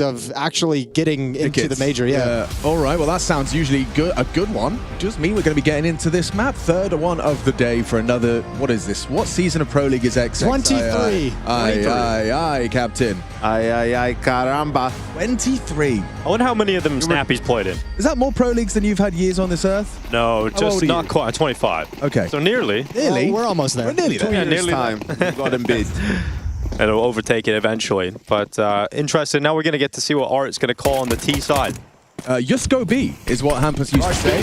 of actually getting into the major. Yeah. All right. Well, that sounds usually a good one. Just mean we're going to be getting into this map. Third one of the day for another. What is this? What season of Pro League is X? 23. Aye, Captain. Aye, caramba. 23. I wonder how many of them Snappy's played in. Is that more Pro Leagues than you've had years on this earth? No, just not quite. 25. Okay. So nearly. Well, we're almost there. We're nearly there. Yeah, nearly time. We got him beat. It'll overtake it eventually. But interesting. Now we're going to get to see what Art's going to call on the T side. Yusko B is what Hampus used to say.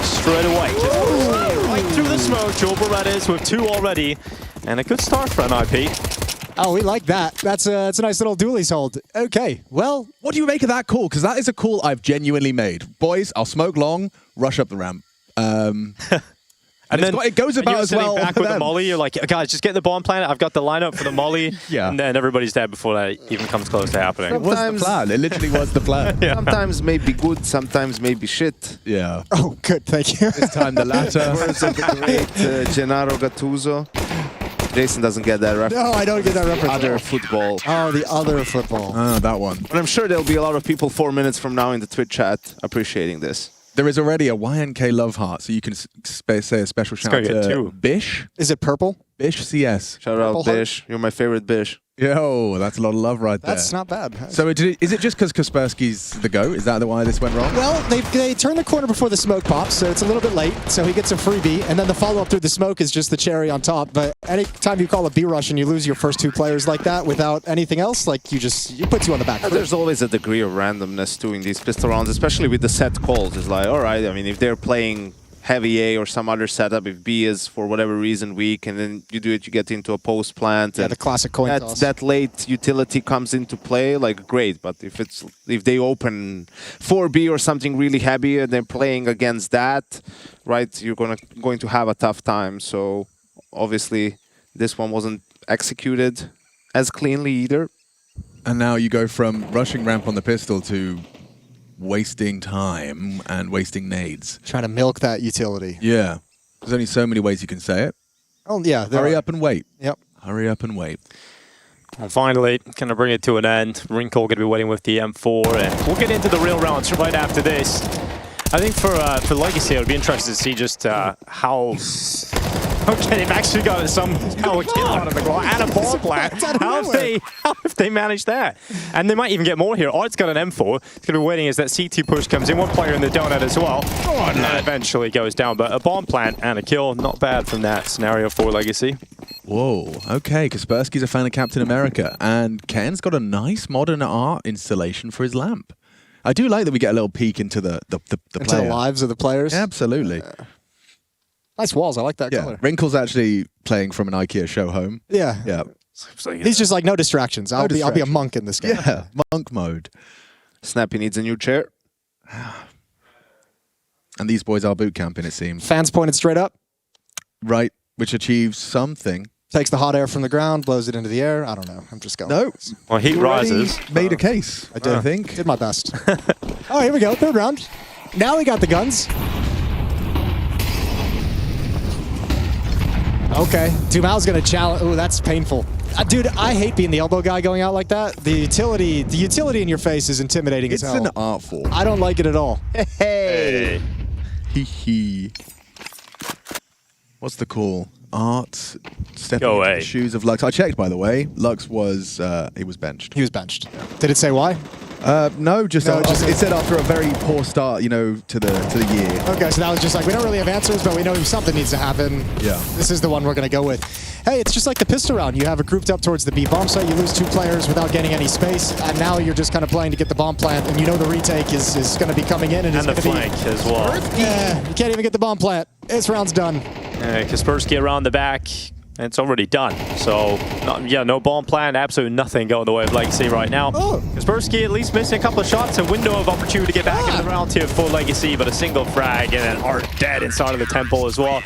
Straight away. Just right through the smoke. Joel Berettas with 2 already. And a good start for NiP. Oh, we like that. That's a nice little dualies hold. Okay, well. What do you make of that call? Because that is a call I've genuinely made. Boys, I'll smoke long, rush up the ramp. And then it goes about as well. Back with the molly, you're like, guys, just get the bomb plant. I've got the lineup for the molly. Yeah. And then everybody's dead before that even comes close to happening. It was the plan. It literally was the plan. Yeah. Sometimes may be good, sometimes may be shit. Yeah. Oh, good. Thank you. This time the latter. Words of the great Gennaro Gattuso. Jason doesn't get that reference. No, I don't get that reference. Other football. Oh, the other football. Ah, that one. But I'm sure there'll be a lot of people 4 minutes from now in the Twitch chat appreciating this. There is already a YNK love heart, so you can say a special shout out to Bish. Is it purple? Bish CS. Shout out Bish. You're my favorite Bish. Yo, that's a lot of love right there. That's not bad. So is it just because Kaspersky's the GOAT? Is that why this went wrong? Well, they turn the corner before the smoke pops, so it's a little bit late. So he gets a freebie, and then the follow-up through the smoke is just the cherry on top. But anytime you call a B-rush and you lose your first 2 players like that without anything else, like you put you on the back. There's always a degree of randomness to in these pistol rounds, especially with the set calls. It's like, all right, I mean, if they're playing heavy A or some other setup, if B is for whatever reason weak, and then you do it, you get into a post plant. Yeah, and the classic coin toss. That late utility comes into play, like great. But if they open 4B or something really heavy and they're playing against that, right, you're going to have a tough time. So obviously this one wasn't executed as cleanly either. And now you go from rushing ramp on the pistol to wasting time and wasting nades. Trying to milk that utility. Yeah. There's only so many ways you can say it. Oh, yeah. Hurry up and wait. Yep. Hurry up and wait. And finally, going to bring it to an end. Wrinkle going to be waiting with the M4, and we'll get into the real rounds right after this. I think for Legacy, it would be interesting to see just how... Okay, they've actually got somehow a kill out of the goal and a ball plant. How have they managed that? And they might even get more here. Art's got an M4. It's going to be waiting as that CT push comes in. One player in the donut as well. And that eventually goes down. But a bomb plant and a kill, not bad from that scenario for Legacy. Whoa, okay. Kaspersky's a fan of Captain America. And Ken's got a nice modern art installation for his lamp. I do like that we get a little peek into the lives of the players. Absolutely. Nice walls. I like that color. Wrinkle's actually playing from an IKEA show home. Yeah. Yeah. He's just like, no distractions. I'll be a monk in this game. Yeah, monk mode. Snappy needs a new chair. And these boys are boot camping, it seems. Fans pointed straight up. Right, which achieves something. Takes the hot air from the ground, blows it into the air. I don't know. I'm just going. No. Well, heat rises. Made a case, I do think. Did my best. Oh, here we go. 3rd round. Now we got the guns. Okay, Dumal's gonna challenge. Oh, that's painful. Dude, I hate being the elbow guy going out like that. The utility in your face is intimidating as hell. It's an art form. I don't like it at all. Hey. Hee hee. What's the call? Art stepping Go into away. the shoes of Lux. I checked, by the way. Lux was he was benched. He was benched. Did it say why? No, just it said after a very poor start, you know, to the year. Okay, so that was just like, we don't really have answers, but we know something needs to happen. Yeah. This is the one we're going to go with. Hey, it's just like the pistol round. You have it grouped up towards the B bomb site. You lose 2 players without getting any space, and now you're just kind of playing to get the bomb plant, and you know the retake is going to be coming in. And the flank as well. Yeah, you can't even get the bomb plant. This round's done. Kaspersky around the back. And it's already done. So, no bomb plan, absolutely nothing going the way of Legacy right now. Kaspersky at least missing a couple of shots, a window of opportunity to get back into the round here for Legacy, but a single frag and then Art dead inside of the temple as well.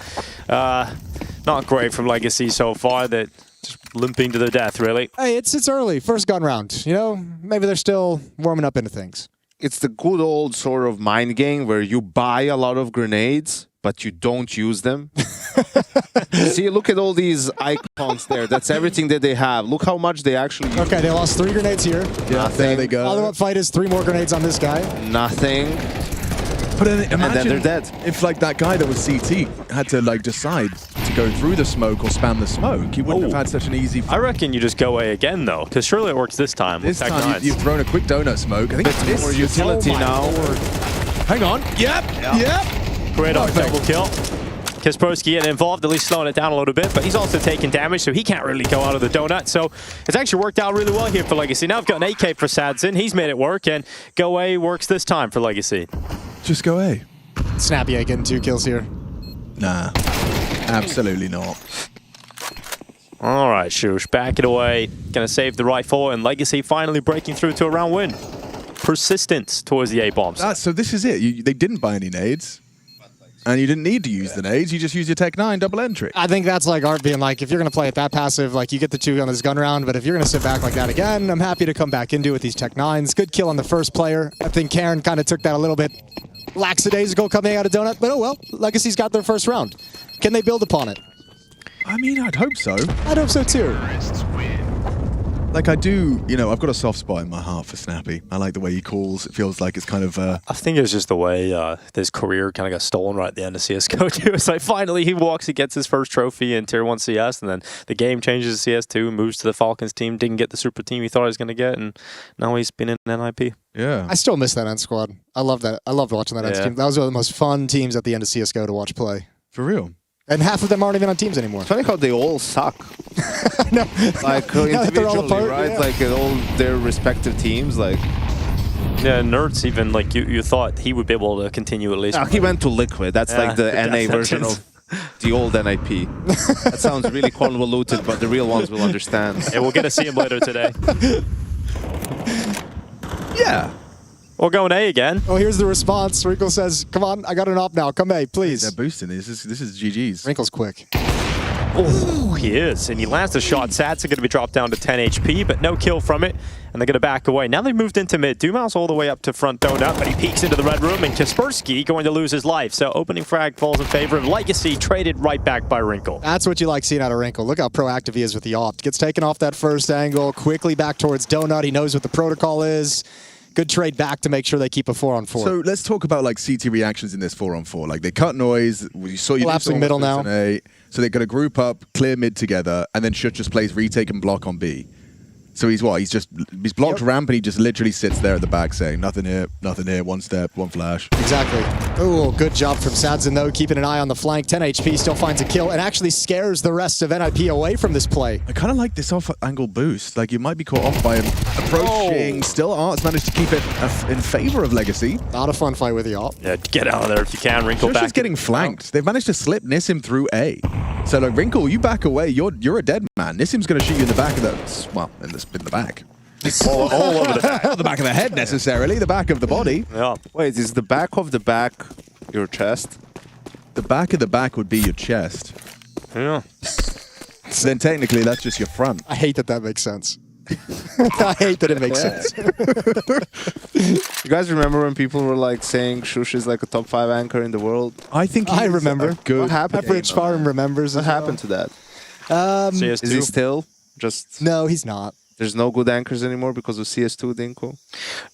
Not great from Legacy so far. That just limping to their death, really. Hey, it's early, first gun round. You know, maybe they're still warming up into things. It's the good old sort of mind game where you buy a lot of grenades but you don't use them. See, look at all these icons there. That's everything that they have. Look how much they actually use. Okay, they lost 3 grenades here. Yeah, there they go. Follow-up fight is 3 more grenades on this guy. Nothing. But then imagine And then they're dead. if like that guy that was CT had to like decide to go through the smoke or spam the smoke, he wouldn't have had such an easy. I reckon you just go A again though, because surely it works this time. This with Tech time Nines. you've thrown a quick donut smoke. I think Bit this more utility now. Hang on. Yep. Great on Perfect. double kill. Kaspersky getting involved, at least slowing it down a little bit, but he's also taking damage, so he can't really go out of the donut. So it's actually worked out really well here for Legacy. Now I've got an AK for Sadzin. He's made it work, and Go A works this time for Legacy. Just go A. Snappy getting 2 kills here. Nah. Absolutely not. All right, Shush, back it away. Gonna save the rifle, and Legacy finally breaking through to a round win. Persistence towards the A-bombs. So this is it. They didn't buy any nades. And you didn't need to use the nades, you just use your Tech 9 double entry. I think that's like Art being like, if you're going to play it that passive, like you get the 2 on this gun round, but if you're going to sit back like that again, I'm happy to come back into it with these Tech 9s. Good kill on the first player. I think Karen kind of took that a little bit lackadaisical coming out of Donut, but oh well, Legacy's got their first round. Can they build upon it? I mean, I'd hope so. I'd hope so too. Like I do, you know, I've got a soft spot in my heart for Snappy. I like the way he calls. It feels like it's kind of... I think it's just the way his career kind of got stolen right at the end of CSGO too. It's like finally he walks, he gets his first trophy in Tier 1 CS, and then the game changes to CS2, moves to the Falcons team, didn't get the super team he thought he was going to get, and now he's been in NiP. Yeah. I still miss that end squad. I love that. I loved watching that end team. That was one of the most fun teams at the end of CSGO to watch play. For real. And half of them aren't even on teams anymore. It's funny how they all suck. No. Like Now that they're all individually, apart, right? yeah. Like in all their respective teams. Like Yeah, Nerds even, like, you thought he would be able to continue at least. he went to Liquid. That's like the Yeah, NA version of the old NiP. That sounds really convoluted, but the real ones will understand. Yeah, we'll get to see him later today. Yeah. We're going A again. Oh, here's the response. Wrinkle says, come on, I got an op now. Come A, please. They're boosting. This is GG's. Wrinkle's quick. Oh, he is. And he lands a shot. Sats are going to be dropped down to 10 HP, but no kill from it. And they're going to back away. Now they've moved into mid. Dumas all the way up to front donut, but he peeks into the red room, and Kaspersky going to lose his life. So opening frag falls in favor of Legacy, traded right back by Wrinkle. That's what you like seeing out of Wrinkle. Look how proactive he is with the op. Gets taken off that first angle, quickly back towards donut. He knows what the protocol is. Good trade back to make sure they keep a 4-on-4. So let's talk about like CT reactions in this 4-on-4. Like they cut noise. You saw Collapsing middle now. So they're going to group up, clear mid together, and then Shush just plays retake and block on B. So he's what? He's blocked ramp, and he just literally sits there at the back saying nothing here, one step, one flash. Exactly. Oh, good job from Sadzin though, keeping an eye on the flank. 10 HP, still finds a kill, and actually scares the rest of NiP away from this play. I kind of like this off-angle boost. Like you might be caught off by him approaching. Still, Art's managed to keep it in favor of Legacy. Not a fun fight with the op. Yeah, get out of there if you can. Wrinkle Shush back. is getting flanked. They've managed to slip Nissim through A. So like Wrinkle, you back away. You're a dead man. Nissim's going to shoot you in the back of the in the back. all over the back. Not the back of the head necessarily, the back of the body. Yeah. Wait, is the back of the back your chest? The back of the back would be your chest. Yeah. Then technically that's just your front. I hate that makes sense. I hate that it makes sense. You guys remember when people were like saying Shush is like a top 5 anchor in the world? I think I remember. Good. What happened? Average Farm remembers. What as well. happened to that? CS2. Is he still just... No, he's not. There's no good anchors anymore because of CS2, Dinko?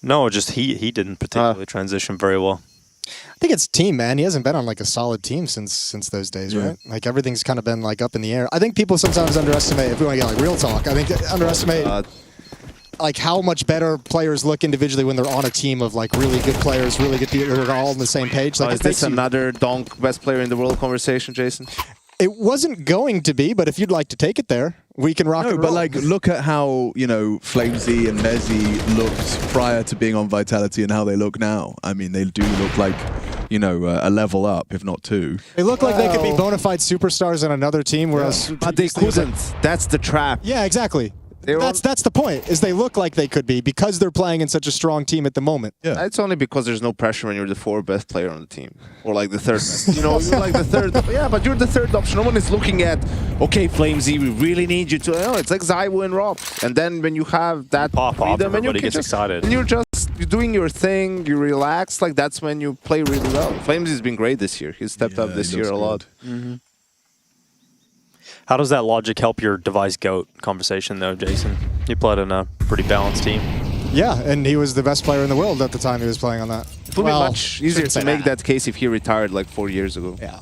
No, just he didn't particularly transition very well. I think it's team, man. He hasn't been on like a solid team since those days, right? Like everything's kind of been like up in the air. I think people sometimes underestimate, if we want to get like real talk, I think underestimate like how much better players look individually when they're on a team of like really good players, really good people who are all on the same page. Like is this another donk best player in the world conversation, Jason? It wasn't going to be, but if you'd like to take it there, we can rock and roll. But like, look at how, you know, Flamesy and Mezzy looked prior to being on Vitality and how they look now. I mean, they do look like, you know, a level up, if not 2. They look like they could be bona fide superstars on another team, whereas... But they couldn't. That's the trap. Yeah, exactly. That's the point, is they look like they could be because they're playing in such a strong team at the moment. Yeah. It's only because there's no pressure when you're the 4th best player on the team. Or like the 3rd best. You know, you're like the 3rd. Yeah, but you're the 3rd option. No one is looking at, okay, Flamesy, we really need you to... No, it's like Zywo and Rob. And then when you have that Pop off, freedom, and you everybody can gets excited. And you're just you're doing your thing, you relax, like that's when you play really well. Flames has been great this year. He's stepped up this year a lot. How does that logic help your device GOAT conversation, though, Jason? You played in a pretty balanced team. Yeah, and he was the best player in the world at the time he was playing on that. It would be much easier to make that case if he retired like 4 years ago. Yeah.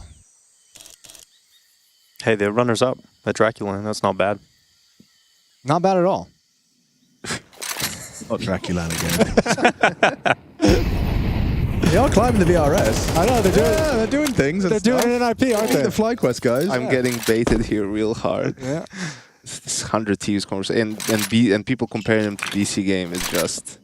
Hey, the runners up at Dracula. That's not bad. Not bad at all. Not Dracula again. They are climbing the VRS. I know, They're doing things. They're doing an NiP, aren't they? The FlyQuest guys. I'm getting baited here real hard. Yeah. This 100 Thieves conversation and people comparing him to BC game is just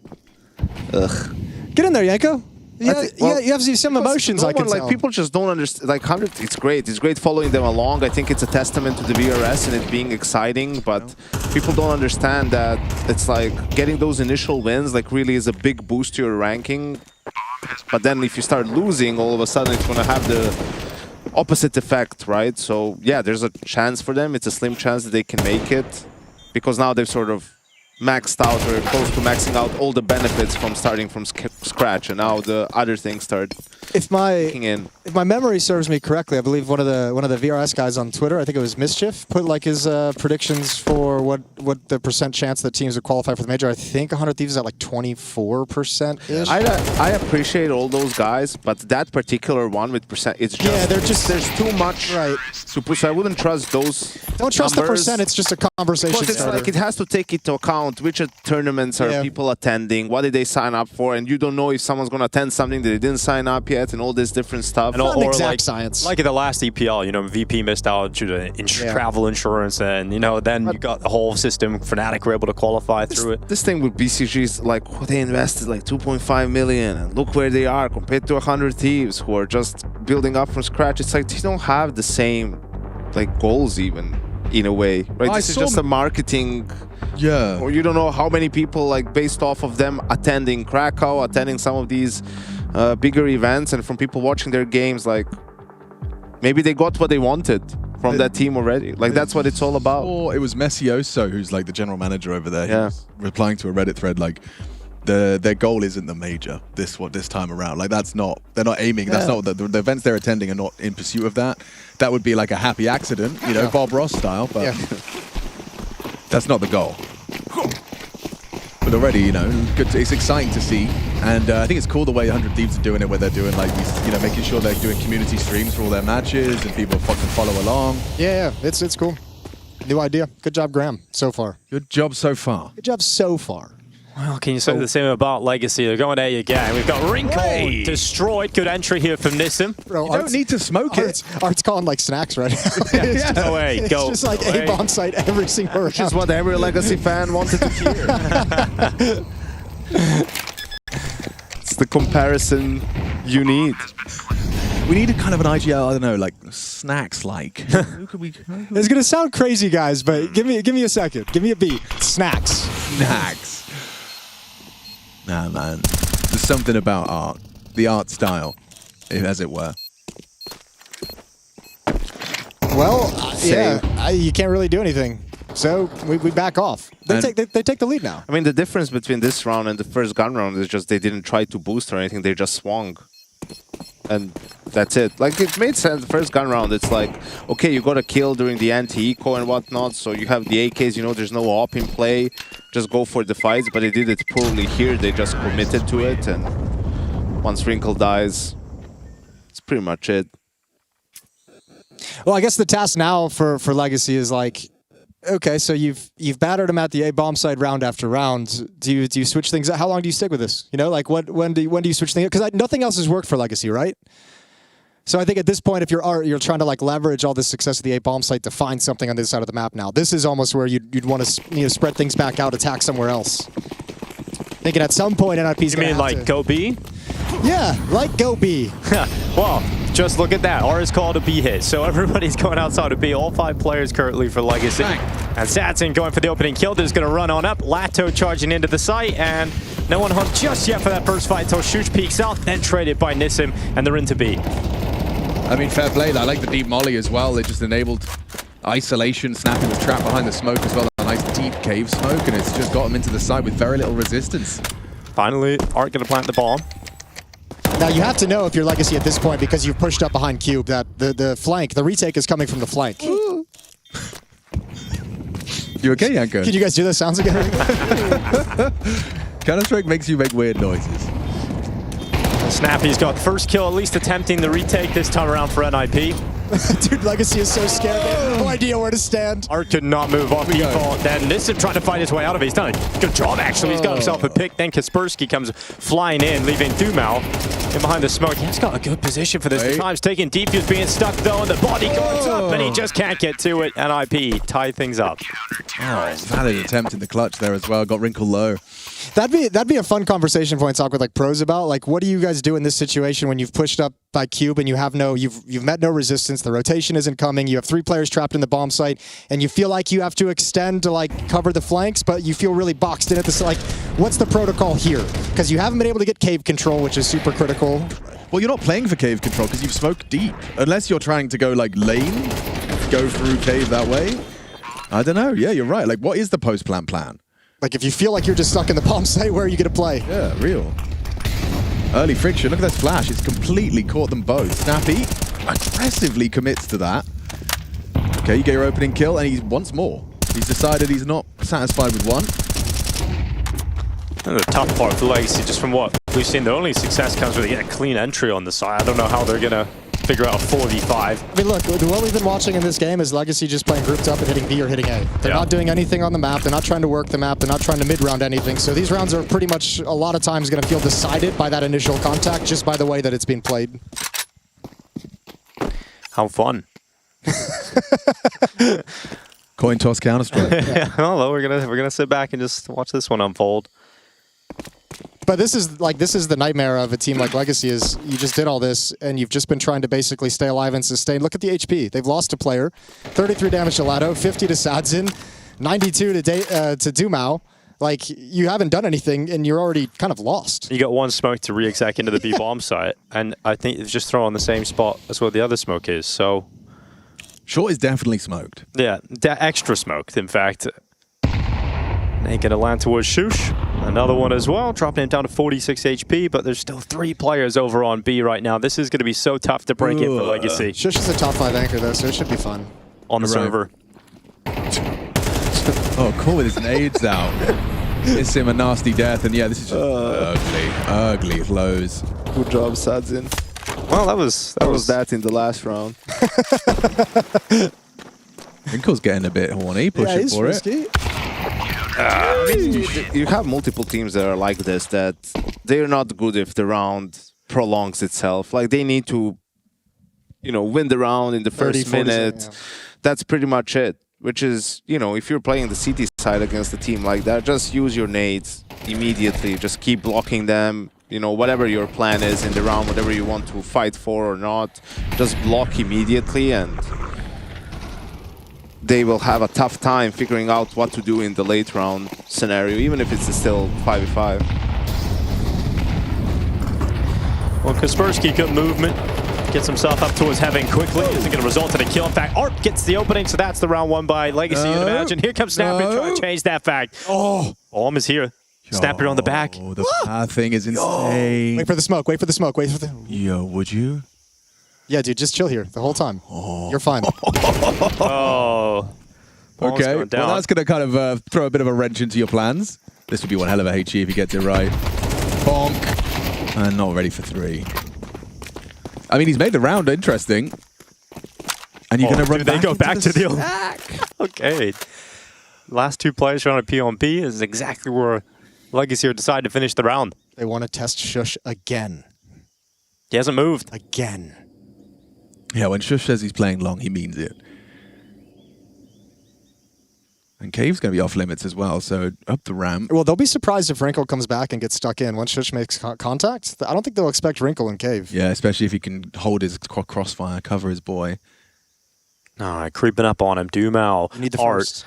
ugh. Get in there, Yanko. Yeah, well, you have some emotions. I can like tell. people just don't understand. Like 100, it's great. It's great following them along. I think it's a testament to the VRS and it being exciting. But people don't understand that it's like getting those initial wins like really is a big boost to your ranking. But then if you start losing, all of a sudden it's going to have the opposite effect, right? So yeah, there's a chance for them. It's a slim chance that they can make it because now they've sort of maxed out or close to maxing out all the benefits from starting from scratch, and now the other things start kicking in. If my memory serves me correctly, I believe one of the VRS guys on Twitter, I think it was Mischief, put like his predictions for what the percent chance that teams would qualify for the major. I think 100 Thieves is at like 24%-ish. I appreciate all those guys, but that particular one with percent, it's just there's too much. Right. So I wouldn't trust those. Don't trust numbers. the percent. It's just a conversation But it's starter. like it has to take into account which tournaments are people attending, what did they sign up for, and you don't know if someone's going to attend something that they didn't sign up yet, and all this different stuff. And Not an or exact like, science. Like at the last EPL, you know, VP missed out due to travel insurance, and you know, then you got the whole system. Fnatic were able to qualify through it. This thing with BCG is like they invested like 2.5 million, and look where they are compared to 100 Thieves who are just building up from scratch. It's like they don't have the same like goals even in a way, right? This is just a marketing. Yeah. Or you don't know how many people, like, based off of them attending Krakow, attending some of these bigger events, and from people watching their games, like, maybe they got what they wanted from that team already. Like, that's what it's all about. Or it was Messioso, who's like the general manager over there. Yeah. He was replying to a Reddit thread like, their goal isn't the major this time around. Like they're not aiming. That's not the events they're attending are not in pursuit of that. That would be like a happy accident, you know, Bob Ross style, but that's not the goal. But already, you know, it's exciting to see, and I think it's cool the way 100 Thieves are doing it, where they're doing like these, you know, making sure they're doing community streams for all their matches, and people fucking follow along. Yeah, it's cool. New idea. Good job, Graham, so far. Good job so far. Good job so far. Well, can you say the same about Legacy? They're going A again. We've got Wrinkle destroyed. Good entry here from Nissim. Bro, You don't need to smoke it. Art's calling like snacks right now. Go away, It's go. just like a bomb site every single round. Which is what every Legacy fan wanted to hear. It's the comparison you need. We need a kind of an IGL, I don't know, like snacks like. Who could we? It's gonna sound crazy, guys, but give me a second. Give me a beat. Snacks. Snacks. Nah, man. There's something about art, the art style, as it were. Well, you can't really do anything. So we back off. They take the lead now. I mean, the difference between this round and the first gun round is just they didn't try to boost or anything. They just swung. And that's it. Like, it made sense. The first gun round, it's like, okay, you got a kill during the anti-eco and whatnot, so you have the AKs, you know, there's no op in play. Just go for the fights, but they did it poorly here. They just committed to it, and once Wrinkle dies, it's pretty much it. Well, I guess the task now for Legacy is like, okay, so you've battered him at the A bomb side round after round. Do you switch things up? How long do you stick with this? You know, like when do you switch things up? Because nothing else has worked for Legacy, right? So I think at this point, if you're trying to like leverage all the success of the A bomb site to find something on this side of the map now, this is almost where you'd want to spread things back out, attack somewhere else. Thinking at some point NiP's You mean like go B? Yeah, like go B. Well, just look at that. R is called a B hit, so everybody's going outside of B. All 5 players currently for Legacy. And Satson going for the opening kill. There's going to run on up. Lato charging into the site, and no one home just yet for that first fight until Shush peeks out, then traded by Nissim, and they're into B. I mean, fair play. I like the deep molly as well. They just enabled isolation. Snapping was trapped behind the smoke as well. A nice deep cave smoke, and it's just got him into the site with very little resistance. Finally, Art gonna plant the bomb. Now you have to know if you're Legacy at this point because you've pushed up behind Cube that the flank, the retake is coming from the flank. You okay, Yanko? Can you guys do those sounds again? Counter-Strike makes you make weird noises. Snappy's got first kill, at least attempting the retake this time around for NiP. Dude, Legacy is so scared. They have no idea where to stand. Art could not move off default. Then Nissim trying to fight his way out of it. He's done a good job, actually. He's got himself a pick. Then Kaspersky comes flying in, leaving Dumao in behind the smoke. He's got a good position for this. The time's taking. Defuse being stuck, though, and the bodyguard's up, and he just can't get to it. NiP tie things up. Oh, valid attempt in the clutch there as well. Got Wrinkle low. That'd be a fun conversation point to talk with like pros about. Like, what do you guys do in this situation when you've pushed up by Cube and you have you've met no resistance, the rotation isn't coming, you have 3 players trapped in the bomb site, and you feel like you have to extend to like cover the flanks, but you feel really boxed in at this. Like, what's the protocol here? Because you haven't been able to get cave control, which is super critical. Well, you're not playing for cave control because you've smoked deep. Unless you're trying to go like lane, go through cave that way. I don't know. Yeah, you're right. Like, what is the post-plant plan? Like, if you feel like you're just stuck in the bomb site, where are you going to play? Yeah, real. Early friction. Look at this flash. It's completely caught them both. Snappy aggressively commits to that. Okay, you get your opening kill, and he wants more. He's decided he's not satisfied with one. And the tough part for Legacy, just from what we've seen, the only success comes when they get a clean entry on the side. I don't know how they're going to figure out a 4v5. I mean, look, what we've been watching in this game is Legacy just playing grouped up and hitting B or hitting A. They're not doing anything on the map. They're not trying to work the map. They're not trying to mid-round anything. So these rounds are pretty much a lot of times going to feel decided by that initial contact just by the way that it's being played. How fun. Coin toss Counter-Strike. Yeah, although we're gonna sit back and just watch this one unfold. But this is the nightmare of a team like Legacy is you just did all this and you've just been trying to basically stay alive and sustain. Look at the HP. They've lost a player. 33 damage to Lado, 50 to Sadzin, 92 to Dumao. Like, you haven't done anything and you're already kind of lost. You got one smoke to re-exec into the B bomb site, and I think it's just thrown on the same spot as what the other smoke is, so... Short is definitely smoked. Yeah, extra smoked, in fact. They gonna land towards Shush. Another one as well, dropping it down to 46 HP, but there's still 3 players over on B right now. This is gonna be so tough to break it for Legacy. Shush is a top 5 anchor though, so it should be fun. On the server. Oh, cool with his nades out. It's him a nasty death, and yeah, this is just ugly lows. Good job, Sadzin. Well, that was that in the last round. Wrinkle's getting a bit horny, pushing for risky. it. You have multiple teams that are like this, that they're not good if the round prolongs itself. Like, they need to, you know, win the round in the first minute. That's pretty much it. Which is, you know, if you're playing the CT side against a team like that, just use your nades immediately. Just keep blocking them. You know, whatever your plan is in the round, whatever you want to fight for or not, just block immediately, and they will have a tough time figuring out what to do in the late round scenario, even if it's still 5v5. Well, Kaspersky, good movement. Gets himself up towards heaven quickly. Isn't going to result in a kill. In fact, Art gets the opening, so that's the round won by Legacy, you'd imagine. Here comes Snapper trying to change that fact. Oh, Alm is here. Snapper on the back. Oh, the path thing is insane. Wait for the smoke, wait for the smoke, wait for the... Yo, would you? Yeah, dude, just chill here the whole time. You're fine. Oh. Okay, well, that's going to kind of throw a bit of a wrench into your plans. This would be one hell of a HE if he gets it right. Bonk. And not ready for 3. I mean, he's made the round interesting. And you're going to run back. They go back to the stack. Okay. Last 2 players are on a P on B is exactly where Legacy decided to finish the round. They want to test Shush again. He hasn't moved. Again. Yeah, when Shush says he's playing long, he means it. And Cave's going to be off limits as well, so up the ramp. Well, they'll be surprised if Wrinkle comes back and gets stuck in. Once Shush makes contact, I don't think they'll expect Wrinkle in Cave. Yeah, especially if he can hold his crossfire, cover his boy. All right, creeping up on him. Dumao. You need the Art. first.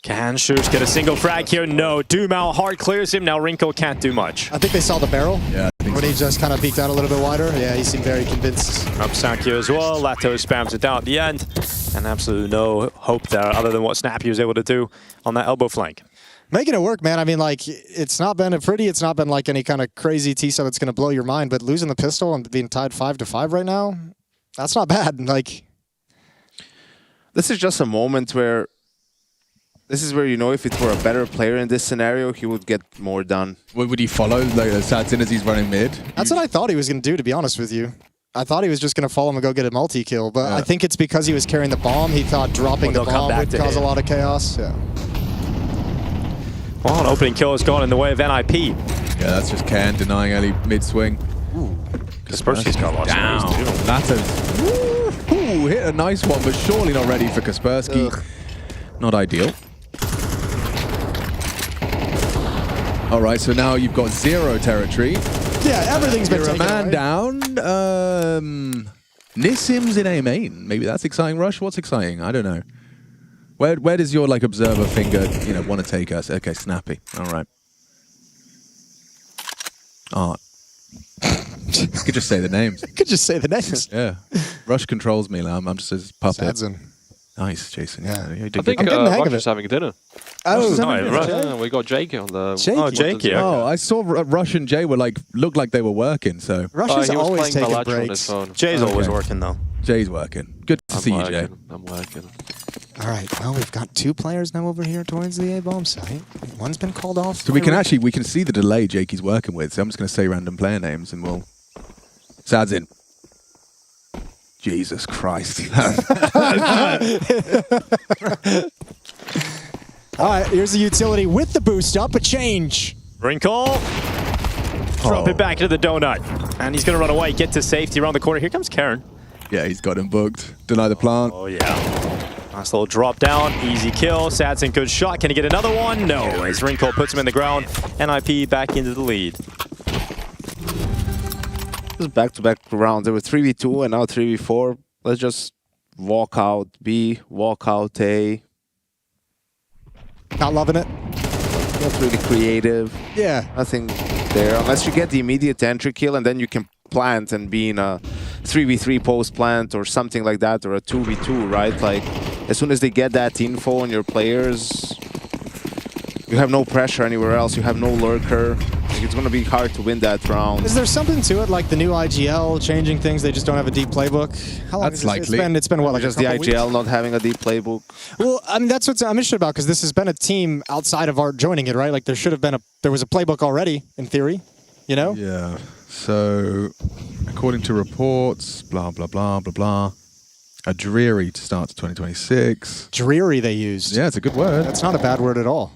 Can Shush get a single frag here? No. Dumao hard clears him. Now Wrinkle can't do much. I think they saw the barrel. Yeah, I think When so. he just kind of peeked out a little bit wider. Yeah, he seemed very convinced. Up Sankyo as well. Lato spams it down at the end. And absolutely no hope there other than what Snappy was able to do on that elbow flank. Making it work, man. I mean, like, it's not been it's not been like any kind of crazy T-cell that's going to blow your mind, but losing the pistol and being tied 5-5 right now, that's not bad. Like, this is just a moment where, this is where, you know, if it were a better player in this scenario, he would get more done. Would he follow like Sadsin as he's running mid? that's what I thought he was going to do, to be honest with you. I thought he was just going to follow him and go get a multi-kill, but I think it's because he was carrying the bomb. He thought dropping the bomb would cause a lot of chaos. Yeah. Well, an opening kill has gone in the way of NiP. Yeah, that's just Ken denying early mid swing. Kaspersky's got lots Down. of ways too. Lato's hit a nice one, but surely not ready for Kaspersky. Not ideal. All right, so now you've got 0 territory. Yeah, everything's been You're a taken man away. down. Nissim's in A main. Maybe that's exciting. Rush, what's exciting? I don't know. Where does your like observer finger, you know, want to take us? Okay, Snappy. All right. Art. You could just say the names. Could just say the names. Yeah. Rush controls me now. I'm just his puppet. Sadsin. Nice, Jason. Yeah. You did I good. think I'm getting the hang of Rush is it. having dinner. Oh, We got Jake on the... Jake? Oh, Jake, yeah. Oh, I saw Rush and Jay were like looked like they were working. So Russia's he was always playing taking Balacho on his breaks. phone. Jay's always Okay. working, though. Jay's working. Good to see you, Jay. I'm working. All right, well, we've got 2 players now over here towards the A-bomb site. One's been called off. So we can see the delay Jakey's working with. So I'm just going to say random player names and we'll. Sad's in. Jesus Christ. All right, here's the utility with the boost up, a change. Wrinkle. Drop it back into the donut. And he's going to run away, get to safety around the corner. Here comes Karen. Yeah, he's got him booked. Deny the plant. Oh, yeah. Nice little drop down. Easy kill. Sadsin, good shot. Can he get another one? No. As Wrinkle puts him in the ground. NiP back into the lead. Just back-to-back rounds. There were 3v2 and now 3v4. Let's just walk out B, walk out A. Not loving it. Not really creative. Yeah. Nothing there. Unless you get the immediate entry kill and then you can plant and be in a 3v3 post plant or something like that, or a 2v2, right? Like, as soon as they get that info on your players, you have no pressure anywhere else. You have no lurker. Like, it's going to be hard to win that round. Is there something to it, like the new IGL changing things? They just don't have a deep playbook. How long That's is this? likely. It's been what, like Just a the couple IGL weeks? not having a deep playbook. Well, I mean, that's what I'm interested about, because this has been a team outside of Art joining it, right? Like there should have been there was a playbook already, in theory, you know? Yeah. So, according to reports, blah, blah, blah, blah, blah. A dreary to start to 2026. Dreary they used. Yeah, it's a good word. That's not a bad word at all.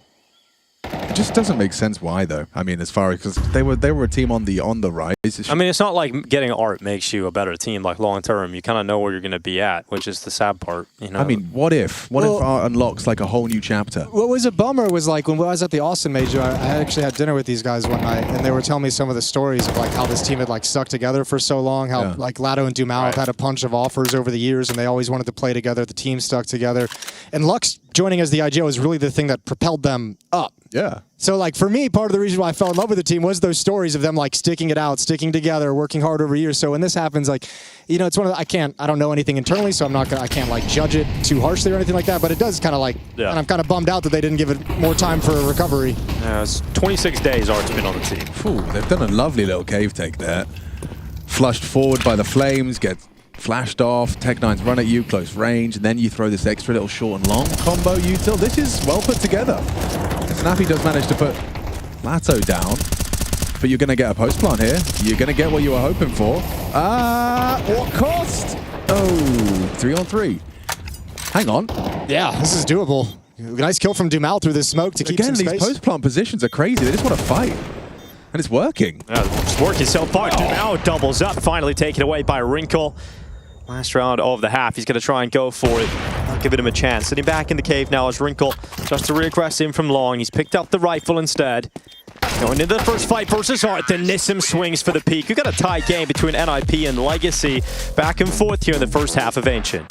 It just doesn't make sense why though. I mean, as far as because they were a team on the rise. I mean, it's not like getting art makes you a better team, like long term. You kind of know where you're going to be at, which is the sad part, you know? I mean, what if art unlocks like a whole new chapter? What was a bummer was like when I was at the Austin Major, I actually had dinner with these guys one night, and they were telling me some of the stories of like how this team had like stuck together for so long, how like Lado and Dumao have had a bunch of offers over the years, and they always wanted to play together. The team stuck together, and Lux joining as the IGO is really the thing that propelled them up. Yeah. So like for me, part of the reason why I fell in love with the team was those stories of them like sticking it out, sticking together, working hard over years. So when this happens, like, you know, it's one of the, I don't know anything internally, so I can't like judge it too harshly or anything like that. But it does kind of like, and I'm kind of bummed out that they didn't give it more time for recovery. Yeah, it's 26 days Art's been on the team. Phew, they've done a lovely little cave take there. Flushed forward by the flames, get flashed off, Tech9's run at you, close range, and then you throw this extra little short and long combo util. This is well put together. Snappy does manage to put Lato down, but you're going to get a post plant here. You're going to get what you were hoping for. What cost? Oh, 3-on-3. Hang on. Yeah, this is doable. Nice kill from Dumao through this smoke to keep Again, some these space. post plant positions are crazy. They just want to fight. And it's working. Yeah, it's working so far. Dumao doubles up, finally taken away by Wrinkle. Last round of the half, he's going to try and go for it. I'll give him a chance. Sitting back in the cave now as Wrinkle just to regress him from long. He's picked up the rifle instead. Going into the first fight versus Art, then Nissim swings for the peak. We've got a tie game between NiP and Legacy. Back and forth here in the first half of Ancient.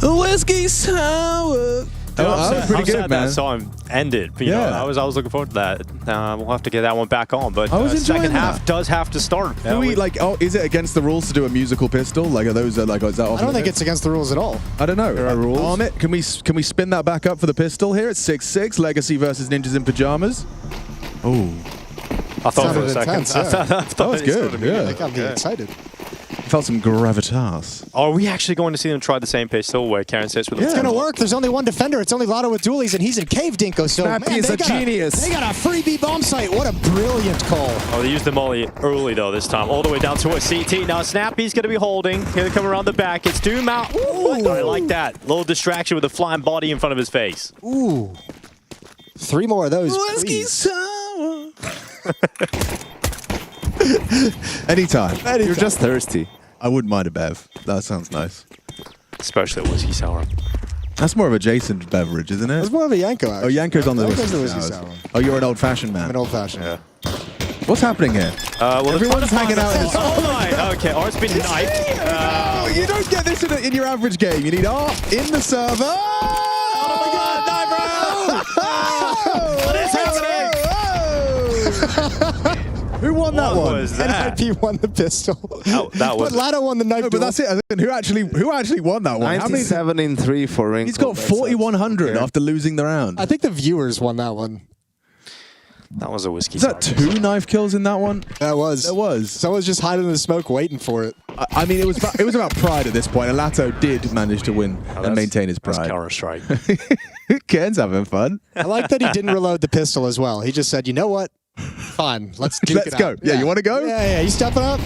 Whiskey sour. Dude, that was pretty good, man. That song ended. You know, I was looking forward to that. We'll have to get that one back on. But I was enjoying second half that. does have to start. Do we like? Oh, is it against the rules to do a musical pistol? Like, are those like? Is that I don't think it's against the rules at all. I don't know. There are rules. Amit, can we spin that back up for the pistol here? It's 6-6. Legacy versus Ninjas in Pajamas. Oh, I thought for Sounded a second. intense, yeah. that was good. Yeah, That got me excited. felt some gravitas. Are we actually going to see them try the same pistol where Karen sits with It's the going to work. There's only one defender. It's only Lotto with dualies, and he's in Cave Dinko. So, Snappy man, is they a got genius. They got a freebie bomb site. What a brilliant call. Oh, they used the molly early, though, this time. All the way down to a CT. Now, Snappy's going to be holding. Here they come around the back. It's Doom out. Ooh, I like that. Little distraction with a flying body in front of his face. Ooh. 3 more of those, Whiskey please. sour. Anytime. You're just thirsty. I wouldn't mind a bev. That sounds nice. Especially a whiskey sour. That's more of a Jason beverage, isn't it? It's more of a Yanko, Oh, actually. Yanko's on the Yanko's whiskey, the whiskey sours. sour. Oh, you're an old-fashioned man. I'm an old-fashioned. Yeah. What's happening here? Well, Everyone's hanging out in this. Oh, my. Okay, Art's been knifed. Oh, you don't get this in your average game. You need art in the server. Oh my God, knife round! What is happening? Who won that What one? was that? NiP won the pistol. that was But Lotto won the knife No, but duel. that's it. I think who actually won that one? How many? 97-3 for Wrinkle. He's got 4,100 after losing the round. I think the viewers won that one. That was a whiskey Is that sour. 2 knife kills in that one? That was. There was. Someone's just hiding in the smoke waiting for it. I mean, it was about pride at this point, and Lato did manage to win and maintain his That's pride. Counter-Strike. Ken's having fun. I like that he didn't reload the pistol as well. He just said, you know what? Fine, let's duke Let's it go. out. Yeah, you wanna go? Yeah, you stepping up?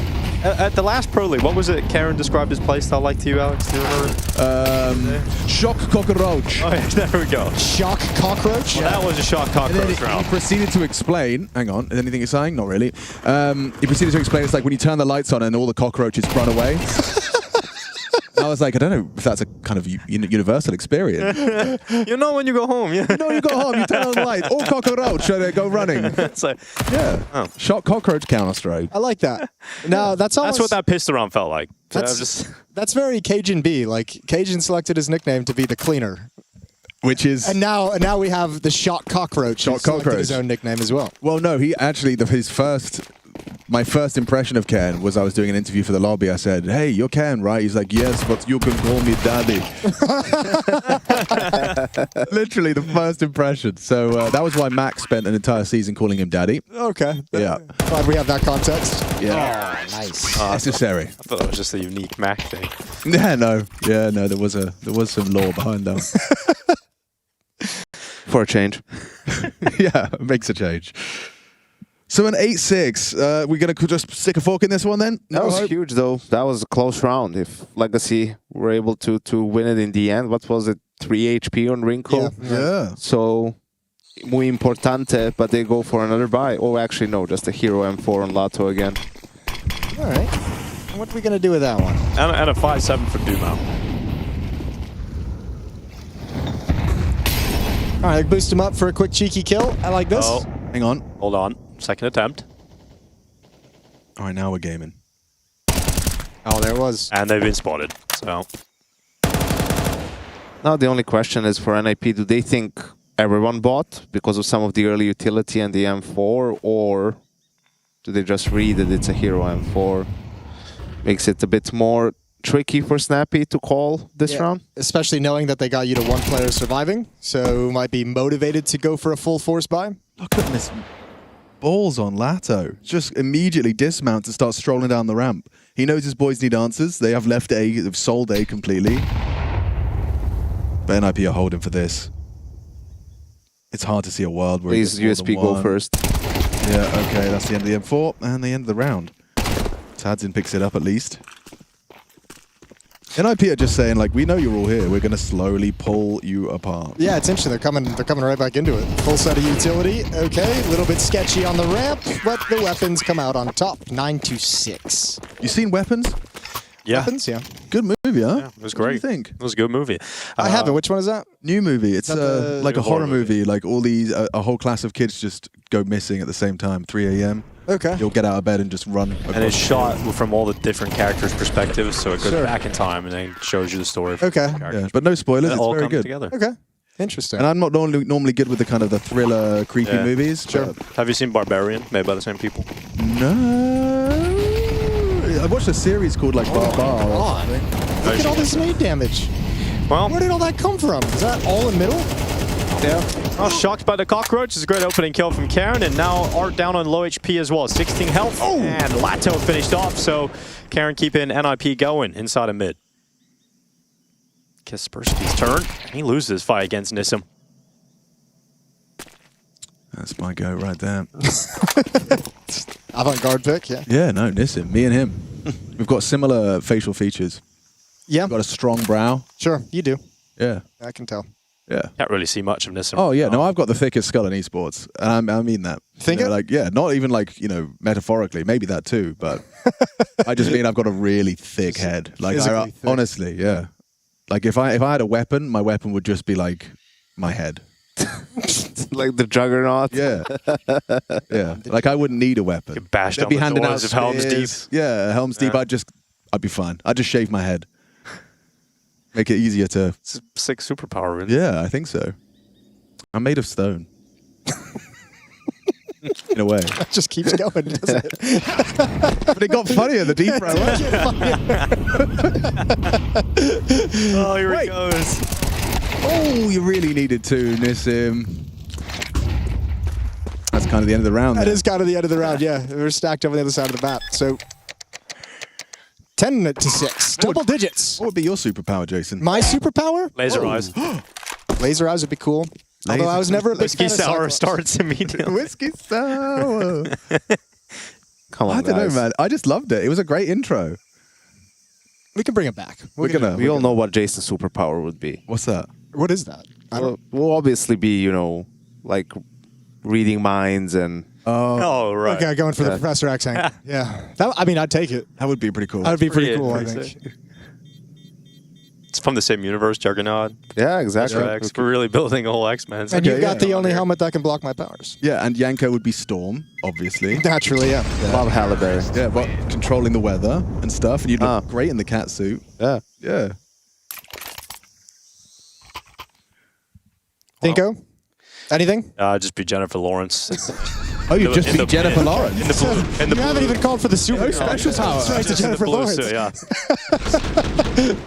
At the last Pro League, what was it Karen described his playstyle like to you, Alex? Do you remember? Shock cockroach. Oh, yeah, there we go. Shock cockroach? Well, that was a shock And then cockroach he round. proceeded to explain. Hang on, is anything you're saying? Not really. He proceeded to explain it's like when you turn the lights on and all the cockroaches run away. I was like, I don't know if that's a kind of universal experience. You know when you go home, yeah. You go home, you turn on the light, all cockroach, so they go running. It's like, Yeah. Oh. Shot cockroach Counter-Strike. I like that. No, that's almost, that's what that pissed around felt like. So I was that's very Cajun B. Like Cajun selected his nickname to be the cleaner, Which is... and now we have the shot cockroach. Shot who selected cockroach. his own nickname as well. Well, no, he actually, my first impression of Ken was I was doing an interview for the lobby. I said, "Hey, you're Ken, right?" He's like, "Yes, but you can call me Daddy." Literally the first impression. So that was why Max spent an entire season calling him Daddy. Okay. Yeah. Glad we have that context. Yeah. Nice. Necessary. I thought it was just a unique Mac thing. Yeah, no. There was some lore behind that. For a change. Yeah, it makes a change. So an 8-6, we're going to just stick a fork in this one then? That was hope? huge, though. That was a close round. If Legacy were able to win it in the end, what was it? 3 HP on Wrinkle? Yeah. So, muy importante, but they go for another buy. Oh, actually, no, just a Hero M4 on Lato again. All right. What are we gonna do with that one? And a 5-7 for Dumao. All right, boost him up for a quick cheeky kill. I like this. Oh, Hang on. hold on. Second attempt. All right, now we're gaming. Oh, there it was. And they've been spotted. So Now the only question is for NiP, do they think everyone bought because of some of the early utility and the M4, or do they just read that it's a Hero M4? Makes it a bit more tricky for Snappy to call this round. Especially knowing that they got you to one player surviving, so might be motivated to go for a full force buy. Look at this balls on Lato. Just immediately dismounts and starts strolling down the ramp. He knows his boys need answers. They have left A, they've sold A completely. But NiP are holding for this. It's hard to see a world where Please, USP go first. Yeah, okay, that's the end of the M4 and the end of the round. Tadzin picks it up at least. NiP are just saying, like, we know you're all here. We're going to slowly pull you apart. Yeah, it's interesting. They're coming right back into it. Full set of utility. Okay, a little bit sketchy on the ramp, but the weapons come out on top. 9-6. You seen Weapons? yeah, Weapons, yeah. Good movie, huh? yeah, it was What do great. you think? It was a good movie. I haven't. Which one is that? New movie. It's Is that the- like a horror horror movie. Like all these, a whole class of kids just go missing at the same time. 3 a.m. Okay. You'll get out of bed and just run. And it's shot from all the different characters' perspectives, so it goes Sure. back in time and then shows you the story. Of Okay. the characters. Yeah, but no spoilers. And it It's all very comes good. together. Okay. Interesting. And I'm not normally good with the kind of the thriller, creepy Yeah. movies. Sure. but Have you seen Barbarian, made by the same people? No. I watched a series called like Bar Bar. God. Look at all this nade damage. Well, Where did all that come from? Is that all in middle? Yeah. oh, shocked by the cockroach. It's a great opening kill from Karen, and now Art down on low HP as well. 16 health, and Lato finished off, so Karen keeping NiP going inside of mid. Kaspersky's turn. He loses his fight against Nissim. That's my go right there. Avant-garde pick, yeah. Yeah, no, Nissim, me and him. We've got similar facial features. Yeah, Got a strong brow. sure, you do. Yeah, I can tell. yeah. Can't really see much of Nissim. Oh yeah, no, I've got the thickest skull in esports, and I mean that. Think You know, it? like, yeah, not even like, you know, metaphorically, maybe that too, but I just mean I've got a really thick head. Like, Physically thick. honestly, yeah. Like if I had a weapon, my weapon would just be like my head. Like the Juggernaut. Yeah, yeah. Like I wouldn't need a weapon. Could bash They'd down be the handing out doors of Helm's Deep. spears. Yeah, Helm's Deep. Yeah. I'd be fine. I'd just shave my head. Make it easier to. It's a sick superpower, really. Yeah, I think so. I'm made of stone. In a way. It just keeps going, doesn't it? But it got funnier the deeper I went. Oh, here Wait. it goes. Oh, you really needed to, Nissim. That's kind of the end of the round. That there. is kind of the end of the round, yeah. We're stacked over the other side of the map. So 10-6, double digits. What would be your superpower, Jason? My superpower? Laser eyes. Laser eyes would be cool. Although I was never a big Whiskey fan of sour Cyclops. starts immediately. Whiskey sour. Come on, I don't know, guys. man. I just loved it. It was a great intro. We can bring it back. We're gonna. We all know what Jason's superpower would be. What's that? What is that? I don't. Will obviously be, you know, like reading minds and Oh, right. Okay, going for the Yeah. Professor X hang. Yeah. That, I mean, I'd take it. That would be pretty cool. That would be pretty Pretty- cool, I pretty think. from the same universe, Juggernaut. Yeah, exactly. X. We're really building a whole X-Men. And you've got the only helmet that can block my powers. Yeah, and Yanko would be Storm, obviously. Naturally, yeah. Love Halliday. Yeah, but controlling the weather and stuff, and you'd look great in the cat suit. Yeah. Yeah. Dinko? Anything? Just be Jennifer Lawrence. Oh, you just beat Jennifer Lawrence. You haven't even called for the super special power. Straight to Jennifer Lawrence. Yeah.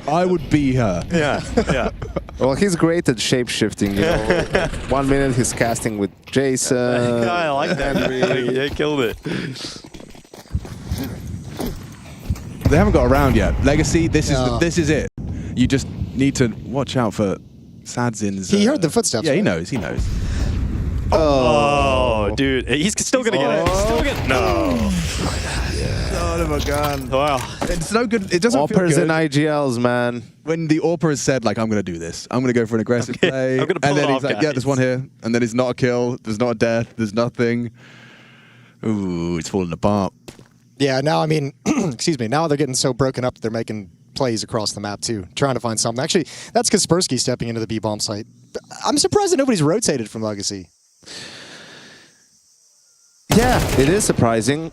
I would be her. Yeah. Yeah. Well, he's great at shape-shifting, you know. 1 minute he's casting with Jason. I like that. They killed it. They haven't got around yet. Legacy, this is it. You just need to watch out for Sadzin's... He heard the footsteps. Yeah, he right? knows. He knows. Oh, dude. He's still going to get it. Still get No. Son of a gun. Wow. It's no good. It doesn't feel Oppers good. and IGLs, man. When the Orpa has said, like, I'm going to do this. I'm going to go for an aggressive play. I'm gonna pull and then it he's off, like, yeah, guys. there's one here. And then it's not a kill. There's not a death. There's nothing. Ooh, it's falling apart. Yeah, now, I mean, excuse me, now they're getting so broken up that they're making plays across the map, too, trying to find something. Actually, that's Kaspersky stepping into the B-bomb site. I'm surprised that nobody's rotated from Legacy. Yeah, it is surprising.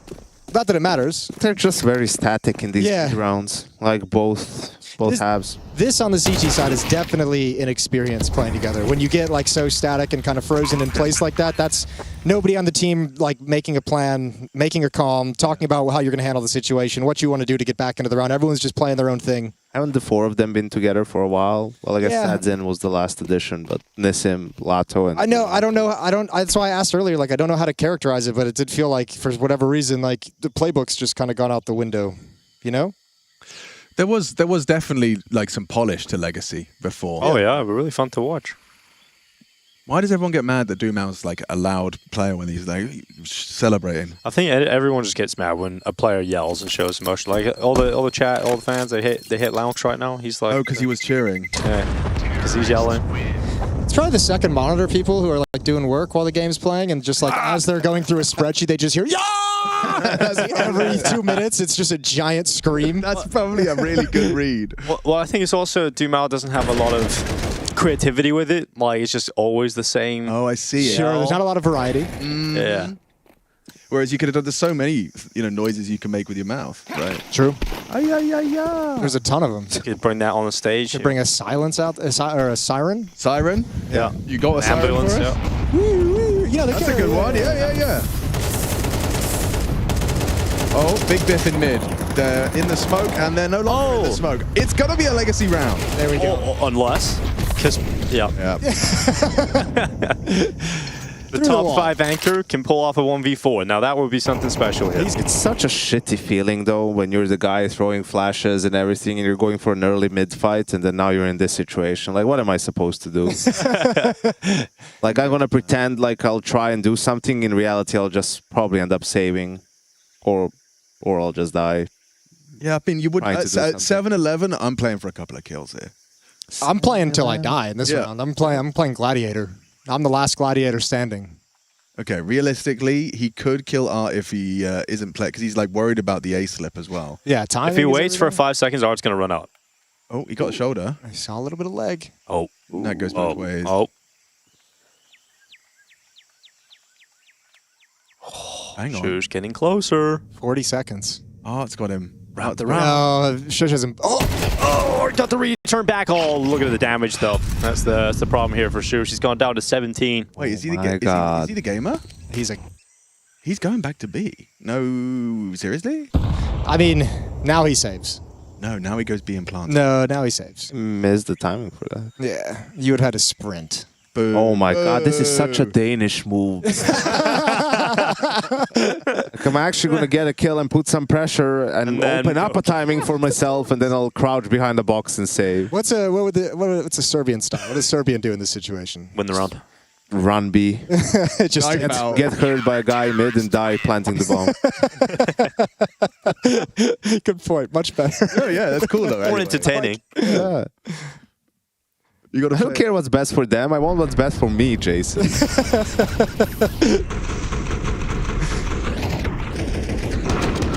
Not that it matters. They're just very static in these Yeah. rounds, like both halves. This on the CT side is definitely inexperience playing together. When you get like so static and kind of frozen in place like that, that's nobody on the team like making a plan, making a calm, talking about how you're going to handle the situation, what you want to do to get back into the round. Everyone's just playing their own thing. Haven't the four of them been together for a while? Well, I guess Yeah. Sadzin was the last edition, but Nissim, Lato, and... I know, I don't know, that's why I asked earlier, like, I don't know how to characterize it, but it did feel like, for whatever reason, like, the playbook's just kind of gone out the window, you know? There was definitely like some polish to Legacy before. Oh, yeah. Really fun to watch. Why does everyone get mad that Doomau's like a loud player when he's like celebrating? I think everyone just gets mad when a player yells and shows emotion. Like all the chat, all the fans, they hit Lounge right now. He's like, Oh, because he was cheering. yeah, because he's yelling. It's probably the second monitor people who are like doing work while the game's playing, and just like as they're going through a spreadsheet, they just hear, yeah! Every 2 minutes, it's just a giant scream. That's probably a really good read. Well, I think it's also Doomau doesn't have a lot of creativity with it. Like it's just always the same. Oh, I see it. Sure, there's not a lot of variety. Yeah. Whereas you could have done, there's so many, noises you can make with your mouth, right? True. Ay, ay, ay, ay. There's a ton of them. You could bring that on the stage. To bring a silence out, or a siren. Siren? Yeah. You got a siren Ambulance. for us? Yeah. Yeah, That's a good one. Yeah. Oh, big biff in mid. They're in the smoke, and they're no longer in the smoke. It's going to be a Legacy round. There we go. Unless, because yeah. The Through the top wall. 5 anchor can pull off a 1v4. Now that would be something special here. It's such a shitty feeling, though, when you're the guy throwing flashes and everything, and you're going for an early mid-fight, and then now you're in this situation. Like, what am I supposed to do? Like, I'm going to pretend like I'll try and do something. In reality, I'll just probably end up saving, or I'll just die. Yeah, I mean, you would Trying to at do something. 7-11. I'm playing for a couple of kills here. I'm playing until I die in this Yeah. round. I'm playing Gladiator. I'm the last Gladiator standing. Okay, realistically, he could kill Art if he isn't playing because he's like worried about the A slip as well. Yeah, time. If he waits for 5 seconds, Art's going to run out. Oh, he got a shoulder. I saw a little bit of leg. Oh. That goes both ways. Oh. Hang on. Shush getting closer. 40 seconds. Art's got him. Round the No, Shush hasn't. Oh, Art got the return back. Oh, look at the damage, though. That's the problem here for Shush. He's gone down to 17. Wait, is he Oh the my God. is he the gamer? he's a. He's going back to B. No, seriously? I mean, now he saves. No, now he goes B implant. No, now he saves. Missed the timing for that. Yeah, you would have had to sprint. Boo. Oh my God, this is such a Danish move. Like, I'm actually going to get a kill and put some pressure and then open up a timing for myself, and then I'll crouch behind the box and save. What's a Serbian style? What does Serbian do in this situation? Win the round. Run B. Just Knife out. Get hurt by a guy mid and die planting the bomb. good point. Much better. Oh yeah, that's cool though. More anyway. entertaining. Yeah. You got I to don't care what's best for them. I want what's best for me, Jason.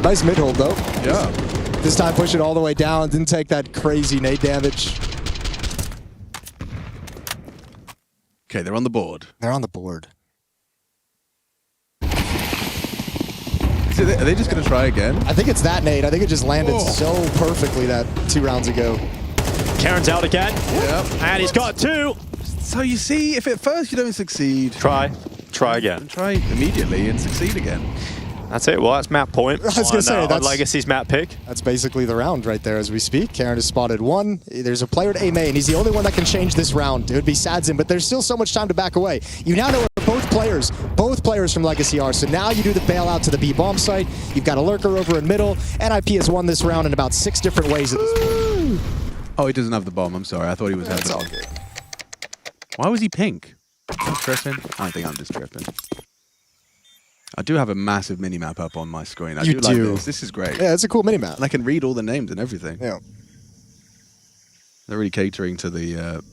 Nice mid hold though. Yeah. This time push it all the way down. Didn't take that crazy nade damage. Okay, they're on the board. They're on the board. So are they just going to try again? I think it's that, Nate. I think it just landed so perfectly that 2 rounds ago. Karen's out again. Yep. And he's got 2. So you see, if at first you don't succeed, Try again. and try immediately and succeed again. That's it. Well, that's map point. I was gonna say, on that's- Legacy's map pick. That's basically the round right there as we speak. Karen has spotted 1. There's a player at A main. He's the only one that can change this round. It would be Sadzin, but there's still so much time to back away. You now know where both players from Legacy are. So now you do the bailout to the B bomb site. You've got a lurker over in middle. NiP has won this round in about 6 different ways at this point. Oh, he doesn't have the bomb. I'm sorry. I thought he was having That's all it. good. Why was he pink? I'm tripping. I think I'm just tripping. I do have a massive mini-map up on my screen. I You do like do. this. This is great. Yeah, it's a cool minimap. And I can read all the names and everything. Yeah. They're really catering to the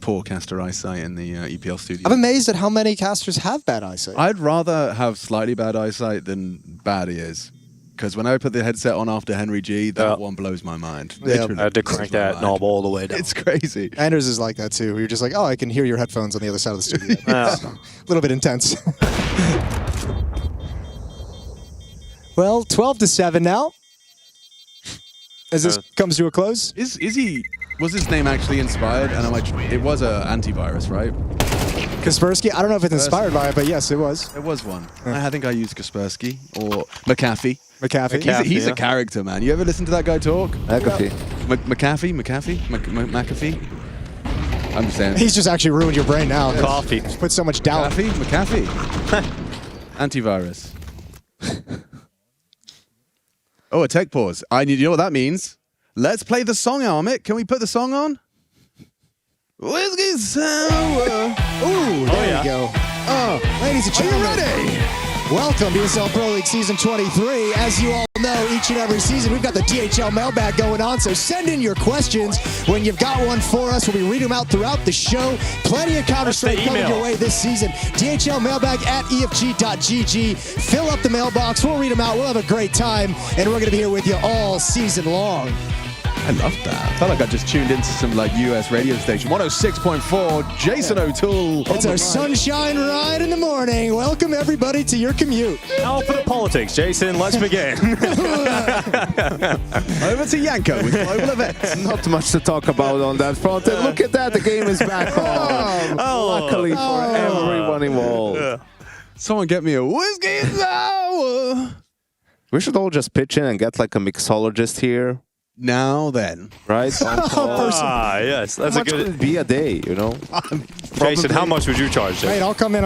poor caster eyesight in the EPL studio. I'm amazed at how many casters have bad eyesight. I'd rather have slightly bad eyesight than bad ears. Because when I put the headset on after Henry G, that one blows my mind. Yeah. Literally I had to blows crank my that mind. knob all the way down. It's crazy. Anders is like that too. You're just like, oh, I can hear your headphones on the other side of the studio. Yeah. A little bit intense. Well, 12-7 now. As this comes to a close. Is he? Was his name actually inspired? And it was a antivirus, right? Kaspersky, I don't know if it's inspired by it, but yes, it was. It was one. I think I used Kaspersky or McAfee. McAfee. He's yeah. a character, man. You ever listen to that guy talk? McAfee. McAfee? I'm just saying. He's just actually ruined your brain now. Coffee. Just put so much doubt. McAfee? Antivirus. Oh, a tech pause. You know what that means? Let's play the song, Amit. Can we put the song on? Whiskey sour. Ooh, there yeah. we go. Oh, ladies and gentlemen. Are you ready? Welcome to ESL Pro League Season 23. As you all know, each and every season we've got the DHL mailbag going on, so send in your questions when you've got one for us. We'll be reading them out throughout the show. Plenty of Counter-Strike coming email. your way this season. DHL mailbag at efg.gg. Fill up the mailbox. We'll read them out. We'll have a great time, and we're going to be here with you all season long. I love that. I felt like I just tuned into some US radio station. 106.4, Jason O'Toole. It's our sunshine ride in the morning. Welcome everybody to your commute. Now for the politics, Jason. Let's begin. Over to Yanko with Global Events. Not much to talk about on that front. And look at that, the game is back on. Luckily for everyone involved. Someone get me a whiskey sour. We should all just pitch in and get like a mixologist here, Now then. right? Yes, that's How a much could good. it be a day, you know? Jason, how much would you charge? Hey, Jason? I'll come in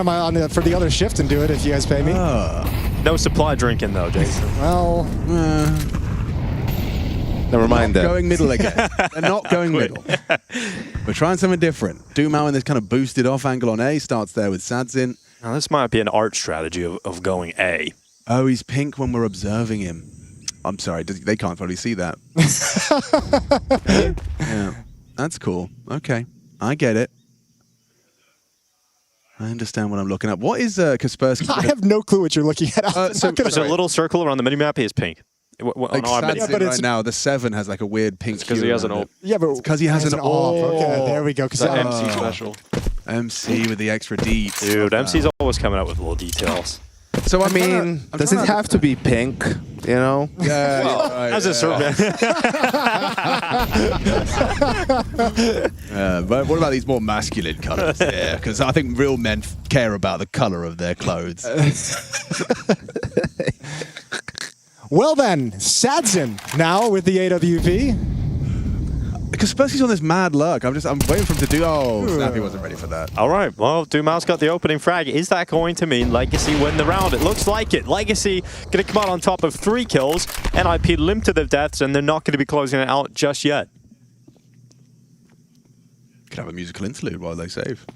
for the other shift and do it if you guys pay me. No supply drinking though, Jason. Well, Never mind that. Going middle again. They're not going middle. We're trying something different. Dumao in this kind of boosted off angle on A starts there with Sadzin. Now this might be an art strategy of going A. Oh, he's pink when we're observing him. I'm sorry, they can't probably see that. Yeah, that's cool. Okay, I get it. I understand what I'm looking at. What is Kaspersky? I have no clue what you're looking at. There's a little circle around the minimap. He is pink. Like on our mini- Sadzin but it's- right now, the 7 has like a weird pink because hue he has an around old it. Yeah, but Because he has an off. Okay, off. there we go. Because MC special. MC with the extra deets. dude. MC's always coming out with little details. So I mean, does it have to be pink, you know? Yeah, right, As a certain. But what about these more masculine colours? Yeah, because I think real men care about the colour of their clothes. Well then, Sadzin now with the AWP. Kaspersky's on this mad luck. I'm waiting for him to do. Oh, Snappy wasn't ready for that. All right, well, Dumao's got the opening frag. Is that going to mean Legacy win the round? It looks like it. Legacy going to come out on top of 3 kills. NiP limped to their deaths, and they're not going to be closing it out just yet. Could have a musical interlude while they save,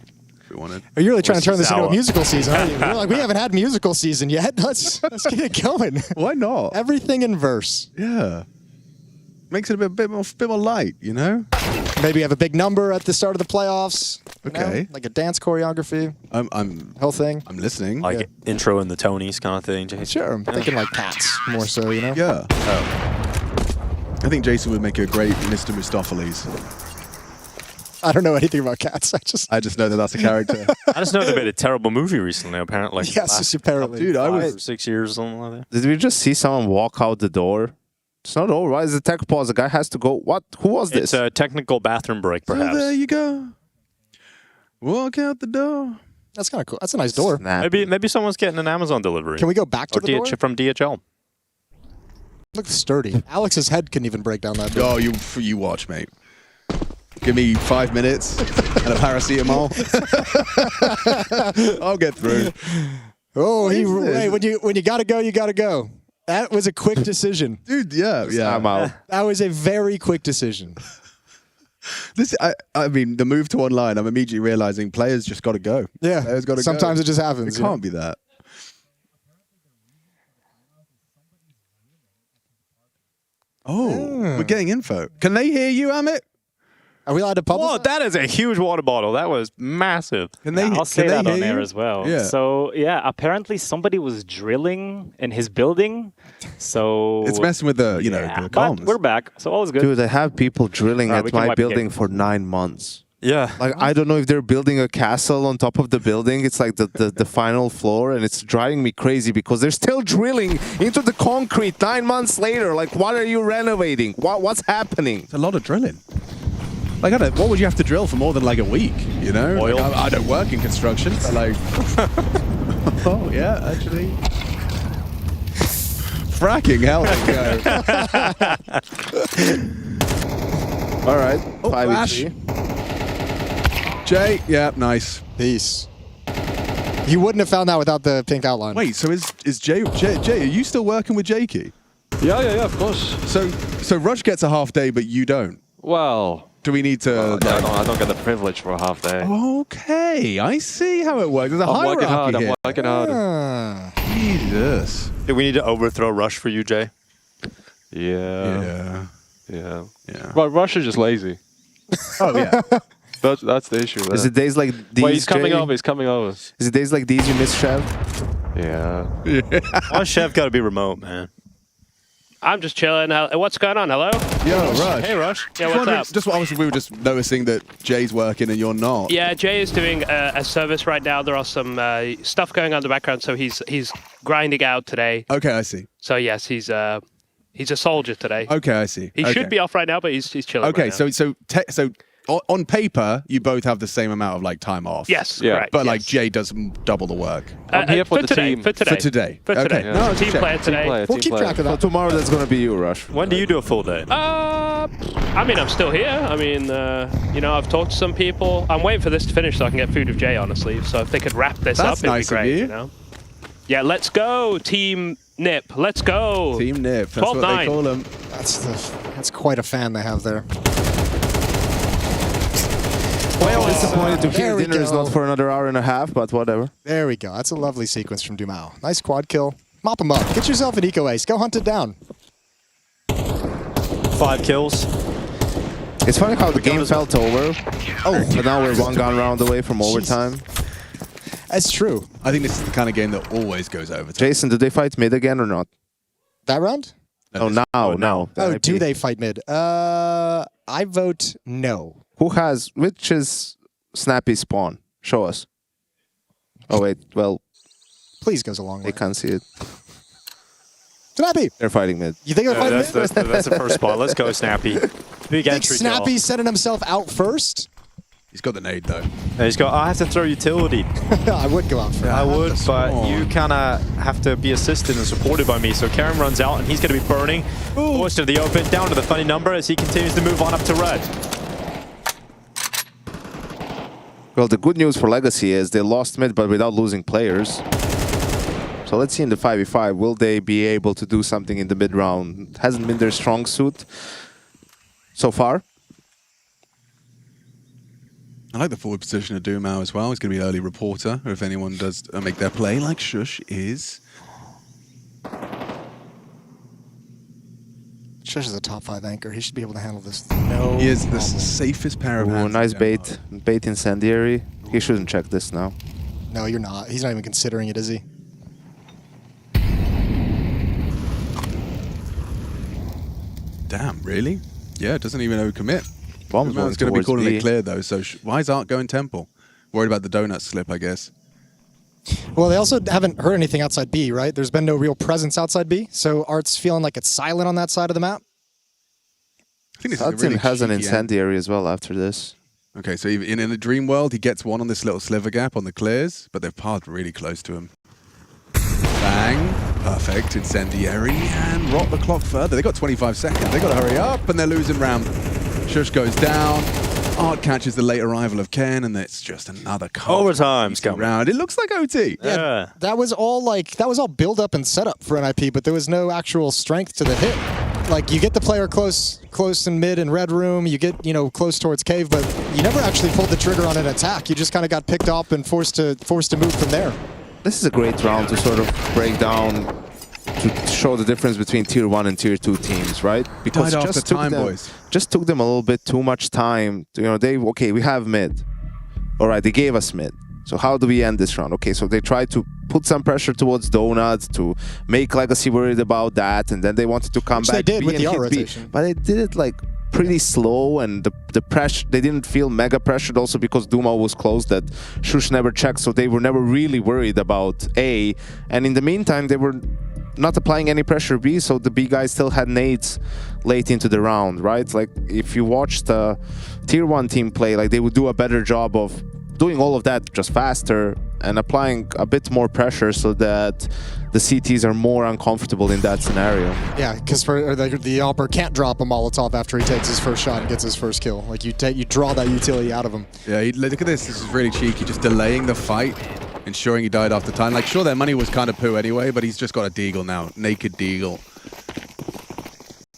if we wanted. Are you really trying to turn this into a Sour. musical season? Aren't you? We're like, we haven't had musical season yet. Let's get it going. Why not? Everything in verse. Yeah. Makes it a bit more light, you know? Maybe have a big number at the start of the playoffs. you know? Okay. Like a dance choreography, I'm whole thing. listening. Like intro in the Tonys kind of thing, Jason. Sure, I'm thinking like cats more so, you know? Yeah. I think Jason would make a great Mr. Mistopheles. I don't know anything about cats. I just know that that's a character. I just know they made a terrible movie recently, apparently. Yes, apparently. Dude, I 5 was or 6 years or something like that. Did we just see someone walk out the door? It's not over. Why is the tech pause? The guy has to go. What? Who was this? It's a technical bathroom break, So perhaps. there you go. Walk out the door. That's kind of cool. That's a nice door. Snap. Maybe someone's getting an Amazon delivery. Can we go back to or the door? from DHL. Look sturdy. Alex's head couldn't even break down that door. Oh, you watch, mate. Give me 5 minutes and a paracetamol. I'll get through. Oh, is this? hey, when you gotta go, you gotta go. That was a quick decision. Dude, yeah. I'm out. That was a very quick decision. I mean, the move to online, I'm immediately realizing players just got to go. Yeah. Players got to go. Sometimes it just happens. It can't be that. Oh, we're getting info. Can they hear you, Amit? Are we allowed to publish? Whoa, that is a huge water bottle. That was massive. Can they? I'll say can they that on hear there you? as well. Yeah. So yeah, apparently somebody was drilling in his building. So It's messing with the, yeah, the but comms. we're back. So all is good. Dude, I have people drilling Alright, we at can my wipe the building game. for 9 months. Yeah. Like, I don't know if they're building a castle on top of the building. It's like the final floor, and it's driving me crazy because they're still drilling into the concrete 9 months later. Like, what are you renovating? What's happening? It's a lot of drilling. Like, I don't, what would you have to drill for more than like a week? You know, Oil. Like, I don't work in construction, but like, oh yeah, actually, fracking, hell, there you go. All right, Oh, 5v3. Jay, yeah, nice. Peace. You wouldn't have found that without the pink outline. Wait, so is Jay, are you still working with Jakey? Yeah, of course. So Rush gets a half day, but you don't. Well, Do we need to? I don't get the privilege for a half day. Okay, I see how it works. There's a I'm working hard. hierarchy I'm here. working hard. Ah. Jesus. Do we need to overthrow Rush for you, Jay? Yeah. Yeah. But Russia's just lazy. Oh yeah. That's the issue. Is it days like these? Wait, he's coming Jay? over. He's coming over. Is it days like these you miss Chev? Yeah. Why Chef got to be remote, man? I'm just chilling. What's going on? Hello? Yo, Rush. Hey, Rush. Yeah, what's up? Just obviously we were just noticing that Jay's working and you're not. Yeah, Jay is doing a service right now. There are some stuff going on in the background, so he's grinding out today. Okay, I see. So yes, he's a soldier today. Okay, I see. He should be off right now, but he's chilling. Okay, right now. so on paper you both have the same amount of like time off. Yes, Yeah. correct. But like yes. Jay does double the work. I'm here for the today, team. For today. For today. For today. Okay. No, team check. player today. We'll keep track of So that. tomorrow that's gonna be you, Rush. When do you do a full day? I mean, I'm still here. I mean, I've talked to some people. I'm waiting for this to finish so I can get food with Jay, honestly. So if they could wrap this That's up, it'd nice be of great. you. You know? Yeah, let's go, Team NiP. Let's go. Team NiP. That's what they 12-9. call them. That's quite a fan they have there. Well, disappointed to There hear we dinner is go. not for another hour and a half, but whatever. There we go. That's a lovely sequence from Dumao. Nice quad kill. Mop him up. Get yourself an eco ace. Go hunt it down. 5 kills. It's funny how the game felt over. Oh, but now we're one gun round away from overtime. That's true. I think this is the kind of game that always goes over. Jason, do they fight mid again or not? That round? Oh, now. Oh, do they fight mid? I vote no. Which is Snappy spawn? Show us. Oh, wait, well, Please goes a long way. they can't see it. Snappy! They're fighting mid. You think they'll fight mid? That's the first spot. Let's go, Snappy. Big Think entry Snappy kill. setting himself out first? He's got the nade though. And he's got, I have to throw utility. I would go out first. I would, but spawn. you kind of have to be assisted and supported by me. So Karen runs out, and he's going to be burning. Forced to the open, down to the funny number as he continues to move on up to red. Well, the good news for Legacy is they lost mid, but without losing players. So let's see in the 5v5, will they be able to do something in the mid round? It hasn't been their strong suit so far. I like the forward position of Dumao as well. He's going to be early reporter, or if anyone does make their play, like Shush is. Shush is a top 5 anchor. He should be able to handle this. No. He is the problem. safest pair of Ooh, hands. nice in bait. Denmark. Bait incendiary. He shouldn't check this now. No, you're not. He's not even considering it, is he? Damn, really? Yeah, doesn't even overcommit. Bomb's Man's going to be calling it clear, though, so why is Art going Temple? Worried about the donut slip, I guess. Well, they also haven't heard anything outside B, right? There's been no real presence outside B, so Art's feeling like it's silent on that side of the map. I think this Hudson is a really has an cheeky incendiary as well after this. Okay, so in a dream world, he gets one on this little sliver gap on the clears, but they've parked really close to him. Bang. Perfect. Incendiary. And rot the clock further. They got 25 seconds. They got to hurry up, and they're losing round. Shush goes down. Art catches the late arrival of Ken, and it's just another Overtime's coming. round. It looks like OT. Yeah. That was all build up and setup for NiP, but there was no actual strength to the hit. Like, you get the player close in mid and red room, you get, close towards cave, but you never actually pulled the trigger on an attack. You just kind of got picked up and forced to move from there. This is a great round to sort of break down, to show the difference between Tier 1 and Tier 2 teams, right? Because Died after time, boys. Just took them a little bit too much time. Okay, we have mid. All right, they gave us mid. So how do we end this round? Okay, so they tried to put some pressure towards Donut to make Legacy worried about that, and then they wanted to come back. They did B with the and R hit B. rotation. But they did it like pretty slow, and the pressure, they didn't feel mega pressured also because Duma was close that Shush never checked, so they were never really worried about A. And in the meantime, they were not applying any pressure B, so the B guys still had nades late into the round, right? Like, if you watched the Tier 1 team play, like, they would do a better job of doing all of that just faster and applying a bit more pressure so that the CTs are more uncomfortable in that scenario. Yeah, because the Opper can't drop a Molotov after he takes his first shot and gets his first kill. Like, you draw that utility out of him. Yeah, look at this. This is really cheeky. Just delaying the fight, ensuring he died after time. Like, sure, their money was kind of poo anyway, but he's just got a deagle now. Naked deagle.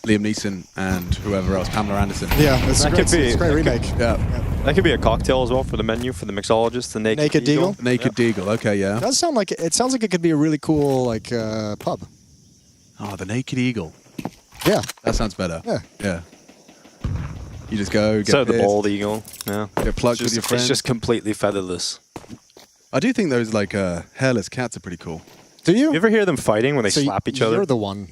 Liam Neeson and whoever else, Pamela Anderson. Yeah, it's a great remake. Yeah. That could be a cocktail as well for the menu for the mixologist. The Naked Deagle. Naked Deagle. Okay, yeah. It does sound like it sounds like it could be a really cool pub. Oh, the Naked Eagle. Yeah. That sounds better. Yeah. Yeah. You just go, get So the pissed, bald eagle. Yeah. get plugged with your friends. It's just completely featherless. I do think those hairless cats are pretty cool. Do you? You ever hear them fighting when they slap each other? You're the one.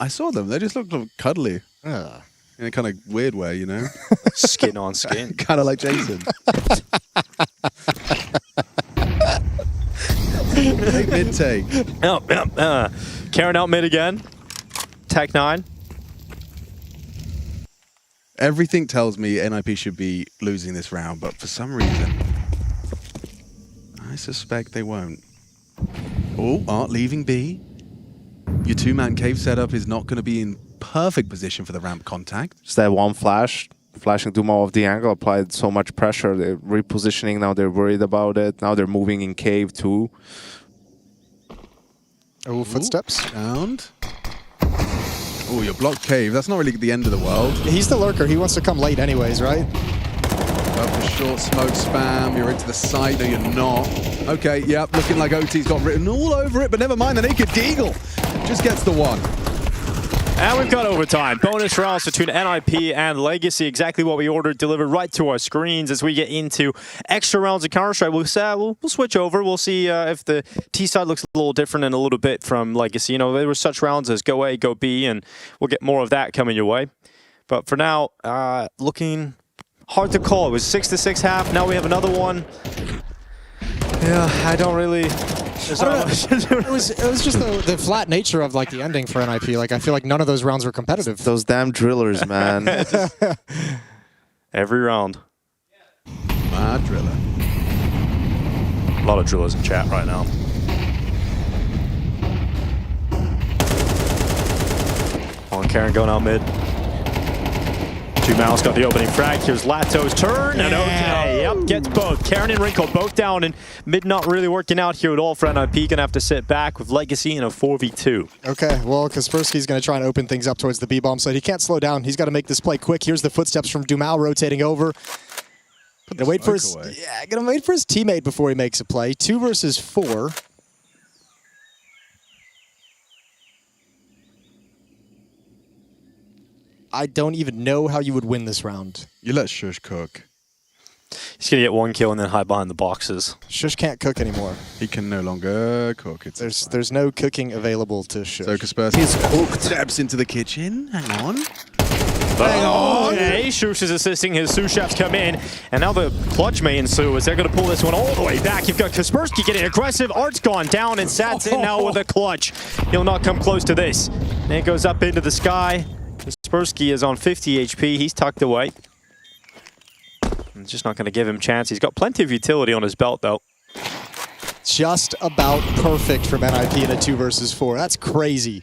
I saw them. They just looked cuddly Yeah. in a kind of weird way, you know? Skin on skin. Kind of like Jason. Take mid-take. Karen out mid again. Tech 9. Everything tells me NiP should be losing this round, but for some reason, I suspect they won't. Oh, Art leaving B. Your two-man cave setup is not going to be in perfect position for the ramp contact. Just that one flash, flashing Duma off the angle, applied so much pressure. They're repositioning, now they're worried about it. Now they're moving in cave too. Oh, footsteps. Sound. Oh, you're blocked cave. That's not really the end of the world. He's the lurker. He wants to come late anyways, right? Up for short smoke spam. You're into the side. No, you're not. Okay, yep. Looking like OT's got written all over it, but never mind. The Naked Deagle just gets the one. And we've got overtime. Bonus rounds between NiP and Legacy. Exactly what we ordered, delivered right to our screens. As we get into extra rounds of Counter-Strike, we'll switch over. We'll see if the T side looks a little different in a little bit from Legacy. You know, there were such rounds as Go A, Go B, and we'll get more of that coming your way. But for now, looking hard to call. It was 6-6 half. Now we have another one. Yeah, I don't really... There's not much to do. It was just the flat nature of the ending for NiP. Like, I feel like none of those rounds were competitive. Those damn drillers, man. Every round. My driller. A lot of drillers in chat right now. On Karen going out mid. Two Mouse got the opening frag. Here's Lato's turn. And okay, yep, gets both. Karen and Wrinkle both down, and mid not really working out here at all for NiP. Gonna have to sit back with Legacy in a 4v2. Okay, well, Kaspersky's going to try and open things up towards the B-bomb side. He can't slow down. He's got to make this play quick. Here's the footsteps from Dumao rotating over. Gonna wait for his teammate before he makes a play. 2 versus 4. I don't even know how you would win this round. You let Shush cook. He's gonna get one kill and then hide behind the boxes. Shush can't cook anymore. He can no longer cook. There's no cooking available to Shush. So Kaspersky He's cooked. steps into the kitchen. Hang on. Hang on. Okay, away. Shush is assisting his sous chefs come in. And now the clutch may ensue as they're going to pull this one all the way back. You've got Kaspersky getting aggressive. Art's gone down and Sat's in now with a clutch. He'll not come close to this. And it goes up into the sky. Kaspersky is on 50 HP. He's tucked away. I'm just not going to give him a chance. He's got plenty of utility on his belt, though. Just about perfect from NiP in a 2 versus 4. That's crazy.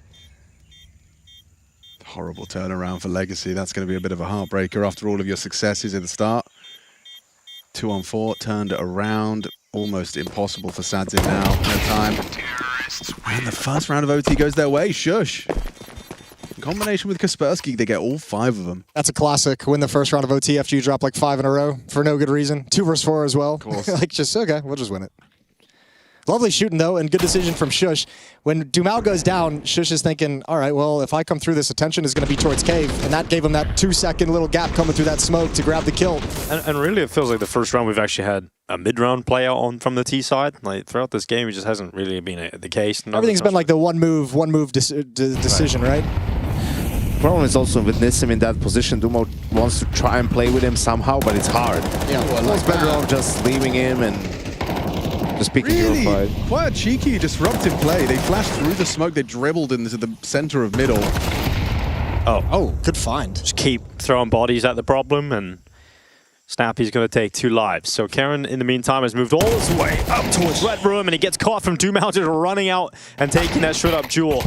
Horrible turnaround for Legacy. That's going to be a bit of a heartbreaker after all of your successes at the start. 2 on 4, turned it around. Almost impossible for Sadzin now. No time. And the first round of OT goes their way. Shush. In combination with Kaspersky, they get all 5 of them. That's a classic. Win the first round of OT after you drop like 5 in a row for no good reason. 2 versus 4 as well. Of course. Like, just, okay, we'll just win it. Lovely shooting, though, and good decision from Shush. When Dumao goes down, Shush is thinking, all right, well, if I come through, this attention is going to be towards Cave, and that gave him that 2-second little gap coming through that smoke to grab the kill. And really, it feels like the first round we've actually had a mid-round play out on from the T side. Like throughout this game, it just hasn't really been the case. Everything's been like the one move decision, right? Problem is also with Nissim in that position. Dumao wants to try and play with him somehow, but it's hard. Yeah, Well, it's better off just leaving him and just picking your fight. Quite a cheeky, disruptive play. They flashed through the smoke. They dribbled into the center of middle. Oh, good find. Just keep throwing bodies at the problem, and Snappy's going to take 2 lives. So Karen, in the meantime, has moved all his way up towards Red Room, and he gets caught from Dumao just running out and taking that straight up jewel.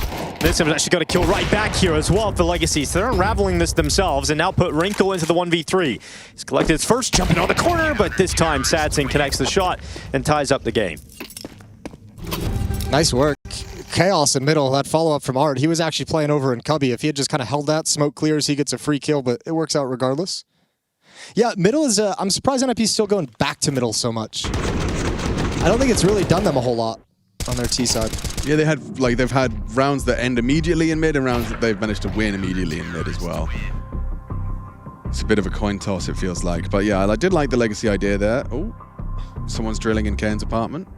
Nissim's actually got a kill right back here as well for Legacy. So they're unraveling this themselves and now put Wrinkle into the 1v3. He's collected his first, jumping on the corner, but this time Sadson connects the shot and ties up the game. Nice work. Chaos in middle, that follow-up from Art. He was actually playing over in Cubby. If he had just kind of held that, smoke clears, he gets a free kill, but it works out regardless. Yeah, middle is, I'm surprised NiP's still going back to middle so much. I don't think it's really done them a whole lot on their T side. Yeah, they've had rounds that end immediately in mid and rounds that they've managed to win immediately in mid as well. It's a bit of a coin toss, it feels like. But yeah, I did like the Legacy idea there. Oh, someone's drilling in Ken's apartment.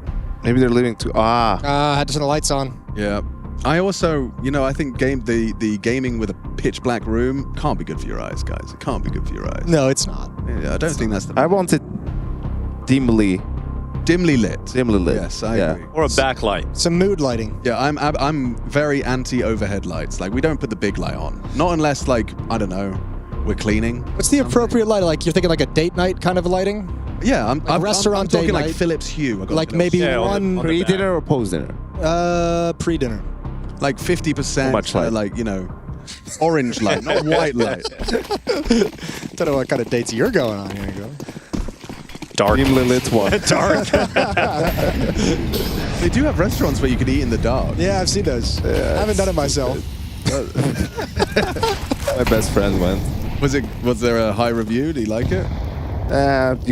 Maybe they're leaving to Had to turn the lights on. Yeah. I also, I think the gaming with a pitch black room can't be good for your eyes, guys. It can't be good for your eyes. No, it's not. Yeah, I don't think that's the... I want it dimly lit. Dimly lit. Yes, I agree. Or a backlight. Some mood lighting. Yeah, I'm very anti-overhead lights. Like, we don't put the big light on. Not unless, like, I don't know, we're cleaning. What's the appropriate light? Like, you're thinking like a date night kind of lighting? Yeah, I'm restaurant talking date like night. Philips Hue. Like maybe one Pre-dinner or post-dinner? Pre-dinner. Like 50%, much light? like, orange light, not white light. Don't know what kind of dates you're going on here, girl. Dark. Dimly lit one. Dark. They do have restaurants where you can eat in the dark. Yeah, I've seen those. I haven't done it myself. My best friend went. Was there a high review? Do you like it?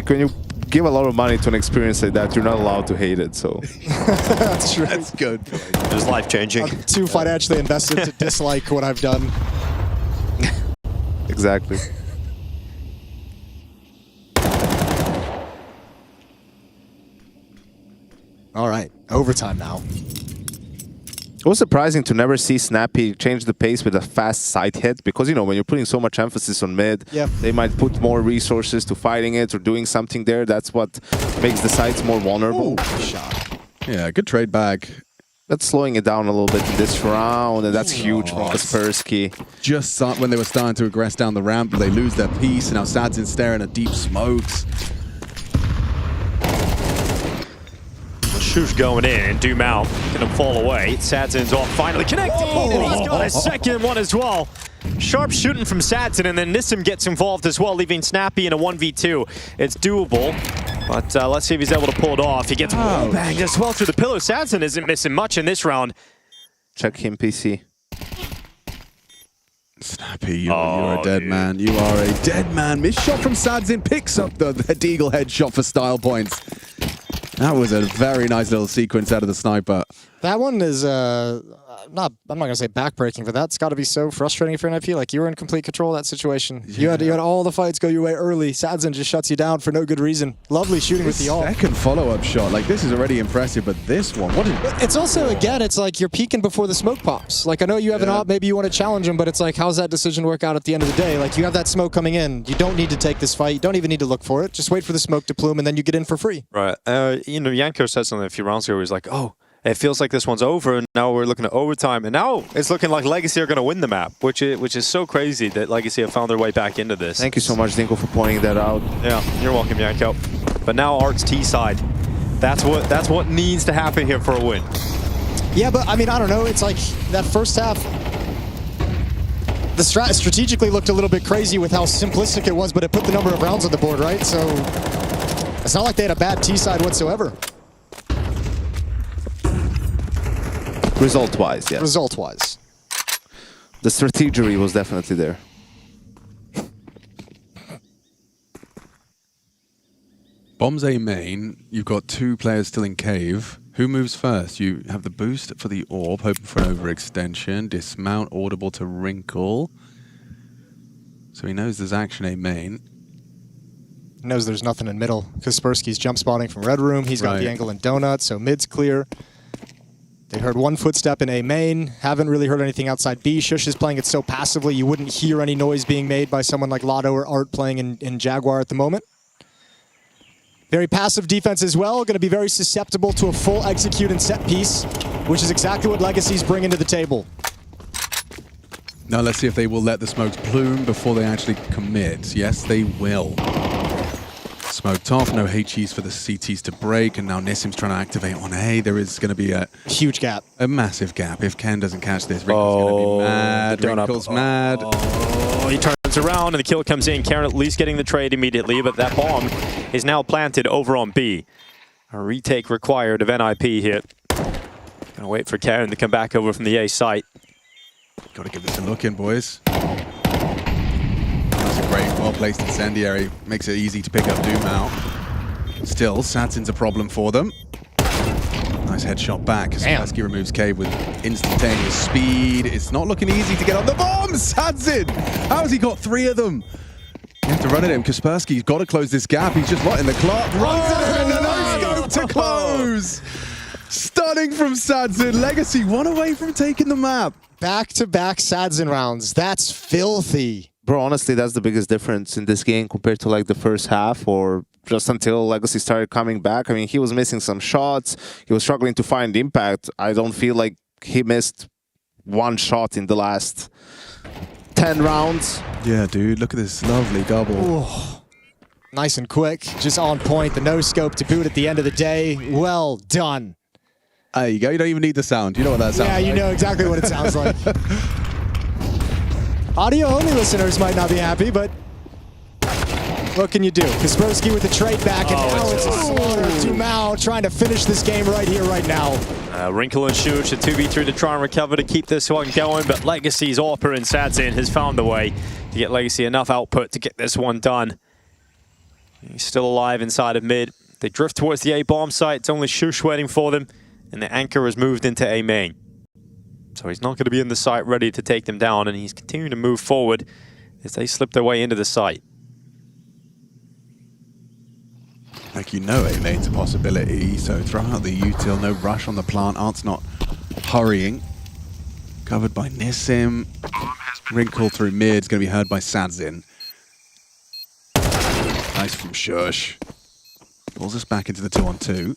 When you give a lot of money to an experience like that, you're not allowed to hate it, so... That's true. That's good. It was life-changing. I'm too financially invested to dislike what I've done. Exactly. All right, overtime now. It was surprising to never see Snappy change the pace with a fast side hit because, when you're putting so much emphasis on mid, they might put more resources to fighting it or doing something there. That's what makes the sides more vulnerable. Shot. Yeah, good trade back. That's slowing it down a little bit in this round, and that's huge from Kaspersky. Just when they were starting to aggress down the ramp, they lose their piece, and now Sadzin's staring at deep smokes. Shush going in, and Dumao gonna fall away. Sadzin's off, finally connecting, and he's got a second one as well. Sharp shooting from Sadzin, and then Nissim gets involved as well, leaving Snappy in a 1v2. It's doable, but let's see if he's able to pull it off. He gets banged as well through the pillar. Sadzin isn't missing much in this round. Check him, PC. Snappy, you're a dead man. You are a dead man. Missed shot from Sadzin, picks up the Deagle headshot for style points. That was a very nice little sequence out of the sniper. That one is I'm not gonna say backbreaking, but that's got to be so frustrating for NiP. Like, you were in complete control of that situation. Yeah. You had all the fights go your way early. Sadzin just shuts you down for no good reason. Lovely shooting with the ult. Second follow-up shot, like this is already impressive, but this one, what is? It's also, again, it's like you're peeking before the smoke pops. Like, I know you have an op, maybe you want to challenge him, but it's like, how's that decision work out at the end of the day? Like, you have that smoke coming in. You don't need to take this fight. You don't even need to look for it. Just wait for the smoke to plume, and then you get in for free. Right. You know, Yanko said something a few rounds ago. He was like, oh, it feels like this one's over, and now we're looking at overtime, and now it's looking like Legacy are going to win the map, which is so crazy that Legacy have found their way back into this. Thank you so much, Dinko, for pointing that out. Yeah, you're welcome, Yanko. But now Art's T side. That's what needs to happen here for a win. Yeah, but I mean, I don't know. It's like that first half, the strategically looked a little bit crazy with how simplistic it was, but it put the number of rounds on the board, right? So it's not like they had a bad T side whatsoever. Result-wise, yes. Result-wise. The strategery was definitely there. Bombs A main, you've got 2 players still in cave. Who moves first? You have the boost for the orb, hoping for an overextension. Dismount, audible to Wrinkle. So he knows there's action A main. He knows there's nothing in middle. Kaspersky's jump spotting from Red Room. He's got the angle in Donut, so mid's clear. They heard one footstep in A main. Haven't really heard anything outside B. Shush is playing it so passively you wouldn't hear any noise being made by someone like Lotto or Art playing in Jaguar at the moment. Very passive defense as well. Going to be very susceptible to a full execute and set piece, which is exactly what Legacy's bringing to the table. Now let's see if they will let the smokes plume before they actually commit. Yes, they will. Smoked off, no HEs for the CTs to break, and now Nissim's trying to activate on A. There is going to be a huge gap. A massive gap. If Ken doesn't catch this, Wrinkle's going to be mad. Wrinkle's mad. Oh, he turns around and the kill comes in. Karen at least getting the trade immediately, but that bomb is now planted over on B. A retake required of NiP here. Gonna wait for Karen to come back over from the A site. Got to give this a look in, boys. That's a great, well-placed incendiary. Makes it easy to pick up Doom out. Still, Sadzin's a problem for them. Nice headshot back. Kaspersky removes Cave with instantaneous speed. It's not looking easy to get on the bomb. Sadzin! How has he got 3 of them? You have to run at him. Kaspersky's got to close this gap. He's just right in the clock. Runs at him and no scope to close. Stunning from Sadzin. Legacy 1 away from taking the map. Back-to-back Sadzin rounds. That's filthy. Bro, honestly, that's the biggest difference in this game compared to like the first half or just until Legacy started coming back. I mean, he was missing some shots. He was struggling to find impact. I don't feel like he missed 1 shot in the last 10 rounds. Yeah, dude, look at this lovely double. Ooh. Nice and quick, just on point. The no-scope to boot at the end of the day. Well done. There you go. You don't even need the sound. You know what that sounds like. Yeah, you know exactly what it sounds like. Audio-only listeners might not be happy, but what can you do? Kaspersky with the trade back, and now it's a slaughter. Dumao trying to finish this game right here, right now. Wrinkle and Shush, a 2v3 to try and recover to keep this one going, but Legacy's Orper and Sadzin has found a way to get Legacy enough output to get this one done. He's still alive inside of mid. They drift towards the A bomb site. It's only Shush waiting for them, and the anchor has moved into A main. So he's not going to be in the site ready to take them down, and he's continuing to move forward as they slip their way into the site. Like, you know, A main's a possibility, so throw out the util, no rush on the plant. Art's not hurrying. Covered by Nissim. Wrinkle through mid, is going to be heard by Sadzin. Nice from Shush. Pulls us back into the 2-on-2.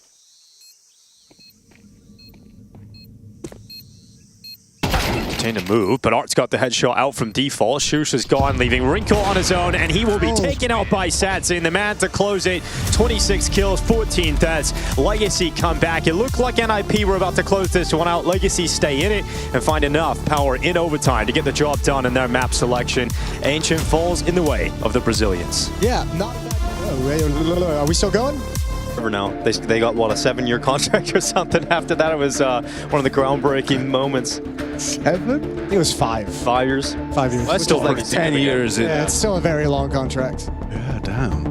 Continue to move, but Art's got the headshot out from default. Shush is gone, leaving Wrinkle on his own, and he will be taken out by Sadzin. The man to close it. 26 kills, 14 deaths. Legacy come back. It looked like NiP were about to close this one out. Legacy stay in it and find enough power in overtime to get the job done in their map selection. Ancient falls in the way of the Brazilians. Yeah, not bad. Are we still going? Now they got what, a 7-year contract or something. After that, it was one of the groundbreaking moments. 7? It was 5. 5 years. 5 years. That's still like 10 years. Yeah, it's still a very long contract. Yeah, damn.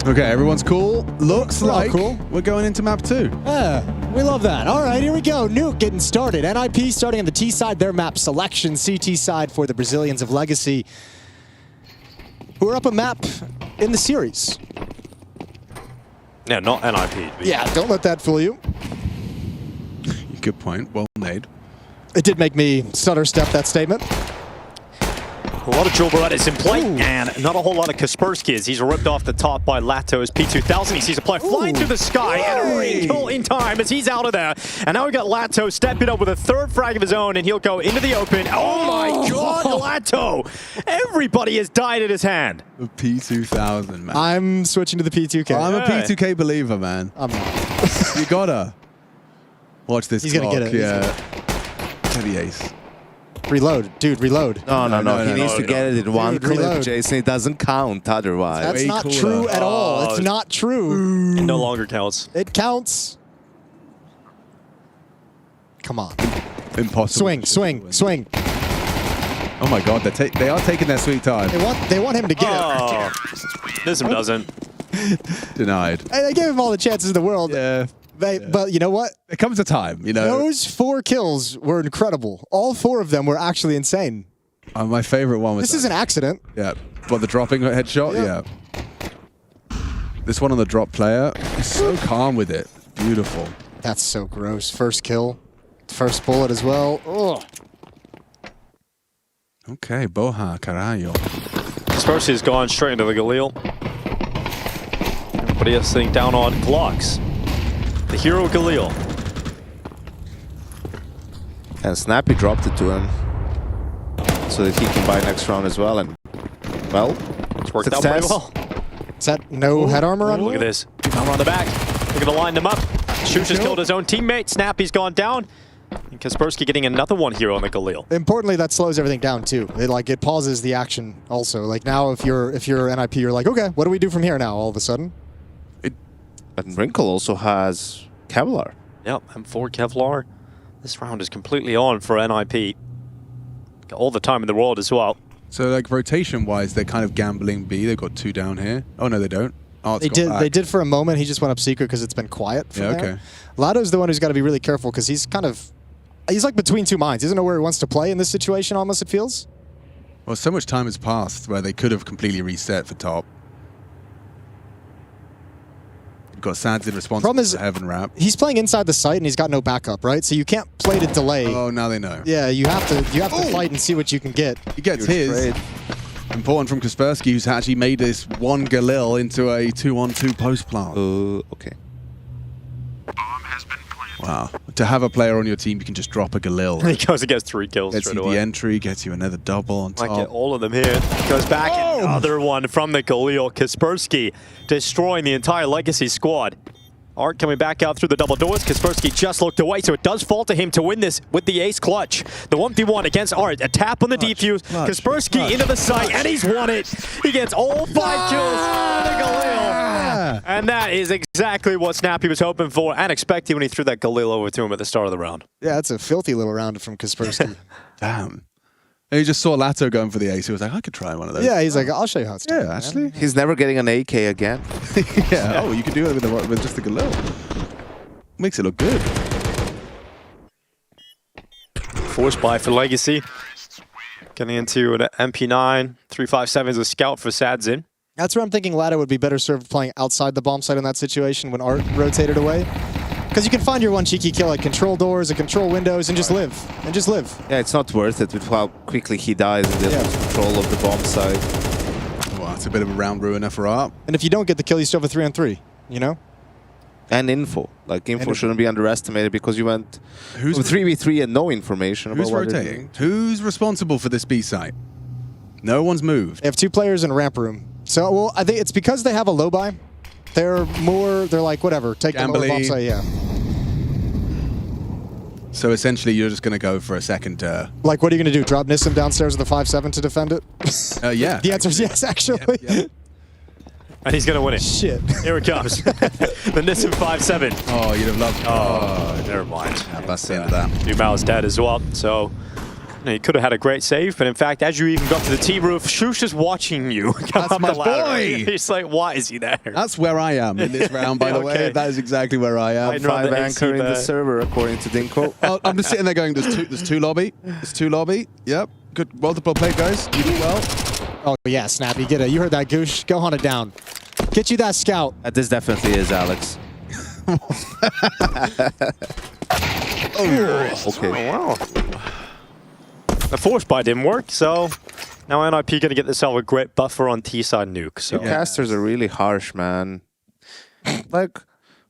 Okay, everyone's cool. Looks We're all like cool. we're going into map 2. Yeah, We love that. All right, here we go. Nuke getting started. NiP starting on the T side, their map selection. CT side for the Brazilians of Legacy, who are up a map in the series. Yeah, not NiP. Yeah, don't let that fool you. Good point. Well made. It did make me stutter step that statement. A lot of Jewel Berettas in play, and not a whole lot of Kaspersky as he's ripped off the top by Lato's P2000. He sees a player flying through the sky and a recall in time as he's out of there. And now we got Lato stepping up with a third frag of his own, and he'll go into the open. Oh my god, Lato! Everybody has died at his hand. The P2000, man. I'm switching to the P2K. I'm a P2K believer, man. I'm not. You gotta. Watch this He's clock. gonna get it. Yeah. Get the ace. Reload. Dude, reload. No. He needs to get it in one clip, reload. Jason. It doesn't count otherwise. That's Way not cooler. true at all. It's not true. It no longer counts. It counts. Come on. Impossible. Swing. Oh my god, they are taking their sweet time. They want him to get Oh, Nism doesn't. Denied. it. They gave him all the chances in the world. Yeah. But you know what? There comes a time, you know. Those 4 kills were incredible. All 4 of them were actually insane. My favorite one was This is an accident. Yeah. But the dropping headshot? Yeah. This one on the drop player is so calm with it. Beautiful. That's so gross. First kill. First bullet as well. Ugh. Okay, Boha, Carayo. Kaspersky has gone straight into the Galil. Everybody else sitting down on blocks. The hero Galil. And Snappy dropped it to him so that he can buy next round as well. And, well, It's worked out pretty well. Is that no head armor on? Look at this. Now on the back. Look at the line them up. Shoosh has killed his own teammate. Snappy's gone down. And Kaspersky getting another one here on the Galil. Importantly, that slows everything down too. It pauses the action also. Like now, if you're NiP, you're like, okay, what do we do from here now? All of a sudden. But Wrinkle also has Kevlar. Yep, M4 Kevlar. This round is completely on for NiP. Got all the time in the world as well. So, like, rotation-wise, they're kind of gambling B. They've got 2 down here. Oh, no, they don't. Oh, They did for a moment. He just went up secret because it's been quiet from there. Okay. Lato's the one who's got to be really careful because he's like between 2 minds. He doesn't know where he wants to play in this situation, almost, it feels. Well, so much time has passed where they could have completely reset for top. You've got Sadzin responsible Problem is, for Heaven Wrap. he's playing inside the site and he's got no backup, right? So you can't play to delay. Oh, now they know. Yeah, you have to fight and see what you can get. He gets Huge his. trade. Important from Kaspersky, who's actually made this one Galil into a 2-on-2 post plant. Okay. Wow. To have a player on your team, you can just drop a Galil. He goes and gets 3 kills Gets you straight the away. entry, gets you another double on Might get top. all of them here. Goes back, another one from the Galil. Kaspersky destroying the entire Legacy squad. Art coming back out through the double doors. Kaspersky just looked away, so it does fall to him to win this with the ace clutch. The 1v1 against Art. A tap on the defuse. Kaspersky into the site, and he's won it. He gets all 5 kills on the Galil. And that is exactly what Snappy was hoping for and expecting when he threw that Galil over to him at the start of the round. Yeah, that's a filthy little round from Kaspersky. Damn. And he just saw Lato going for the ace. He was like, I could try one of those. Yeah, he's like, I'll show you how it's done. Yeah, actually. He's never getting an AK again. Yeah. Oh, you could do it with just the Galil. Makes it look good. Force buy for Legacy. Getting into an MP9. 357 is a scout for Sadzin. That's where I'm thinking Lato would be better served playing outside the bomb site in that situation when Art rotated away. Because you can find your one cheeky kill at control doors, at control windows, and just live. Yeah, it's not worth it with how quickly he dies in the control of the bomb site. Well, it's a bit of a round ruiner for Art. And if you don't get the kill, you still have a 3-on-3, you know? And info. Like, info shouldn't be underestimated because you went Who's 3v3 and no information Who's about what they're rotating? doing. Who's responsible for this B site? No one's moved. They have 2 players in ramp room. So, well, I think it's because they have a low buy. They're like, whatever, take the lower bomb site, yeah. So essentially, you're just going to go for a second. Like, what are you going to do? Drop Nissim downstairs with a 5-7 to defend it? Yeah. The answer is yes, actually. Yep. And he's going to win it. Shit. Here it comes. The Nissan 5-7. Oh, you'd have loved. Oh, never mind. Yeah, that's the end of that. Numao is dead as well. So He could have had a great save, but in fact, as you even got to the T roof, Shush is watching you come That's up my the ladder. boy! He's like, why is he there? That's where I am in this round, by the way. Okay. That is exactly where I am. Right, right. Five the anchor in the AC server, according to Dinko. Oh, I'm just sitting there going, there's two lobby. There's two lobby. Yep. Good. Multiple play, guys. You do well. Oh, yeah, Snappy, get it. You heard that, Goosh. Go hunt it down. Get you that scout. This definitely is Alex. Okay. Wow. The force buy didn't work, so now NiP going to get themselves a great buffer on T-side nuke. So Casters are really harsh, man. Like,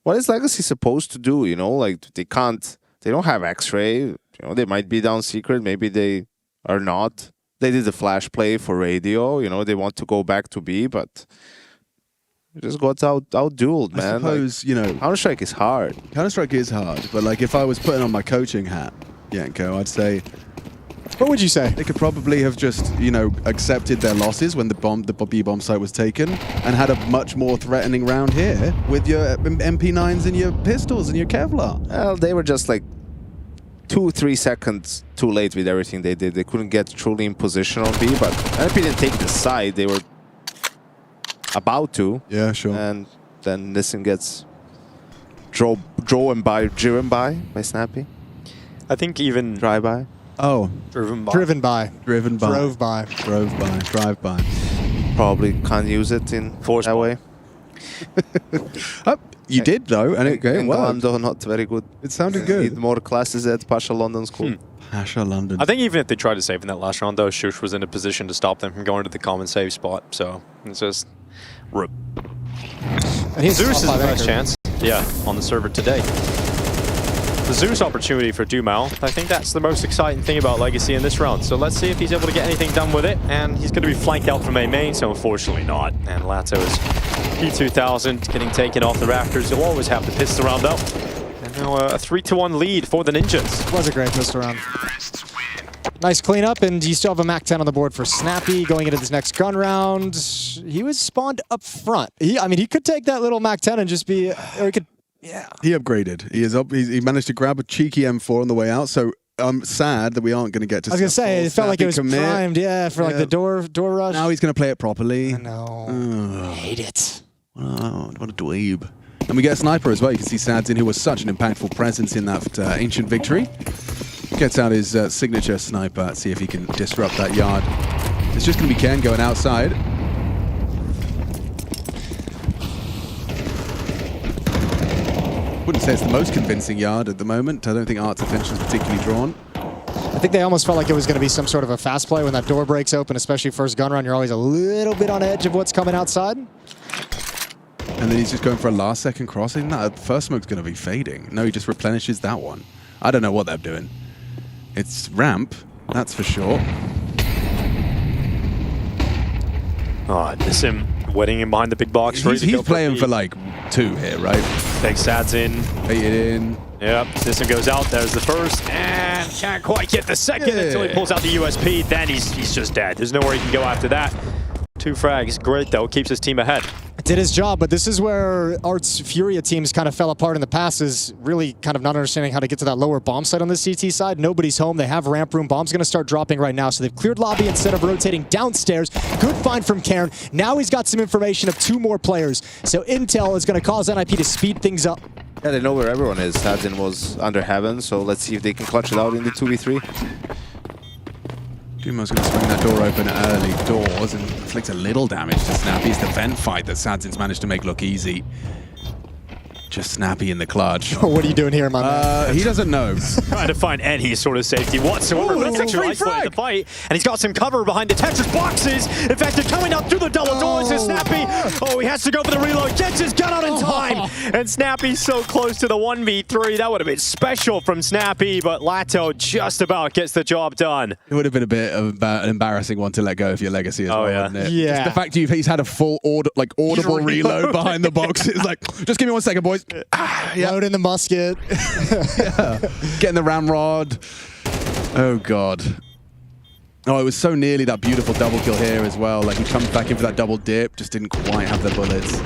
what is Legacy supposed to do? You know, like they don't have X-ray. You know, they might be down secret. Maybe they are not. They did the flash play for radio. You know, they want to go back to B, but just got out-dueled, man. I suppose, like, you know, Counter-Strike is hard. Counter-Strike is hard, but like if I was putting on my coaching hat, Yanko, I'd say What would you say? they could probably have just, you know, accepted their losses when the B-bomb site was taken and had a much more threatening round here with your MP9s and your pistols and your Kevlar. Well, they were just like 2-3 seconds too late with everything they did. They couldn't get truly in position on B, but NiP didn't take the side. They were about to. Yeah, sure. And then Nissan gets driven by Snappy. I think even Drive by. Oh, driven by. Driven by. driven by. Drove by. Drove by. Drive by. Probably can't use it in Force that ball. way. Oh, you did though, and it worked. Though not very good. It sounded Need good. more classes at Pasha London School. Pasha London. I think even if they tried to save in that last round, though, Shush was in a position to stop them from going to the common save spot. So it's just rip. And he's Zeus is the top five best anchor. chance. Yeah, on the server today. The Zeus opportunity for Dumal, I think that's the most exciting thing about Legacy in this round. So let's see if he's able to get anything done with it. And he's going to be flanked out from A main, so unfortunately not. And Lato is P2000 getting taken off the rafters. He'll always have the pistol round up. And now a 3-1 lead for the Ninjas. Was a great pistol round. Nice cleanup, and you still have a Mac 10 on the board for Snappy going into this next gun round. He was spawned up front. I mean, he could take that little Mac 10 and just be, or he could, yeah. He upgraded. He is up. He managed to grab a cheeky M4 on the way out. So I'm sad that we aren't going to get to. I was gonna say it felt like it was commit. primed, yeah, for like Yeah. the door rush. Now he's going to play it properly. I know. I hate it. Oh, what a dweeb. And we get a sniper as well. You can see Sadzin, who was such an impactful presence in that ancient victory. Gets out his signature sniper. See if he can disrupt that yard. It's just going to be Ken going outside. Wouldn't say it's the most convincing yard at the moment. I don't think Art's attention is particularly drawn. I think they almost felt like it was going to be some sort of a fast play when that door breaks open, especially first gun round. You're always a little bit on edge of what's coming outside. And then he's just going for a last-second crossing. No, the first smoke's going to be fading. No, he just replenishes that one. I don't know what they're doing. It's ramp, that's for sure. Oh, Nissim wetting him behind the big box. ready to He's go playing the- for like 2 here, right? Takes Sads in. Bait it in. Yep, Nissim goes out. There's the first, and can't quite get the second until he pulls out the USP. Then he's just dead. There's nowhere he can go after that. 2 frags, great though, keeps his team ahead. Did his job, but this is where Art's Furia teams kind of fell apart in the past, is really kind of not understanding how to get to that lower bomb site on the CT side. Nobody's home. They have ramp room. Bomb's going to start dropping right now, so they've cleared lobby instead of rotating downstairs. Good find from Cairn. Now he's got some information of 2 more players, so intel is going to cause NiP to speed things up. Yeah, they know where everyone is. Sadzin was under heaven, so let's see if they can clutch it out in the 2v3. Dumo's going to swing that door open early doors and inflict a little damage to Snappy. It's the vent fight that Sadzin's managed to make look easy. Just Snappy in the clutch. What are you doing here, my man? He doesn't know. Trying to find any sort of safety whatsoever. Ooh, But it's actually free isolated frag. the fight, and he's got some cover behind the Tetris boxes. In fact, they're coming out through the double doors. And Snappy, oh, he has to go for the reload. Gets his gun out in time, and Snappy's so close to the 1v3. That would have been special from Snappy, but Lato just about gets the job done. It would have been a bit of an embarrassing one to let go of your legacy as Oh, well, yeah. wouldn't it? Yeah. Just the fact he's had a full audible reload behind the box. It's like, just give me 1 second, boys. Loading the musket. Getting the ramrod. Oh, God. Oh, it was so nearly that beautiful double kill here as well. Like, he comes back in for that double dip, just didn't quite have the bullets.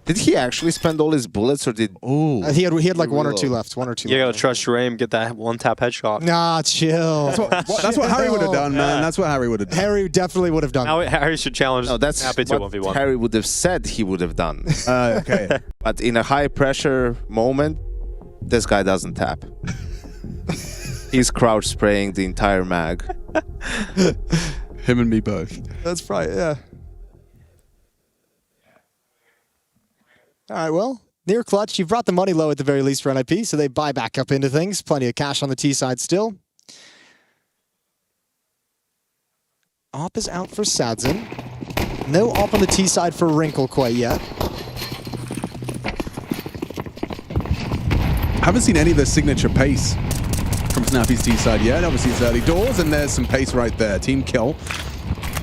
Did he actually spend all his bullets, or did? Oh, He had like one or Reload. two left. One or two. You gotta left. trust your aim, get that one-tap headshot. Nah, chill. that's what Harry would have done, man. That's what Harry would have done. Harry definitely would have done. Now Harry should challenge No, that's Snappy to what 1v1. Harry would have said he would have done. Okay. But in a high pressure moment, this guy doesn't tap. He's crouch spraying the entire mag. Him and me both. That's probably, yeah. All right, well, near clutch. You've brought the money low at the very least for NiP, so they buy back up into things. Plenty of cash on the T side still. Op is out for Sadzin. No op on the T side for Wrinkle quite yet. Haven't seen any of the signature pace from Snappy's T side yet. Obviously, it's early doors, and there's some pace right there. Team kill.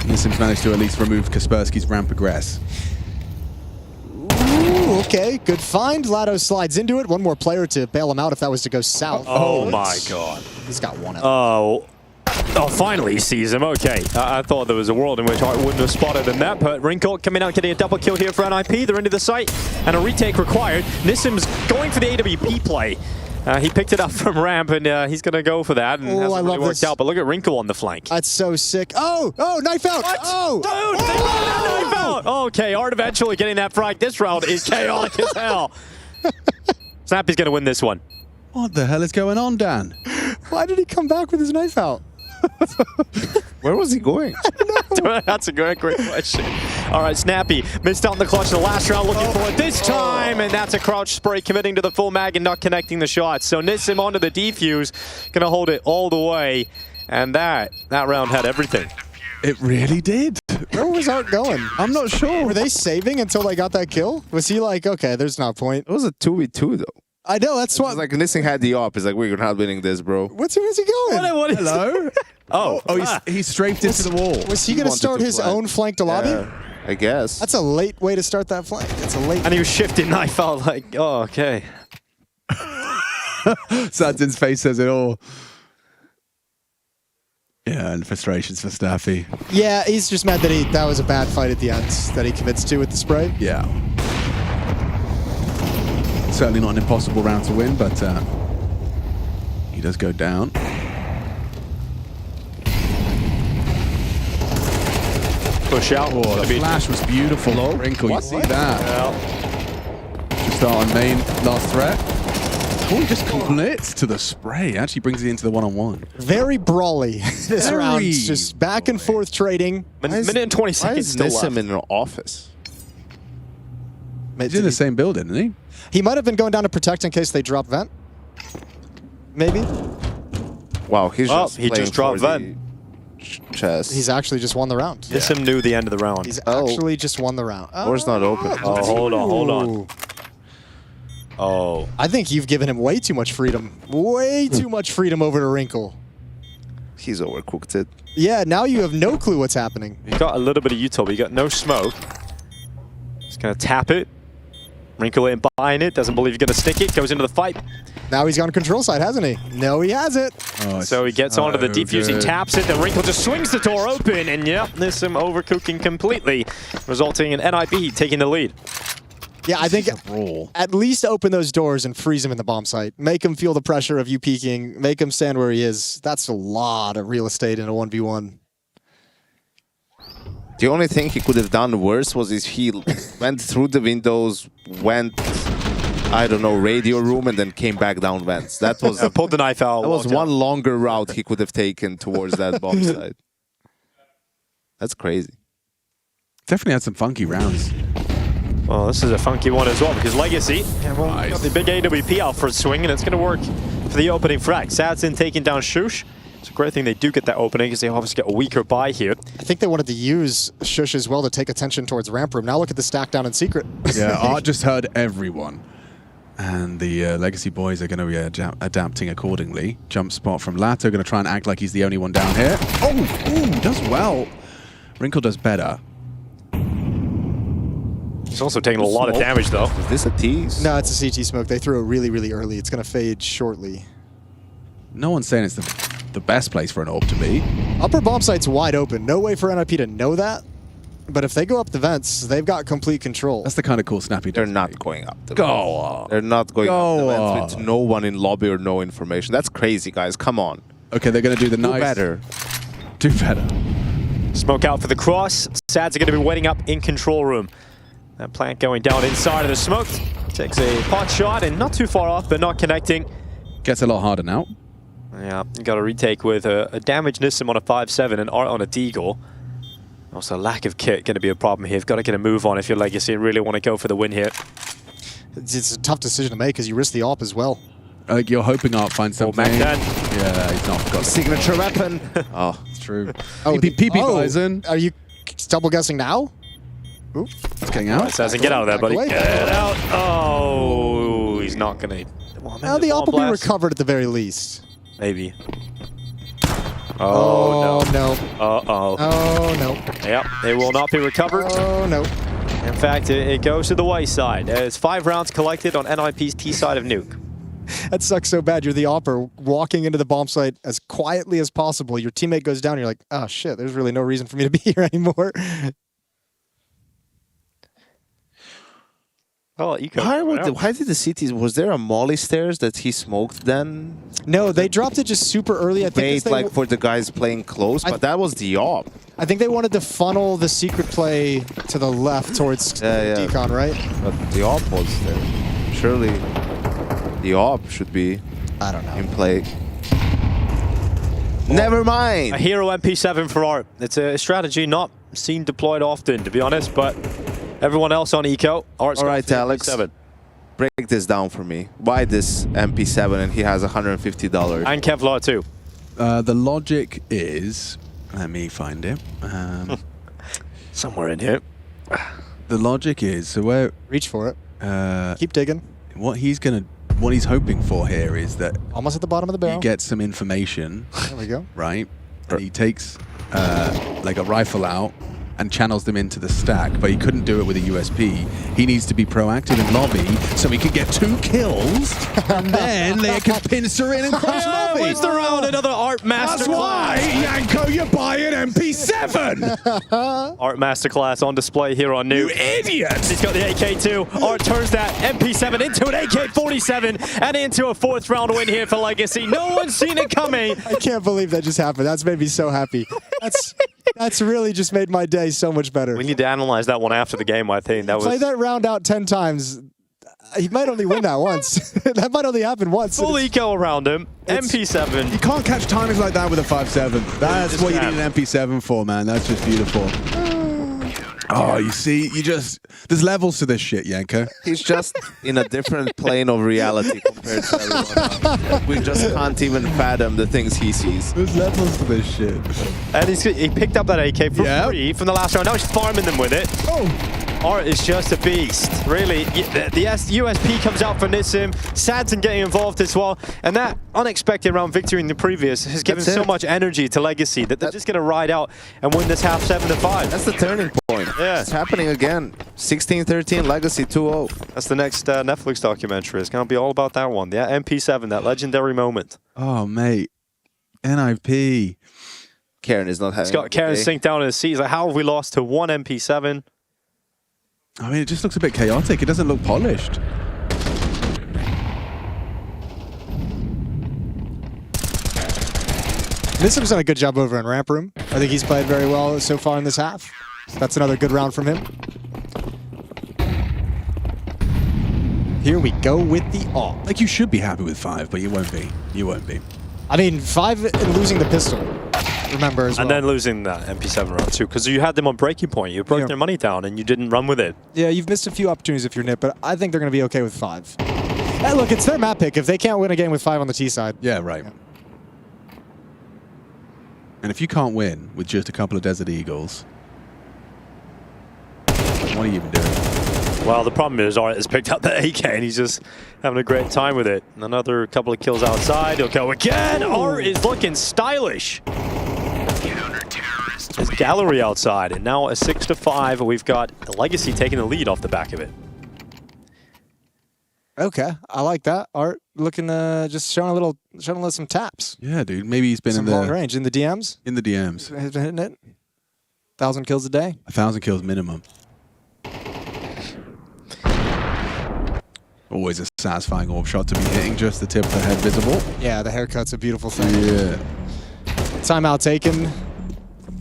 Nissim's managed to at least remove Kaspersky's ramp aggress. Ooh, okay, good find. Lado slides into it. One more player to bail him out if that was to go south. Oh my god. He's got one out. Oh, finally he sees him. Okay, I thought there was a world in which I wouldn't have spotted him that, but Wrinkle coming out getting a double kill here for NiP. They're into the site, and a retake required. Nissim's going for the AWP play. He picked it up from ramp, and he's going to go for that, and Oh, hasn't I really love worked this. out. But look at Wrinkle on the flank. That's so sick. Oh, knife out. What? Oh, Dude, they ran that knife out. Okay, Art eventually getting that frag. This round is chaotic as hell. Snappy's going to win this one. What the hell is going on, Dan? why did he come back with his knife out? Where was he going? That's a great question. All right, Snappy missed out in the clutch in the last round, looking for it this time, and that's a crouch spray committing to the full mag and not connecting the shot. So Nissim onto the defuse, gonna hold it all the way, and that round had everything. It really did. Where was Art going? I'm not sure. Were they saving until they got that kill? Was he like, okay, there's no point? It was a 2v2 though. I know, that's It's what. like Nissim had the op. He's like, we're not winning this, bro. Where's he going? What is Hello? Oh, He strafed into the wall. Was he going to wanted start to his flank. own flank to lobby? Yeah, I guess. That's a late way to start that flank. It's a late. and he was shifting knife out like, oh, okay. Sadzin's face says it all. Yeah, and frustrations for Snappy. Yeah, he's just mad that that was a bad fight at the end that he commits to with the spray. Yeah. Certainly not an impossible round to win, but he does go down. Push out. Oh, the flash was beautiful. Wrinkle, you see that? Well, Just start on main, last threat. Oh, he just commits to the spray. Actually brings it into the one-on-one. Very brawly this Very round. Just back and forth trading. minute and 20 Why seconds is still Nissim left. in an office? He's in the same building, isn't he? He might have been going down to protect in case they drop vent. Maybe. Wow, he's Well, just he playing just dropped for the Ven. chest. He's actually just won the round. Nissim knew the end of the round. He's Oh. actually just won the round. Door's not open. Oh, hold on. Ooh. Oh. I think you've given him way too much freedom. Way too much freedom over to Wrinkle. He's overcooked it. Yeah, now you have no clue what's happening. He got a little bit of util, but he got no smoke. He's going to tap it. Wrinkle in behind it. Doesn't believe he's going to stick it. Goes into the fight. Now he's gone control side, hasn't he? No, he has it. Oh, So he gets onto the so defuse. He good. taps it. Then Wrinkle just swings the door open. And yep, Nissim overcooking completely, resulting in NiP taking the lead. Yeah, I think Brawl. at least open those doors and freeze him in the bomb site. Make him feel the pressure of you peeking. Make him stand where he is. That's a lot of real estate in a 1v1. The only thing he could have done worse was if he went through the windows, went, I don't know, radio room, and then came back down vents. That was Pulled the knife out. that was walked out. one longer route he could have taken towards that bomb site. That's crazy. Definitely had some funky rounds. Well, this is a funky one as well because Legacy Nice. got the big AWP out for a swing, and it's going to work for the opening frag. Sadzin taking down Shush. It's a great thing they do get that opening because they obviously get a weaker buy here. I think they wanted to use Shush as well to take attention towards ramp room. Now look at the stack down in secret. Yeah, Art just heard everyone. And the Legacy boys are going to be adapting accordingly. Jump spot from Lato, going to try and act like he's the only one down here. Oh, ooh, does well. Wrinkle does better. He's also taking a lot of damage though. Is this a tease? No, it's a CT smoke. They threw it really, really early. It's going to fade shortly. No one's saying it's the best place for an AWP to be. Upper bomb site's wide open. No way for NiP to know that. but if they go up the vents, they've got complete control. That's the kind of cool snappy. They're not going up the Go vents. on. They're not going up the Go vents with no one in lobby or no information. That's crazy, guys. Come on. Okay, they're going to do the Do nice. better. Do better. Smoke out for the cross. Sads are going to be waiting up in control room. That plant going down inside of the smoke. Takes a pot shot and not too far off, but not connecting. Gets a lot harder now. Yeah, you got a retake with a damaged Nissim on a 5-7 and Art on a Deagle. Also, lack of kit going to be a problem here. You've got to get a move on if you're Legacy and really want to go for the win here. It's a tough decision to make because you risk the AWP as well. Like you're hoping Art finds something. Mac 10. Yeah, he's not got it. Signature weapon. Oh, it's true. Oh, PP Bison. Are you double guessing now? Oop. It's getting out. Says, get out of there, buddy. away. Get out. Oh, he's not going to. Well, Now the AWP will be recovered at the very least. Maybe. Oh, no. no. Uh-oh. Oh, no. Yep, it will not be recovered. Oh, no. In fact, it goes to the white side. It's 5 rounds collected on NiP's T side of Nuke. That sucks so bad. You're the AWPer walking into the bomb site as quietly as possible. Your teammate goes down. You're like, oh, shit, there's really no reason for me to be here anymore. Oh, Eco. Why did the CTs... Was there a molly stairs that he smoked then? No, they dropped it just super early. I think Bait, they, like, for the guys playing close, but that was the op. I think they wanted to funnel the secret play to the left towards Decon, right? But the op was there. Surely the op should be I don't know. in play. Never mind. A hero MP7 for Art. It's a strategy not seen deployed often, to be honest, but everyone else on Eco, Art's All right, Alex. MP7. Break this down for me. Why this MP7 and he has $150? And Kevlar too. The logic is, let me find it. Somewhere in here. The logic is, so where Reach for it. Keep digging. what he's hoping for here is that Almost at the bottom of the barrel. he gets some information, There we go. right? And he takes like a rifle out and channels them into the stack, but he couldn't do it with a USP. He needs to be proactive in lobby so he can get 2 kills, and then they can pincer in and crash lobby. Where's the round? Another Art Masterclass. That's why, Yanko, you buy an MP7! Art Masterclass on display here on You Nuke. idiot! He's got the AK2. Art turns that MP7 into an AK-47 and into a 4th round win here for Legacy. No one's seen it coming. I can't believe that just happened. That's made me so happy. That's really just made my day so much better. We need to analyze that one after the game, I think. That was Play that round out 10 times. He might only win that once. That might only happen once. full eco around him. MP7. You can't catch timings like that with a 5.7. That's just what you can't. need an MP7 for, man. That's just beautiful. Oh, you see, there's levels to this shit, Yanko. He's just in a different plane of reality compared to everyone else. We just can't even fathom the things he sees. There's levels to this shit. And he picked up that AK for free from the last round. Now he's farming them with it. Oh! Art is just a beast, really. The USP comes out for Nissim. Sadson getting involved as well. And that unexpected round victory in the previous has given so much energy to Legacy that they're just going to ride out and win this half 7-5. That's the turning point. Yeah. It's happening again. 16-13, Legacy 2-0. That's the next Netflix documentary. It's going to be all about that one. Yeah, MP7, that legendary moment. Oh, mate. NiP. Karen is not having He's got Karen synced down in his seat. He's like, how have we lost to 1 MP7? I mean, it just looks a bit chaotic. It doesn't look polished. Nissim's done a good job over in ramp room. I think he's played very well so far in this half. That's another good round from him. Here we go with the AWP. Like, you should be happy with 5, but you won't be. You won't be. I mean, 5 and losing the pistol. Remember as well. And then losing that MP7 round too, because you had them on breaking point. You broke their money down and you didn't run with it. Yeah, you've missed a few opportunities if you're NiP, but I think they're going to be okay with 5. Hey, look, it's their map pick. If they can't win a game with 5 on the T side. Yeah, right. And if you can't win with just a couple of Desert Eagles, what are you even doing? Well, the problem is Art has picked up the AK and he's just having a great time with it. Another couple of kills outside. He'll go again. Art is looking stylish. His gallery outside, and now a 6-5. We've got Legacy taking the lead off the back of it. Okay, I like that. Art looking just showing some taps. Yeah, dude. Maybe he's been Some in long the range in the DMs. in the DMs. Has been hitting it. 1,000 kills a day. 1,000 kills minimum. Always a satisfying orb shot to be hitting just the tip of the head visible. Yeah, the haircut's a beautiful thing. Yeah. Timeout taken.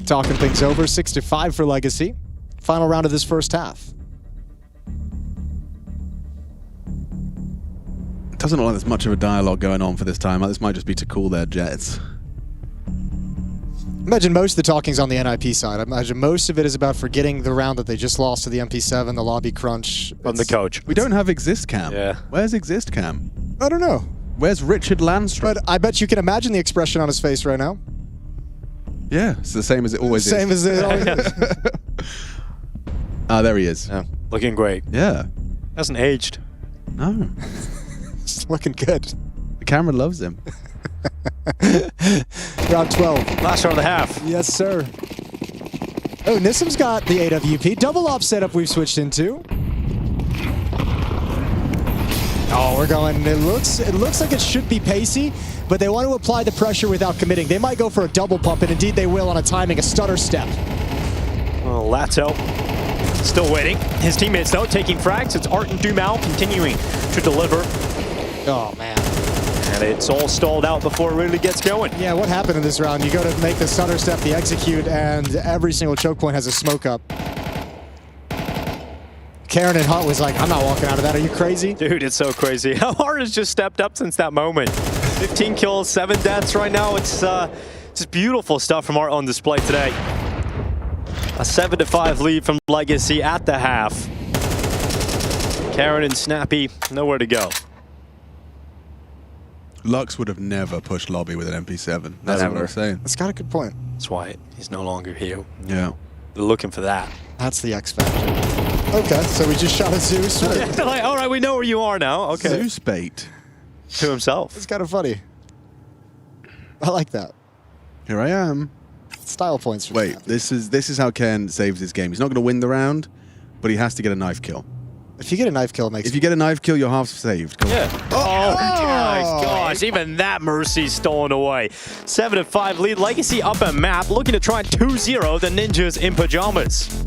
Talking things over. 6-5 for Legacy. Final round of this first half. Doesn't look like there's much of a dialogue going on for this time. This might just be to cool their jets. Imagine most of the talking's on the NiP side. I imagine most of it is about forgetting the round that they just lost to the MP7, the lobby crunch. From the coach. We don't have Exist Cam. Yeah. Where's Exist Cam? I don't know. Where's Richard Landstrom? But I bet you can imagine the expression on his face right now. Yeah, it's the same as it always Same is. as it always is. Ah, there he is. Yeah. Looking great. Yeah. Hasn't aged. No. It's looking good. The camera loves him. Round 12. Last round of the half. Yes, sir. Oh, Nissim's got the AWP. Double op setup we've switched into. Oh, we're going. It looks like it should be pacey, but they want to apply the pressure without committing. They might go for a double pump, and indeed they will on a timing, a stutter step. Oh, Lato still waiting. His teammates, though, taking frags. It's Art and Dumal continuing to deliver. Oh, man. And it's all stalled out before it really gets going. Yeah, what happened in this round? You go to make the stutter step, the execute, and every single choke point has a smoke up. Karen and Hunt was like, I'm not walking out of that. Are you crazy? Dude, it's so crazy. How Art has just stepped up since that moment. 15 kills, 7 deaths right now. It's just beautiful stuff from Art on display today. A 7-5 lead from Legacy at the half. Karen and Snappy, nowhere to go. Lux would have never pushed lobby with an MP7. That's what Never. we're saying. That's got a good point. That's why he's no longer here. Yeah. They're looking for that. That's the X factor. Okay, so we just shot a Zeus. They're like, all right, we know where you are now. Okay. Zeus bait. To himself. It's kind of funny. I like that. Here I am. Style points for Wait, Snappy. this is how Ken saves his game. He's not going to win the round, but he has to get a knife kill. If you get a knife kill, it makes If you get a knife kill, you're half saved. Come on. Yeah. Oh, my gosh. Even that mercy's stolen away. 7-5 lead. Legacy up a map, looking to try 2-0 the Ninjas in pajamas.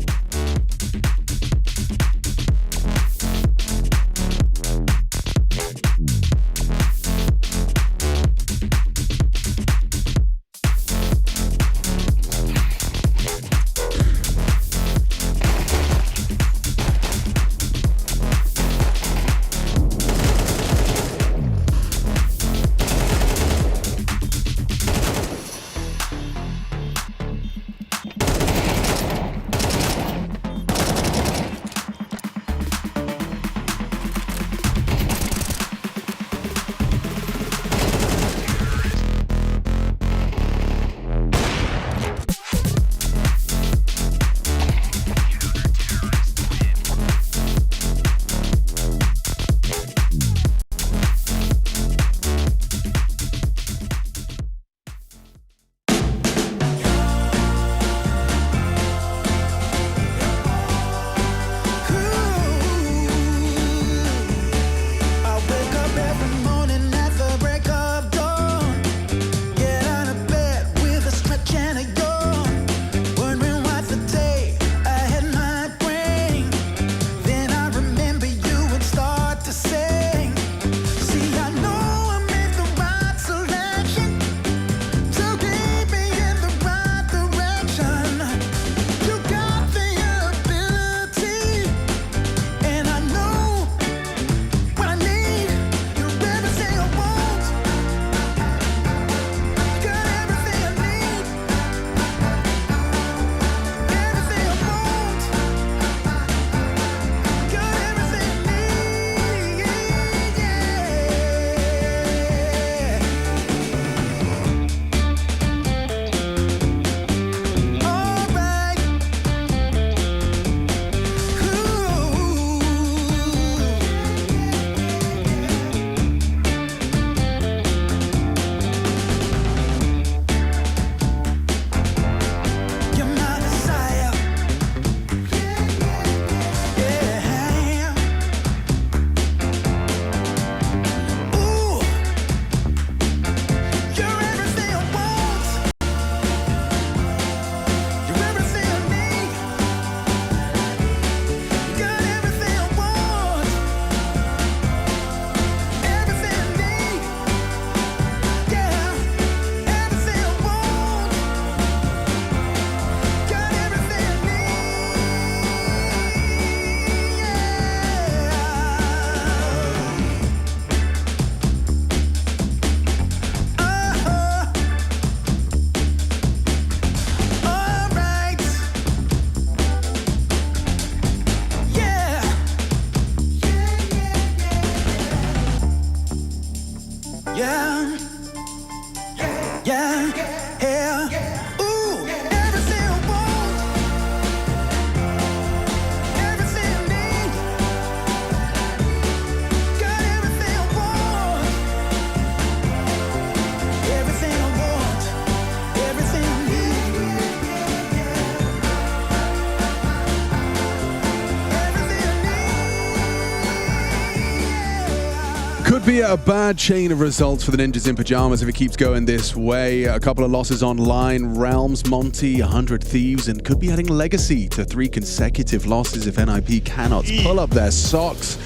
could be a bad chain of results for the Ninjas in Pajamas if it keeps going this way. A couple of losses online, Realms, Monty, 100 Thieves, and could be adding Legacy to 3 consecutive losses if NiP cannot pull up their socks.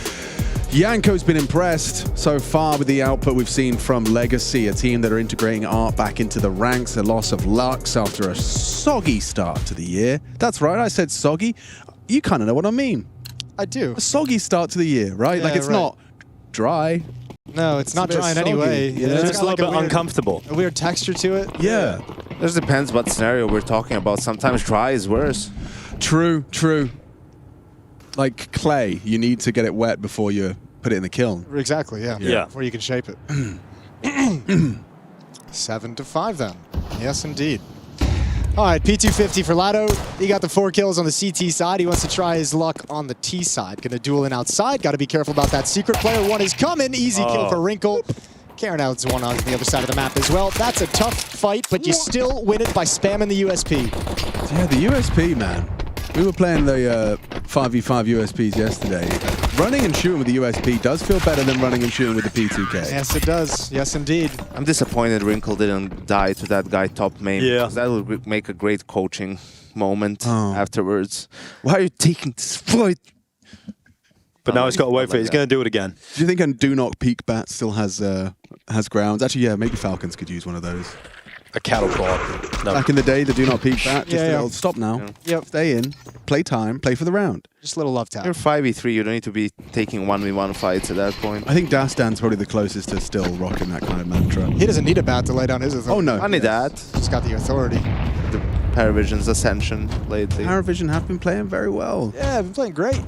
Yanko's been impressed so far with the output we've seen from Legacy, a team that are integrating art back into the ranks, a loss of Lux after a soggy start to the year. That's right, I said soggy. You kind of know what I mean. I do. A soggy start to the year, right? Yeah, like it's right. not dry. No, it's not a bit dry in soggy. any way. Yeah. It's It's a got little like bit uncomfortable. a weird texture to it. Yeah. It just depends what scenario we're talking about. Sometimes dry is worse. True, true. Like clay, you need to get it wet before you put it in the kiln. Exactly, yeah. Yeah. Before you can shape it. 7-5 then. Yes, indeed. All right, P250 for Lado. He got the 4 kills on the CT side. He wants to try his luck on the T side. Gonna duel in outside. Got to be careful about that secret player. One is coming. Easy kill for Wrinkle. Karen out's one on the other side of the map as well. That's a tough fight, but you still win it by spamming the USP. Yeah, the USP, man. We were playing the 5v5 USPs yesterday. Running and shooting with the USP does feel better than running and shooting with the P2K. Yes, it does. Yes, indeed. I'm disappointed Wrinkle didn't die to that guy top main. Yeah. because that would make a great coaching moment Oh. afterwards. Why are you taking this fight? But now he's got to wait for it. Like He's that. going to do it again. Do you think a do not peek bat still has grounds? Actually, yeah, maybe Falcons could use one of those. A cattle prod. No. Back in the day, the do not peek bat, just Yeah, a yeah. little stop now. Yep. Stay in, play time, play for the round. Just a little love tap. You're 5v3, you don't need to be taking 1v1 fights at that point. I think Dastan's probably the closest to still rocking that kind of mantra. He doesn't need a bat to lay down his authority. Oh no. Only that, He's got the authority. the Paravision's ascension lately. Paravision have been playing very well. Yeah, been playing great.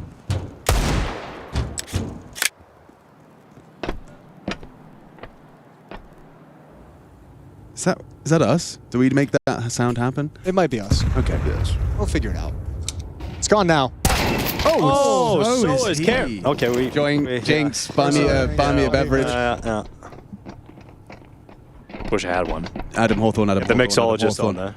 Is that us? Do we make that sound happen? It might be us. Okay. We'll figure it out. It's gone now. Oh, so so is is Karen. he. Okay, we... Jinx, buy me a beverage. Yeah. Wish I had one. Adam Hawthorne, The mixologist on there.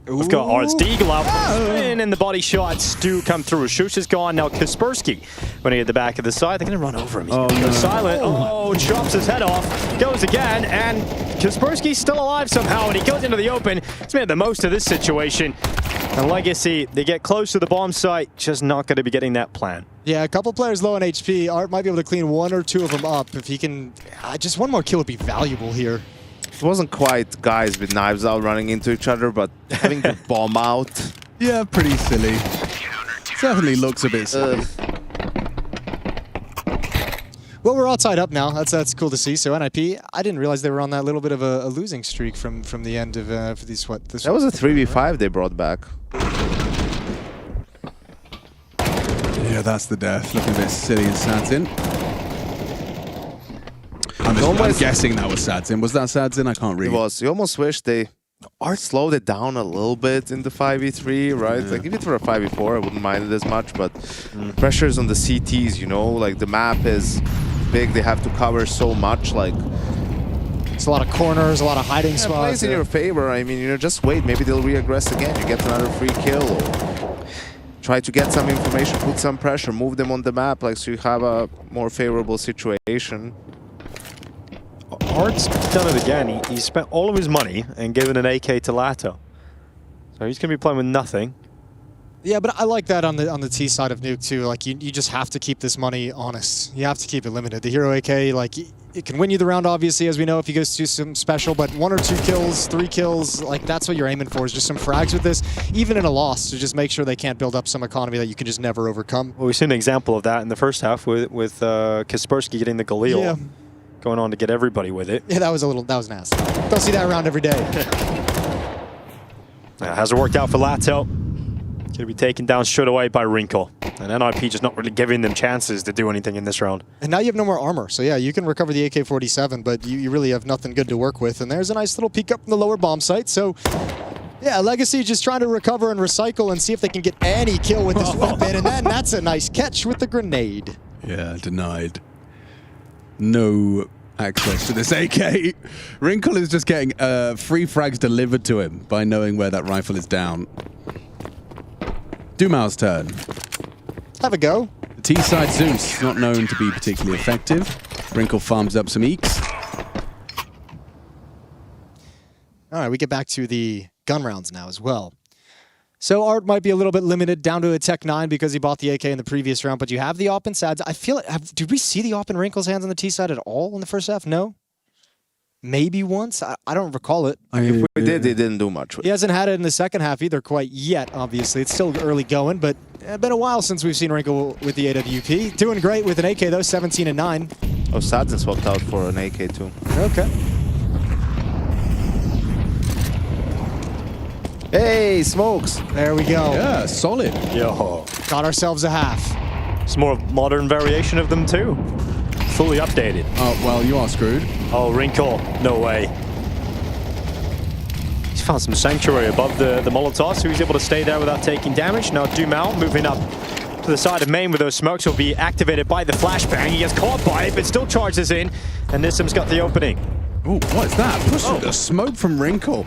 We've got Arts Deagle out and the body shot. Stu come through. Shush is gone. Now Kaspersky running at the back of the side. They're going to run over him. He's gonna go silent. Oh, chops his head off. Goes again. And Kaspersky's still alive somehow. And he goes into the open. He's made the most of this situation. And Legacy, they get close to the bomb site. Just not going to be getting that plan. Yeah, a couple players low on HP. Art might be able to clean 1 or 2 of them up. If he can, just one more kill would be valuable here. It wasn't quite guys with knives out running into each other, but having the bomb out. Yeah, pretty silly. Certainly looks a bit silly. Well, we're all tied up now. That's cool to see. So NiP, I didn't realize they were on that little bit of a losing streak from the end of for these this. That was a 3v5 they brought back. Yeah, that's the death. Looking a bit silly and Sadzin. I'm guessing that was Sadzin. Was that Sadzin? I can't read. It was. You almost wish they slowed it down a little bit in the 5v3, right? Like if it were a 5v4, I wouldn't mind it as much, but pressure's on the CTs, you know? Like the map is big, they have to cover so much, like... It's a lot of corners, a lot of hiding It spots. plays in your favor. I mean, you know, just wait. Maybe they'll re-aggress again. You get another free kill, or try to get some information, put some pressure, move them on the map, like so you have a more favorable situation. Art's done it again. He spent all of his money and given an AK to Lato. So he's going to be playing with nothing. Yeah, but I like that on the T side of Nuke too. Like you just have to keep this money honest. You have to keep it limited. The Hero AK, like it can win you the round, obviously, as we know if he goes to some special. But 1 or 2 kills, 3 kills, like that's what you're aiming for. Is just some frags with this, even in a loss, to just make sure they can't build up some economy that you can just never overcome. Well, we've seen an example of that in the first half with Kaspersky getting the Galil. Yeah. Going on to get everybody with it. Yeah, that was nasty. Don't see that around every day. Hasn't worked out for Lato. Going to be taken down straight away by Wrinkle. And NiP just not really giving them chances to do anything in this round. And now you have no more armor. So yeah, you can recover the AK-47, but you really have nothing good to work with. And there's a nice little peek up from the lower bomb site. So yeah, Legacy just trying to recover and recycle and see if they can get any kill with this weapon. And then that's a nice catch with the grenade. Yeah, denied. No access to this AK. Wrinkle is just getting free frags delivered to him by knowing where that rifle is down. Dumao's turn. Have a go. The T-side Zeus, not known to be particularly effective. Wrinkle farms up some eeks. All right, we get back to the gun rounds now as well. So Art might be a little bit limited down to a Tech 9 because he bought the AK in the previous round, but you have the AWP and SADs. I feel like, did we see the AWP in Wrinkle's hands on the T side at all in the first half? No? Maybe once? I don't recall it. If we did, he didn't do much with He hasn't had it in the second half either quite yet, obviously. It's still early going, but it's been a while since we've seen Wrinkle with the AWP. Doing great with an AK though, 17 and 9. Oh, Sadzen swapped out for an AK too. Okay. Hey, smokes! There we go. Yeah, solid. Yo. Got ourselves a half. It's more of a modern variation of them too. Fully updated. Oh, well, you are screwed. Oh, Wrinkle. No way. He's found some sanctuary above the Molotov, so he's able to stay there without taking damage. Now Dumao moving up to the side of main with those smokes will be activated by the flashbang. He gets caught by it, but still charges in, and Nissim's got the opening. Ooh, what is that? Pushing the smoke from Wrinkle.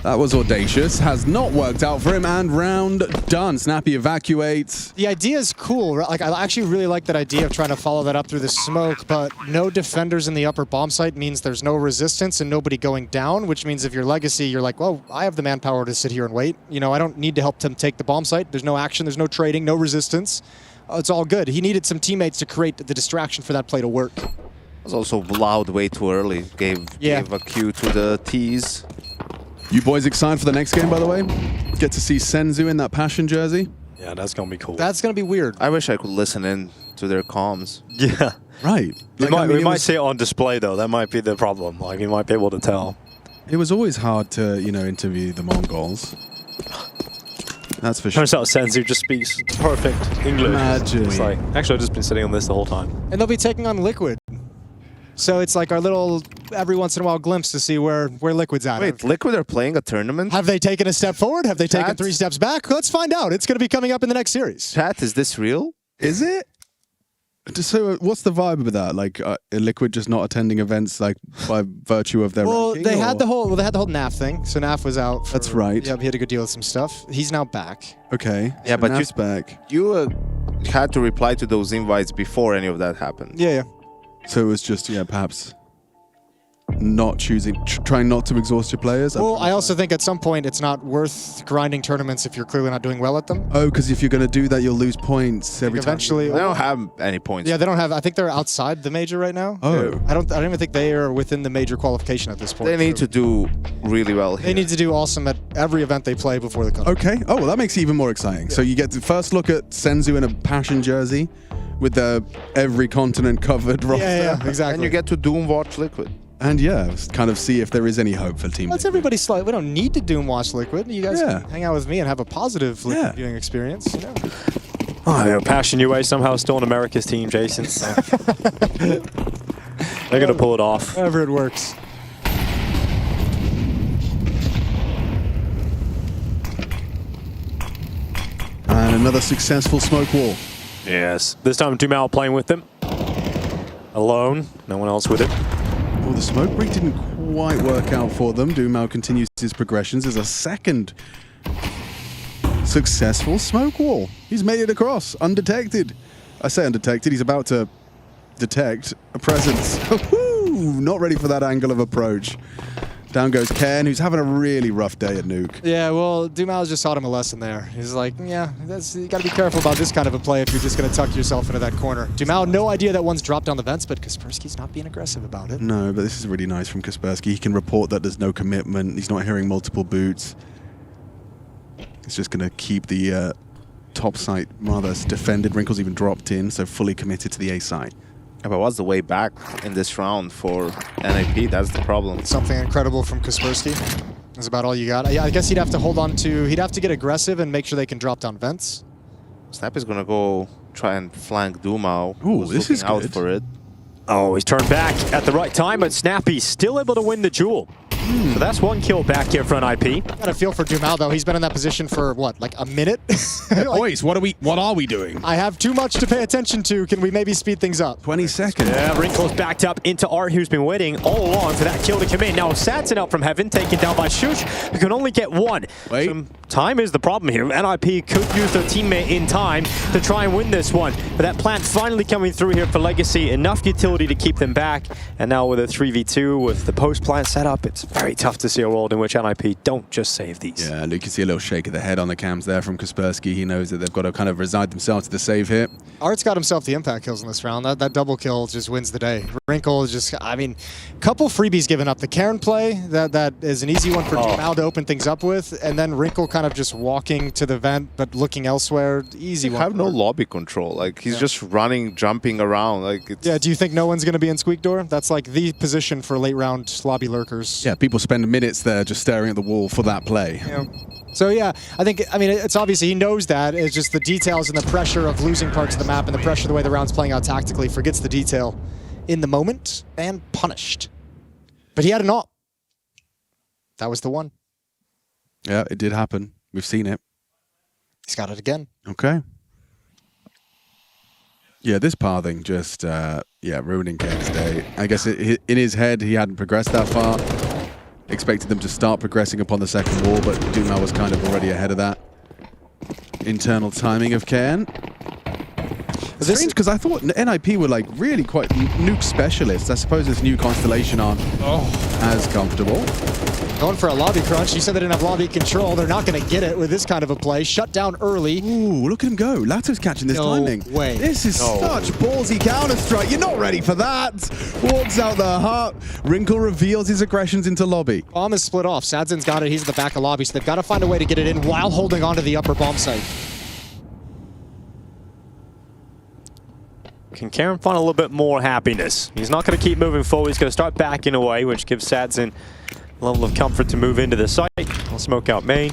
That was audacious. Has not worked out for him, and round done. Snappy evacuates. The idea is cool. Like, I actually really like that idea of trying to follow that up through the smoke, but no defenders in the upper bomb site means there's no resistance and nobody going down, which means if you're Legacy, you're like, well, I have the manpower to sit here and wait. You know, I don't need to help them take the bomb site. There's no action, there's no trading, no resistance. It's all good. He needed some teammates to create the distraction for that play to work. It was also loud way too early. Gave a cue to the T's. You boys excited for the next game, by the way? Get to see Senzu in that Passion jersey? Yeah, that's going to be cool. That's going to be weird. I wish I could listen in to their comms. Yeah. Right. We might see it on display, though. That might be the problem. Like, we might be able to tell. It was always hard to, you know, interview the Mongols. That's for sure. Turns out Senzu just speaks perfect English. Imagine. It's like, actually, I've just been sitting on this the whole time. And they'll be taking on Liquid. So it's like our little, every once in a while, glimpse to see where Liquid's at. Wait, Liquid are playing a tournament? Have they taken a step forward? Have they taken 3 steps back? Let's find out. It's going to be coming up in the next series. Chat, is this real? Is it? So what's the vibe of that? Like, Liquid just not attending events, like, by virtue of their ranking, they had the whole NAF thing. So NAF was out. That's right. Yeah, he had a good deal with some stuff. He's now back. Okay. Yeah, so but Naf's back. You had to reply to those invites before any of that happened. Yeah. So it was just, yeah, perhaps not choosing, trying not to exhaust your players. Well, I also think at some point it's not worth grinding tournaments if you're clearly not doing well at them. Oh, because if you're going to do that, you'll lose points every time. Eventually, They don't have any points. Yeah, they don't have. I think they're outside the major right now. Oh. I don't even think they are within the major qualification at this point. They need to do really well here. They need to do awesome at every event they play before the cutoff. Okay. Oh, well, that makes it even more exciting. Yeah. So you get the first look at Senzu in a Passion jersey with the every continent covered roster. Yeah, exactly. And you get to Doom watch Liquid. And yeah, kind of see if there is any hope for Team Let's Liquid. everybody slight. We don't need to Doom watch Liquid. You guys Yeah. can hang out with me and have a positive Liquid viewing experience. You know? Oh, yeah, Passion UA somehow still on America's team, Jason. So. They're going to pull it off. However it works. And another successful smoke wall. Yes. This time Dumao playing with them. Alone. No one else with him. Well, the smoke break didn't quite work out for them. Dumao continues his progressions as a second successful smoke wall. He's made it across, undetected. I say undetected, he's about to detect a presence. Not ready for that angle of approach. Down goes Ken, who's having a really rough day at Nuke. Yeah, well, Dumal's just taught him a lesson there. He's like, yeah, you got to be careful about this kind of a play if you're just going to tuck yourself into that corner. Dumal, no idea that one's dropped down the vents, but Kaspersky's not being aggressive about it. No, but this is really nice from Kaspersky. He can report that there's no commitment. He's not hearing multiple boots. He's just going to keep the top site rather defended. Wrinkle's even dropped in, so fully committed to the A site. Yeah, but what's the way back in this round for NiP? That's the problem. Something incredible from Kaspersky. That's about all you got. I guess he'd have to hold on to, he'd have to get aggressive and make sure they can drop down vents. Snap is going to go try and flank Dumao. Ooh, who's this looking is out good. for it. Oh, he's turned back at the right time, but Snappy's still able to win the duel. So that's 1 kill back here for NiP. Got a feel for Dumal though. He's been in that position for what, like a minute? Boys, what are we doing? I have too much to pay attention to. Can we maybe speed things up? 20 seconds. Yeah, Wrinkle's backed up into Art, who's been waiting all along for that kill to come in. Now Satson out from heaven, taken down by Shush, who can only get 1. Wait. So time is the problem here. NiP could use their teammate in time to try and win this one. But that plant finally coming through here for Legacy. Enough utility to keep them back. And now with a 3v2 with the post-plant setup, it's very tough to see a world in which NiP don't just save these. Yeah, Luke, you see a little shake of the head on the cams there from Kaspersky. He knows that they've got to kind of resign themselves to the save here. Art's got himself the impact kills in this round. That double kill just wins the day. Wrinkle is just, I mean, couple freebies given up. The Karen play, that is an easy one for Dumal to open things up with, and then Wrinkle kind of just walking to the vent but looking elsewhere. Easy one. Have no lobby control. Like he's just running, jumping around. Like it's... Yeah, do you think no one's going to be in Squeak Door? That's like the position for late round lobby lurkers. Yeah, people spend minutes there just staring at the wall for that play. Yeah. So yeah, I mean, it's obviously he knows that. It's just the details and the pressure of losing parts of the map and the pressure of the way the round's playing out tactically, forgets the detail in the moment and punished. But he had an op. That was the one. Yeah, it did happen. We've seen it. He's got it again. Okay. Yeah, this pathing just, ruining Ken's day. I guess in his head, he hadn't progressed that far. Expected them to start progressing upon the second wall, but Dumal was kind of already ahead of that. Internal timing of Ken. It's strange because I thought NiP were like really quite nuke specialists. I suppose this new Constellation aren't as comfortable. Going for a lobby crunch. You said they didn't have lobby control. They're not going to get it with this kind of a play. Shut down early. Ooh, look at him go. Lato's catching this timing. No way. This is such ballsy counter-strike. You're not ready for that. Walks out the heart. Wrinkle reveals his aggressions into lobby. Bomb is split off. Sadzin's got it. He's at the back of lobby, so they've got to find a way to get it in while holding on to the upper bomb site. Can Karen find a little bit more happiness? He's not going to keep moving forward. He's going to start backing away, which gives Sadzin a level of comfort to move into the site. I'll smoke out main.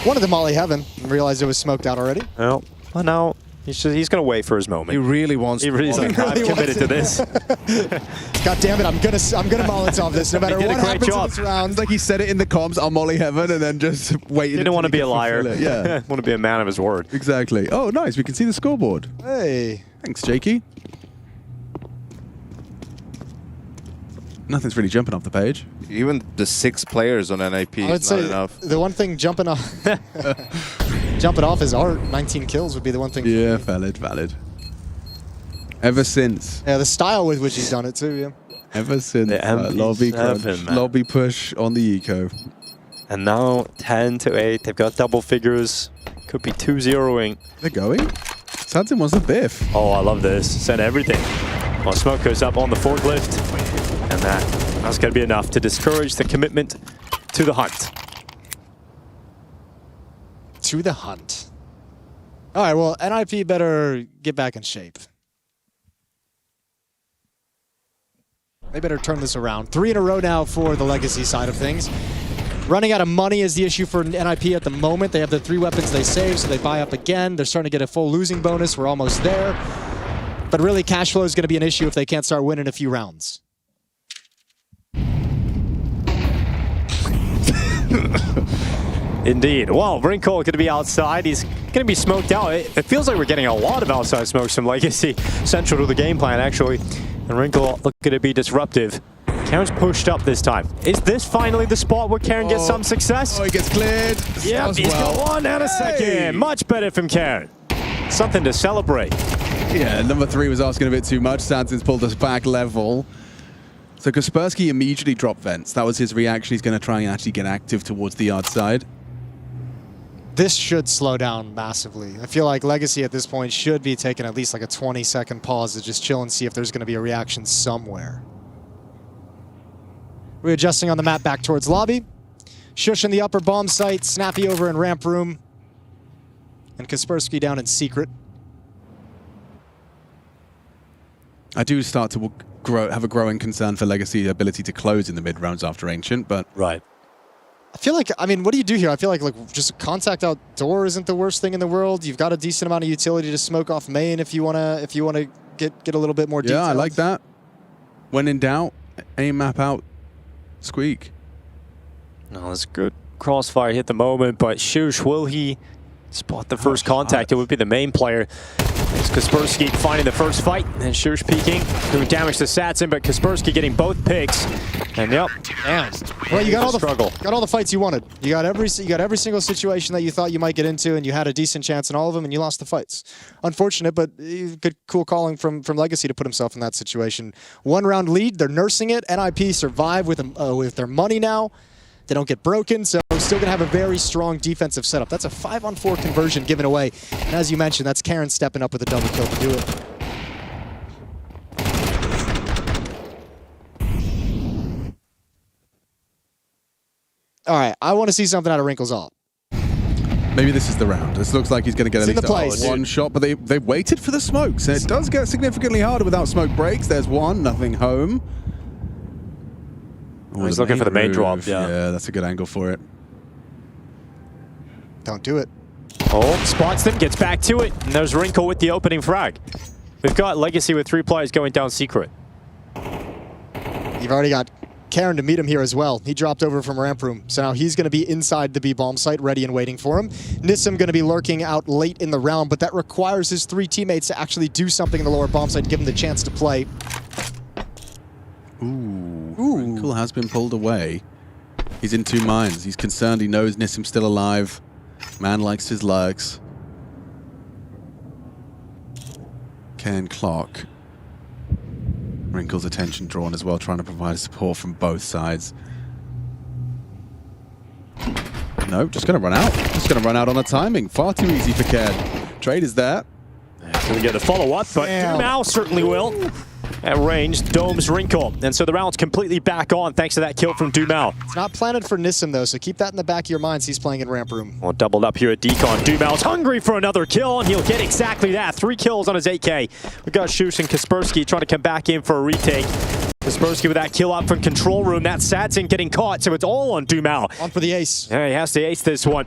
Wanted to molly heaven and realized it was smoked out already. Well now he's going to wait for his moment. He really wants. He really to is like, I'm committed to this. God damn it! I'm gonna Molotov this no matter what happens in this round. It's like he said it in the comms, I'll molly heaven, and then just waited. Didn't want to be a liar. Yeah, want to be a man of his word. exactly. Oh, nice. We can see the scoreboard. Hey. Thanks, Jakey. Nothing's really jumping off the page. Even the 6 players on NiP I would is not say enough. the one thing jumping off is Art. 19 kills would be the one thing. Yeah, valid. Ever since. Yeah, the style with which he's done it too. Yeah. Ever since lobby crunch, lobby push on the eco. And now 10 to 8. They've got double figures. Could be 2-0ing. They're going. Sadzin wants a biff. Oh, I love this. Send everything. Well, smoke goes up on the forklift. And that's going to be enough to discourage the commitment to the hunt. To the hunt. All right, well, NiP better get back in shape. They better turn this around. 3 in a row now for the Legacy side of things. Running out of money is the issue for NiP at the moment. They have the 3 weapons they saved, so they buy up again. They're starting to get a full losing bonus. We're almost there. But really, cash flow is going to be an issue if they can't start winning a few rounds. Indeed. Well, Wrinkle going to be outside. He's going to be smoked out. It feels like we're getting a lot of outside smokes from Legacy, central to the game plan, actually. And Wrinkle looking to be disruptive. Karen's pushed up this time. Is this finally the spot where Karen gets some success? Oh, he gets cleared. Yeah, he's got 1 and a second. Much better from Karen. Something to celebrate. Yeah, number 3 was asking a bit too much. Sadzin's pulled us back level. So Kaspersky immediately dropped vents. That was his reaction. He's going to try and actually get active towards the yard side. This should slow down massively. I feel like Legacy at this point should be taking at least like a 20-second pause to just chill and see if there's going to be a reaction somewhere. Readjusting on the map back towards lobby. Shush in the upper bomb site. Snappy over in ramp room. And Kaspersky down in secret. I do start to have a growing concern for Legacy's ability to close in the mid rounds after Ancient, but right. I feel like, I mean, what do you do here? I feel like just contact outdoor isn't the worst thing in the world. You've got a decent amount of utility to smoke off main if you wanna get a little bit more detail. Yeah, I like that. When in doubt, aim map out, squeak. No, that's good crossfire hit the moment, but Shush, will he spot the first contact? It would be the main player. It's Kaspersky finding the first fight, and Shush peeking, doing damage to Satson, but Kaspersky getting both picks. And yep, Well, you got all the struggle. got all the fights you wanted. You got every single situation that you thought you might get into, and you had a decent chance in all of them, and you lost the fights. Unfortunate, but good, cool calling from Legacy to put himself in that situation. 1-round lead, they're nursing it. NiP survive with their money now. They don't get broken, so still going to have a very strong defensive setup. That's a 5-on-4 conversion given away. And as you mentioned, that's Karen stepping up with a double kill to do it. All right, I want to see something out of Wrinkles All. Maybe this is the round. This looks like he's going to get It's at in the least place. one shot, but they waited for the smokes. And it does get significantly harder without smoke breaks. There's one, nothing home. Oh, He's looking for the main move. drop, yeah. That's a good angle for it. Don't do it. Oh, spots them, gets back to it, and there's Wrinkle with the opening frag. We've got Legacy with 3 players going down secret. You've already got Karen to meet him here as well. He dropped over from ramp room, so now he's going to be inside the B-bomb site, ready and waiting for him. Nissim going to be lurking out late in the round, but that requires his 3 teammates to actually do something in the lower bomb site, give him the chance to play. Ooh. Wrinkle has been pulled away. He's in 2 minds. He's concerned. He knows Nissim's still alive. Man likes his lurks. Ken Clark. Wrinkle's attention drawn as well, trying to provide support from both sides. No, just going to run out. Just going to run out on a timing. Far too easy for Ken. Trade is there. So we get the follow-up, but Dumao certainly will. At range, Dome's Wrinkle. And so the round's completely back on thanks to that kill from Dumao. It's not planted for Nissim, though, so keep that in the back of your minds. He's playing in ramp room. Well, doubled up here at Decon. Dumao's hungry for another kill, and he'll get exactly that. 3 kills on his 8K. We've got Shush and Kaspersky trying to come back in for a retake. Kaspersky with that kill up from control room. That Satson getting caught, so it's all on Dumao. On for the ace. Yeah, he has to ace this one.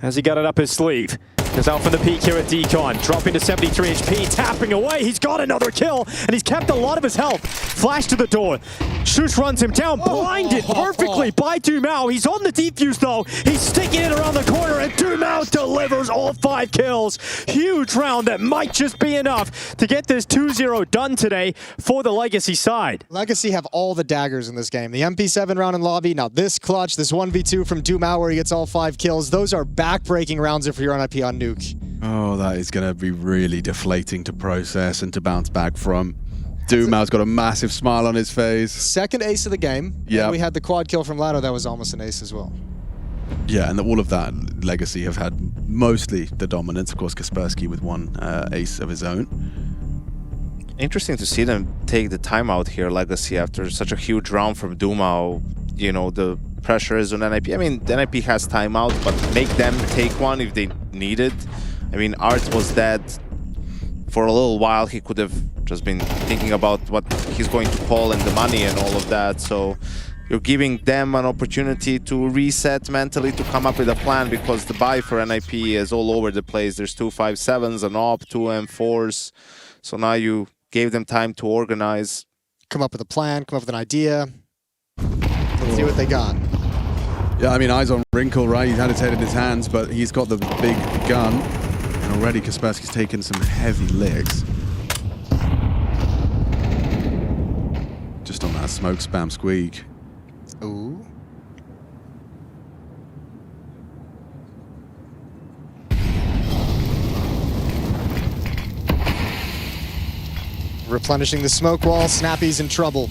Has he got it up his sleeve? Goes out from the peak here at Decon, dropping to 73 HP, tapping away. He's got another kill, and he's kept a lot of his health. Flash to the door. Shush runs him down, blinded perfectly by Dumao. He's on the defuse, though. He's sticking it around the corner, and Dumao delivers all 5 kills. Huge round that might just be enough to get this 2-0 done today for the Legacy side. Legacy have all the daggers in this game. The MP7 round in lobby, now this clutch, this 1v2 from Dumao where he gets all 5 kills. Those are back-breaking rounds if you're on NiP on Nuke. Oh, that is going to be really deflating to process and to bounce back from. Dumao's got a massive smile on his face. Second ace of the game. Yeah. And we had the quad kill from Lado. That was almost an ace as well. Yeah, and all of that, Legacy have had mostly the dominance. Of course, Kaspersky with 1 ace of his own. Interesting to see them take the timeout here, Legacy, after such a huge round from Dumao. You know, the pressure is on NiP. I mean, NiP has timeout, but make them take one if they need it. I mean, Art was dead for a little while. He could have just been thinking about what he's going to call and the money and all of that. So you're giving them an opportunity to reset mentally, to come up with a plan, because the buy for NiP is all over the place. There's 2 5.7s, an AWP, 2 M4s. So now you gave them time to organize. Come up with a plan, come up with an idea. Let's see what they got. Yeah, I mean, eyes on Wrinkle, right? He's had his head in his hands, but he's got the big gun. And already Kaspersky's taken some heavy licks. Just on that smoke spam squeak. Ooh. Replenishing the smoke wall. Snappy's in trouble.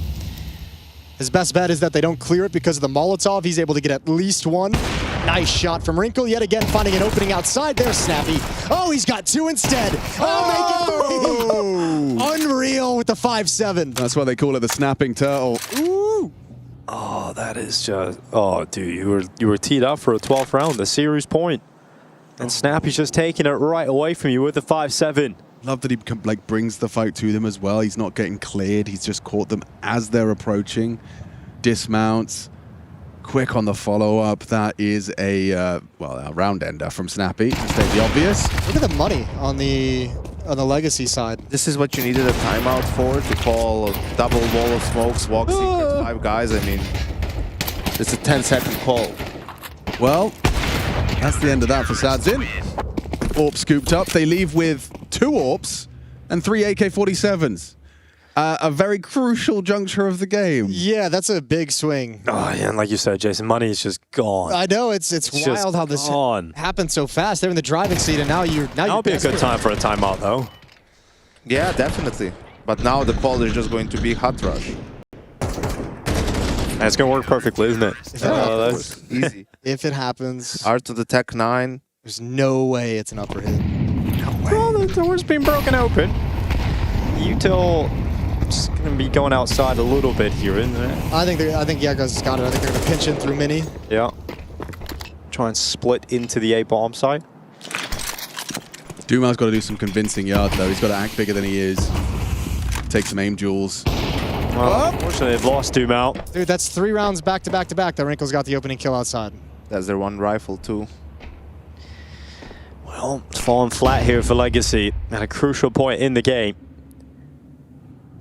His best bet is that they don't clear it because of the Molotov. He's able to get at least 1. Nice shot from Wrinkle. Yet again, finding an opening outside there, Snappy. Oh, he's got 2 instead. Oh, make it 3. Unreal with the 5.7. That's why they call it the snapping turtle. Ooh. Oh, that is just... Oh, dude, you were teed up for a 12th round, the series point. And Snappy's just taking it right away from you with the 5.7. Love that he like brings the fight to them as well. He's not getting cleared. He's just caught them as they're approaching. Dismounts. Quick on the follow-up. That is a round ender from Snappy, to state the obvious. Look at the money on the Legacy side. This is what you needed a timeout for, to call a double wall of smokes, walk secret, 5 guys. I mean, this It's a 10-second call. Well, that's the end of that for Sadzin. AWP scooped up. They leave with 2 AWPs and 3 AK-47s. A very crucial juncture of the game. Yeah, that's a big swing. Oh, yeah, and like you said, Jason, money is just gone. I know it's just wild how this gone. happened so fast. They're in the driving seat, and now you're That would be a good time for a timeout, though. Yeah, definitely. But now the call is just going to be hot rush. And it's going to work perfectly, isn't it? That's easy. If it happens, Art to the Tech 9. there's no way it's an upper hit. Well, the door's been broken open. Util just going to be going outside a little bit here, isn't it? I think Jaeger's got it. I think they're going to pinch in through mini. Yeah. Try and split into the A-bomb side. Dumal's got to do some convincing yard, though. He's got to act bigger than he is. Take some aim duels. Well, unfortunately, they've lost Dumal. Dude, that's 3 rounds back to back to back that Wrinkle's got the opening kill outside. That's their 1 rifle, too. Well, it's falling flat here for Legacy at a crucial point in the game.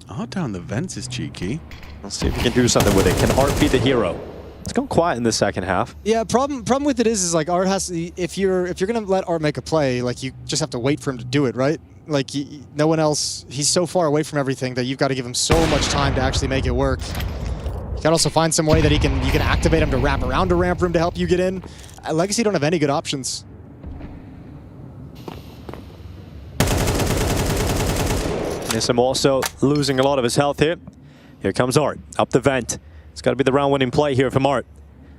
Art down the vents is cheeky. Let's see if we can do something with it. Can Art be the hero? It's gone quiet in the second half. Yeah, problem with it is like Art has to, if you're gonna let Art make a play, like you just have to wait for him to do it, right? Like no one else, he's so far away from everything that you've got to give him so much time to actually make it work. You can also find some way that you can activate him to wrap around a ramp room to help you get in. Legacy don't have any good options. Nissim also losing a lot of his health here. Here comes Art, up the vent. It's got to be the round-winning play here from Art.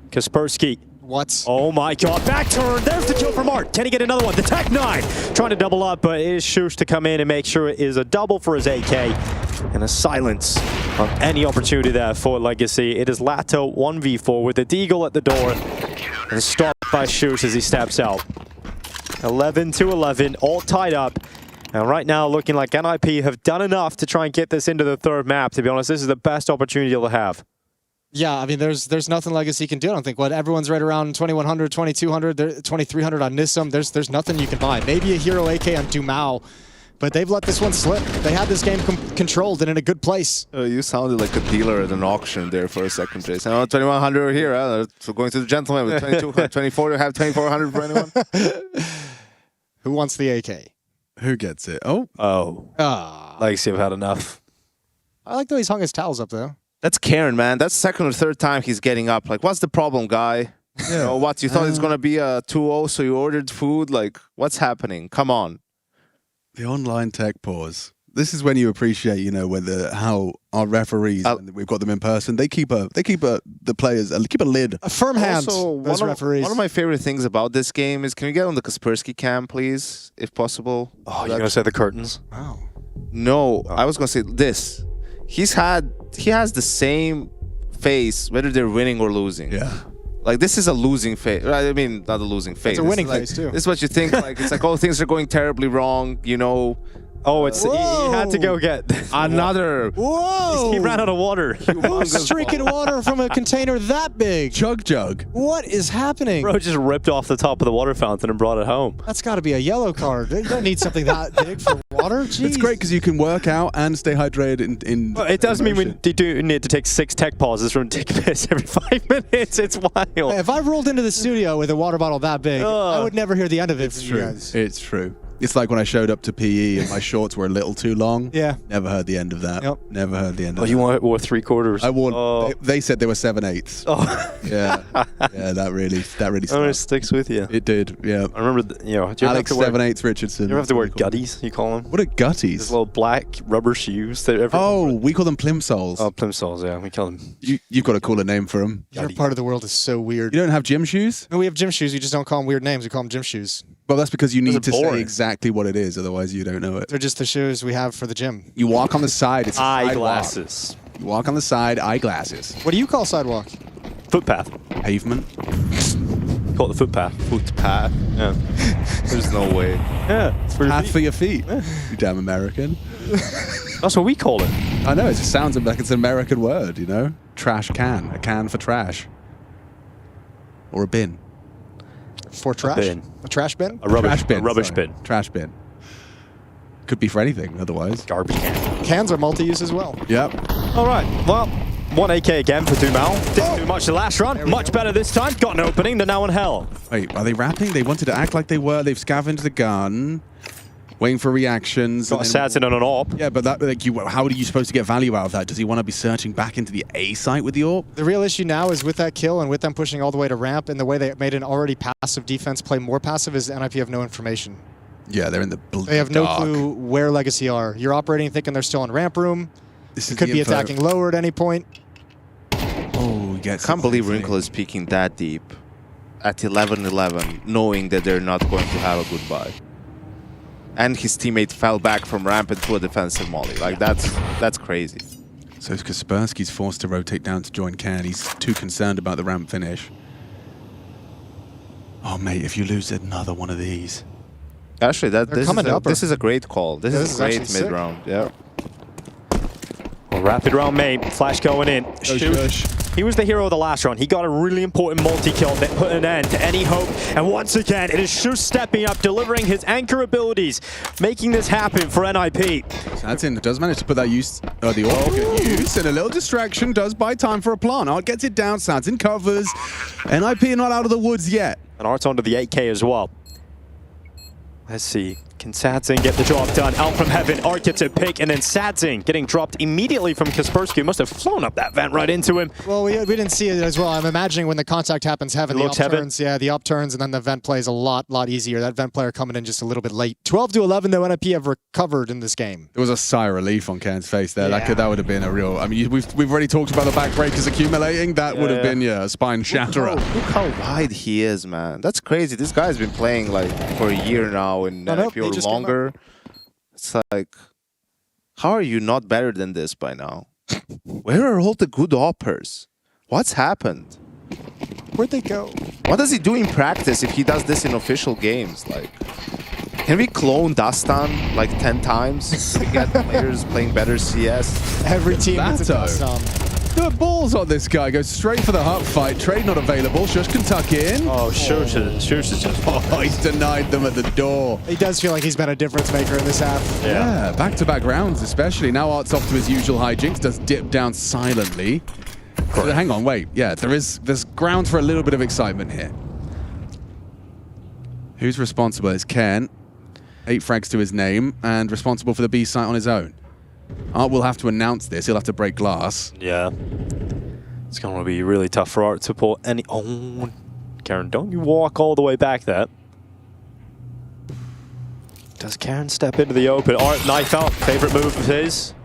Kaspersky. What? Oh my god, back turn! There's the kill from Art. Can he get another one? The Tech 9 trying to double up, but it is Shush to come in and make sure it is a double for his AK. And a silence on any opportunity there for Legacy. It is Lato 1v4 with the Deagle at the door. And stopped by Shush as he steps out. 11-11, all tied up. And right now, looking like NiP have done enough to try and get this into the 3rd map. To be honest, this is the best opportunity they'll have. Yeah, I mean, there's nothing Legacy can do. I don't think. What everyone's right around 2100, 2200, 2300 on Nissim. There's nothing you can buy. Maybe a hero AK on Dumao, but they've let this one slip. They had this game controlled and in a good place. You sounded like a dealer at an auction there for a second, Jason. Oh, 2100 here. So going to the gentleman with 2200, 24. You have 2400 for anyone? Who wants the AK? Who gets it? Oh. Legacy have had enough. I like the way he's hung his towels up, though. That's Karen, man. That's 2nd or 3rd time he's getting up. Like, what's the problem, guy? Yeah. You know, what? You thought it's going to be a 2-0, so you ordered food? Like, what's happening? Come on. The online tech pause. This is when you appreciate, you know, how our referees, when we've got them in person, they keep the players keep a lid. A firm hand. Also, those referees. One of my favorite things about this game is, can we get on the Kaspersky cam, please, if possible? Oh, you're going to say the curtains? Wow. No, I was going to say this. He has the same face whether they're winning or losing. Yeah. Like, this is a losing face. I mean, not a losing face. It's a winning like, face, too. This is what you think. Like, it's like, oh, things are going terribly wrong, you know. Oh, it's he had to go get another. Whoa! He ran out of water. Who's drinking water from a container that big? Jug. What is happening? Bro just ripped off the top of the water fountain and brought it home. That's got to be a yellow card. You don't need something that big for water. Jeez. It's great because you can work out and stay hydrated in Well, it does mean we motion. do need to take 6 tech pauses from take a piss every 5 minutes. It's wild. Hey, if I rolled into the studio with a water bottle that big, I would never hear the end of it from you guys. It's true. It's like when I showed up to PE and my shorts were a little too long. Yeah. Never heard the end of that. Yep. Never heard the end of Oh, that. you wore 3/4. I wore. Oh. They said they were 7/8. Oh. Yeah. Yeah. That really Oh, it stuck. sticks with you. It did. Yeah. I remember, do you Alex ever have to wear, 7/8 Richardson. you ever have to wear That's what we call gutties, you call them? them. What are gutties? These little black rubber shoes. That Oh, we call them plimsolls. Oh, plimsolls, yeah. We call them. You've got a cooler name for them. Your part of the world is so weird. You don't have gym shoes? No, we have gym shoes. We just don't call them weird names. We call them gym shoes. Well, that's because you Those need are to say boring. exactly what it is, otherwise you don't know it. They're just the shoes we have for the gym. You walk on the side. It's a sidewalk. Eyeglasses. You walk on the side, eyeglasses. What do you call sidewalk? Footpath. Pavement. Call it the footpath. Footpath. Yeah. There's no way. Yeah. It's for your Path feet. for your feet. You damn American. That's what we call it. I know, it just sounds like it's an American word, you know? Trash can. A can for trash. Or a bin. For trash? bin. A trash bin? A rubbish Trash bin. A rubbish sorry. bin. Trash bin. Could be for anything, otherwise. Garbage can. Cans are multi-use as well. Yep. All right. Well, 1 AK again for Dumal. Didn't do much the last round. Much better this time. Got an opening. They're now in hell. Wait, are they rapping? They wanted to act like they were. They've scavenged the gun, waiting for reactions. Got a Satin on an AWP. Yeah, but that, like, how are you supposed to get value out of that? Does he want to be searching back into the A site with the AWP? The real issue now is with that kill and with them pushing all the way to ramp and the way they made an already passive defense play more passive is NiP have no information. Yeah, they're in the They have no clue where Legacy are. You're operating thinking they're still in ramp room. This It could be attacking lower at any point. Oh, he gets. I can't believe Wrinkle is peeking that deep at 11-11, knowing that they're not going to have a goodbye. And his teammate fell back from ramp into a defensive molly. Like, that's crazy. So Kaspersky's forced to rotate down to join Ken. He's too concerned about the ramp finish. Oh, mate, if you lose another one of these. Actually, this is a great call. This is a actually great sick. mid-round. Yeah. Well, rapid round main. Flash going in. Shoot. He was the hero of the last round. He got a really important multi-kill that put an end to any hope. And once again, it is Shu stepping up, delivering his anchor abilities, making this happen for NiP. Satin does manage to put that use, the AWP use, and a little distraction does buy time for a plant. Art gets it down, Satin covers. NiP are not out of the woods yet. And Art's onto the 8K as well. Let's see. Can Sadzing get the job done? Out from heaven, Art gets a pick, and then Sadzing getting dropped immediately from Kaspersky. Must have flown up that vent right into him. Well, we didn't see it as well. I'm imagining when the contact happens, heaven, the up turns. Yeah, the up turns, and then the vent plays a lot easier. That vent player coming in just a little bit late. 12-11, though, NiP have recovered in this game. There was a sigh of relief on Ken's face there. Yeah. That would have been a real. I mean, we've already talked about the backbreakers accumulating. That would have been a spine shatterer. Look how wide he is, man. That's crazy. This guy's been playing like for a year now in NiP or longer. It's like, how are you not better than this by now? Where are all the good oppers? What's happened? Where'd they go? What does he do in practice if he does this in official games? Like, can we clone Dastan like 10 times to get players playing better CS? Every team gets a touchdown. The balls on this guy. Goes straight for the hut fight. Trade not available. Shush can tuck in. Oh, Shush is just... Oh, he's denied them at the door. He does feel like he's been a difference maker in this half. Yeah, back-to-back rounds especially. Now Art's off to his usual hijinks. Does dip down silently. So, hang on, wait. Yeah, there's grounds for a little bit of excitement here. Who's responsible? It's Ken. 8 frags to his name and responsible for the B site on his own. Art will have to announce this. He'll have to break glass. Yeah. It's going to be really tough for Art to pull any... Oh, Karen, don't you walk all the way back there. Does Karen step into the open? Art, knife out. Favorite move of his.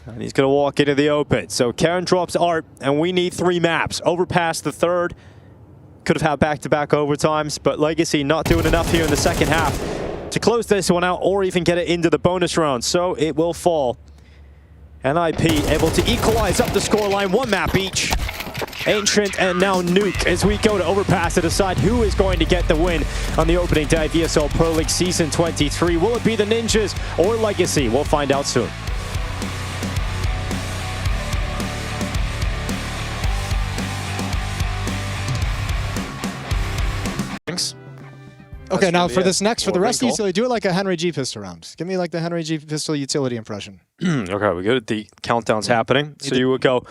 And he's going to walk into the open. So Karen drops Art, and we need 3 maps. Overpass the third. Could have had back-to-back overtimes, but Legacy not doing enough here in the second half to close this one out or even get it into the bonus round. So it will fall. NiP able to equalize up the scoreline, 1 map each. Ancient and now Nuke as we go to overpass to decide who is going to get the win on the opening day of ESL Pro League Season 23. Will it be the Ninjas or Legacy? We'll find out soon. Thanks. Okay, now for this next, for the Or rest of the Wrinkle. utility, do it like a Henry G pistol round. Give me like the Henry G pistol utility impression. Okay, we good. The countdown's happening. So you would go.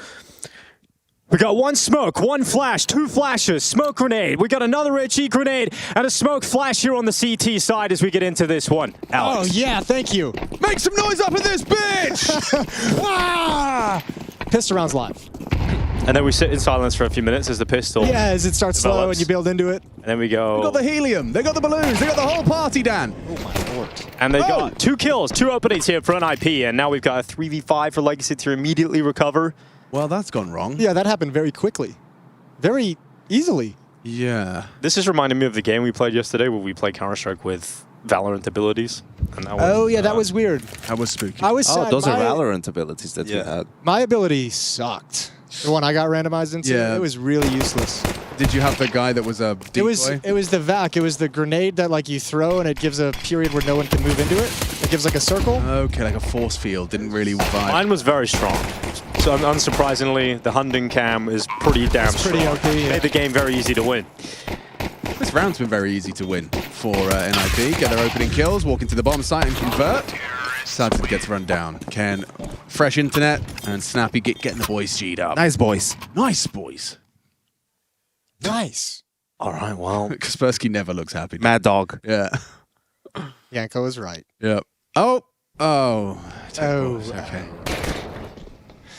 We got 1 smoke, 1 flash, 2 flashes, smoke grenade. We got another HE grenade and a smoke flash here on the CT side as we get into this one. Alex. Oh yeah, thank you. Make some noise up in this bitch! Ah! Pistol round's live. And then we sit in silence for a few minutes as the pistol. Yeah, as it starts slow develops. and you build into it. And then we go. They got the helium. They got the balloons. They got the whole party, Dan. Oh my lord. And they got 2 kills, 2 openings here for NiP. And now we've got a 3v5 for Legacy to immediately recover. Well, that's gone wrong. Yeah, that happened very quickly. Very easily. Yeah. This is reminding me of the game we played yesterday where we played Counter-Strike with Valorant abilities. And that was, Oh yeah, that was weird. That was spooky. I was Oh, sad. those are my, Valorant abilities that you had. my ability sucked. The one I got randomized into, it was really useless. Did you have the guy that was a decoy? It was the vac. It was the grenade that like you throw and it gives a period where no one can move into it. It gives like a circle. Okay, like a force field. Didn't really vibe. Mine was very strong. So unsurprisingly, the Hunding cam is pretty damn pretty strong. OP, yeah. Made the game very easy to win. This round's been very easy to win for NiP. Get their opening kills, walk into the bomb site and convert. Sadson gets run down. Ken fresh internet, and Snappy getting the boys G'd up. Nice boys. Nice boys. Nice. All right, well. Kaspersky never looks happy. Mad dog. Yeah. Yanko is right. Yep. Oh. Okay.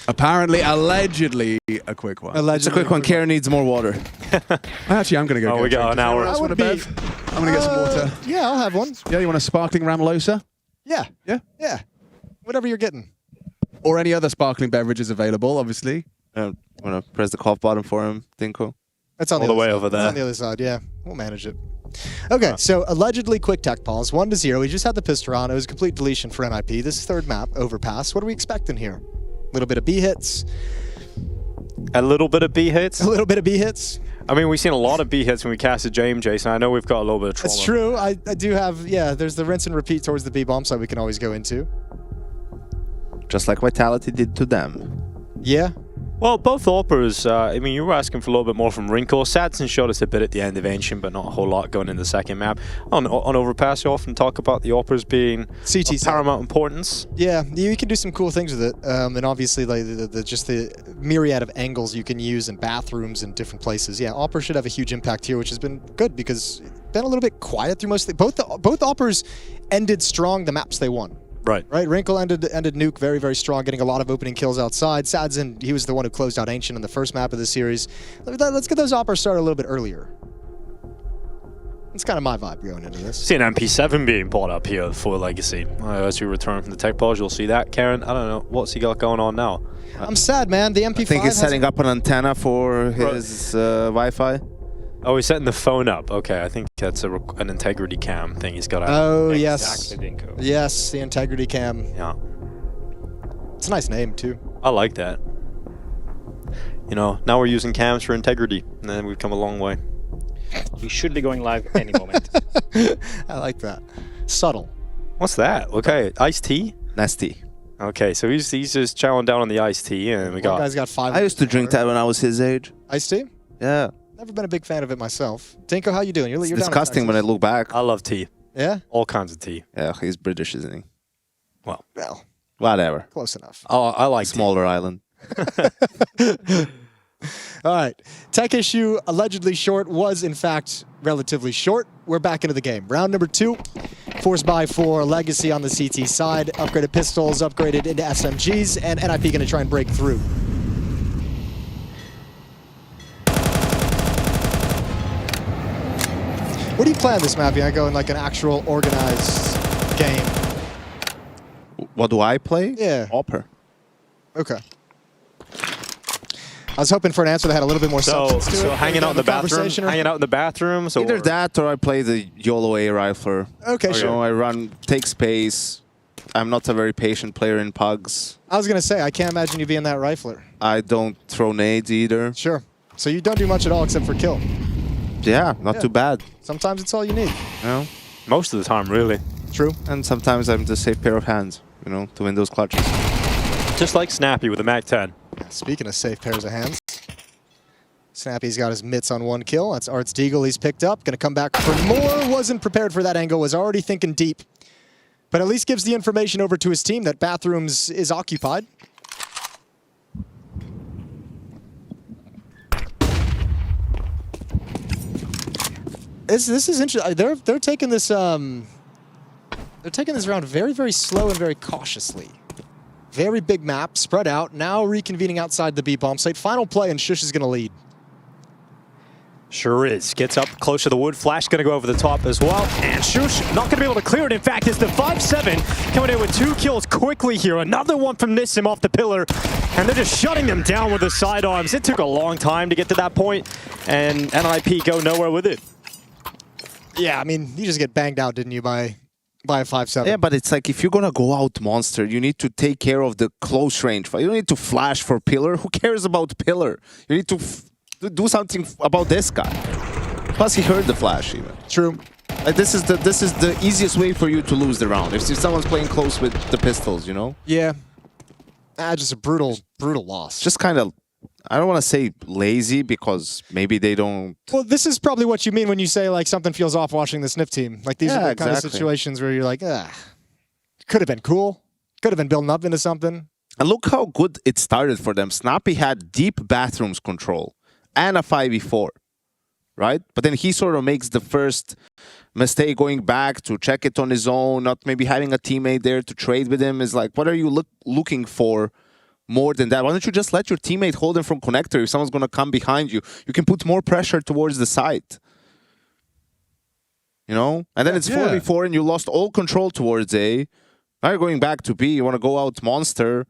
Apparently, allegedly, a quick one. It's a quick one. Karen needs more water. Actually, I'm going to go. Oh, get we a got drink. an Does hour. anyone else I want would a bev? I'm going to get some water. Yeah, I'll have one. Yeah, you want a sparkling Ramalosa? Yeah. Yeah. Yeah. Whatever you're getting. Or any other sparkling beverages available, obviously. I'm going to press the cough button for him, Dinko. That's on All the the way other over side. That's there. on the other side, yeah. We'll manage it. Okay, so allegedly quick tech pause, 1-0. We just had the pistol round. It was a complete deletion for NiP. This third map, overpass. What are we expecting here? A little bit of B hits. A little bit of B hits. A little bit of B hits. I mean, we've seen a lot of B hits when we casted James, Jason. I know we've got a little bit of trauma. That's true. I do have, yeah, there's the rinse and repeat towards the B bomb site we can always go into. Just like Vitality did to them. Yeah. Well, both Operas, I mean, you were asking for a little bit more from Wrinkle. Sadson showed us a bit at the end of Ancient, but not a whole lot going into the second map. On Overpass, you often talk about the Operas being CT of paramount importance. Yeah, you can do some cool things with it. And obviously, like just the myriad of angles you can use in bathrooms and different places. Yeah, Opera should have a huge impact here, which has been good because it's been a little bit quiet through most of the, both Operas ended strong the maps they won. Right. Right, Wrinkle ended Nuke very, very strong, getting a lot of opening kills outside. Sadson, he was the one who closed out Ancient in the first map of the series. Let's get those Operas started a little bit earlier. That's kind of my vibe going into this. See an MP7 being brought up here for Legacy. As we return from the tech pause, you'll see that. Karen, I don't know, what's he got going on now? I'm sad, man. The MP5 I think he's setting up an antenna for his Wi-Fi. Oh, he's setting the phone up. Okay, I think that's an integrity cam thing he's got. Oh, yes. Exactly, Dinko. Yes, the integrity cam. Yeah. It's a nice name, too. I like that. You know, now we're using cams for integrity, and then we've come a long way. We should be going live any moment. I like that. Subtle. What's that? Okay, iced tea? Nasty. Okay, so he's just chowing down on the iced tea, and we One got... guy's got 5. I used to drink that when I was his age. Iced tea? Yeah. Never been a big fan of it myself. Dinko, how you doing? You're It's down in disgusting when I Texas. look back. I love tea. Yeah? All kinds of tea. Yeah, he's British, isn't he? Well, Well, Whatever. close enough. I like tea. Smaller island. All right. Tech issue allegedly short was, in fact, relatively short. We're back into the game. Round number 2. Force buy for Legacy on the CT side. Upgraded pistols, upgraded into SMGs, and NiP going to try and break through. What do you plan this map? I go in like an actual organized game. What do I play? Yeah. Opera. Okay. I was hoping for an answer that had a little bit more substance to it. So hanging out in the bathroom, conversation or- hanging out in the bathrooms, or Either that or I play the YOLO A rifler. Okay, You sure. know, I run, take space. I'm not a very patient player in pugs. I was going to say, I can't imagine you being that rifler. I don't throw nades either. Sure. So you don't do much at all except for kill. Yeah, not Yeah. too bad. Sometimes it's all you need. You know? most of the time, really. True. And sometimes I'm the safe pair of hands, you know, to win those clutches. Just like Snappy with a Mac-10. Speaking of safe pairs of hands, Snappy's got his mitts on 1 kill. That's Arts Deagle he's picked up. Going to come back for more. Wasn't prepared for that angle. Was already thinking deep. But at least gives the information over to his team that Bathrooms is occupied. This is interesting. They're taking this round very, very slow and very cautiously. Very big map, spread out. Now reconvening outside the B bomb site. Final play, and Shush is going to lead. Sure is. Gets up close to the wood. Flash going to go over the top as well. And Shush not going to be able to clear it. In fact, it's the 5-7 coming in with 2 kills quickly here. Another one from Nissim off the pillar. And they're just shutting them down with the sidearms. It took a long time to get to that point, and NiP go nowhere with it. Yeah, I mean, you just get banged out, didn't you, by a 5-7? Yeah, but it's like if you're gonna go out monster, you need to take care of the close range fight. You don't need to flash for pillar. Who cares about pillar? You need to do something about this guy. Plus, he heard the flash even. True. Like, this is the easiest way for you to lose the round. If someone's playing close with the pistols, you know. Yeah. Just a brutal loss. Just kind of, I don't want to say lazy because maybe they don't. Well, this is probably what you mean when you say like something feels off watching the NiP team. Like these are the kind of exactly. situations where you're like, could have been cool. Could have been building up into something. And look how good it started for them. Snappy had deep bathrooms control and a 5v4, right? But then he sort of makes the first mistake going back to check it on his own, not maybe having a teammate there to trade with him. Is like, what are you looking for more than that? Why don't you just let your teammate hold him from connector? If someone's going to come behind you, you can put more pressure towards the site. You know? And then it's 4v4 and you lost all control towards A. Now you're going back to B. You want to go out monster,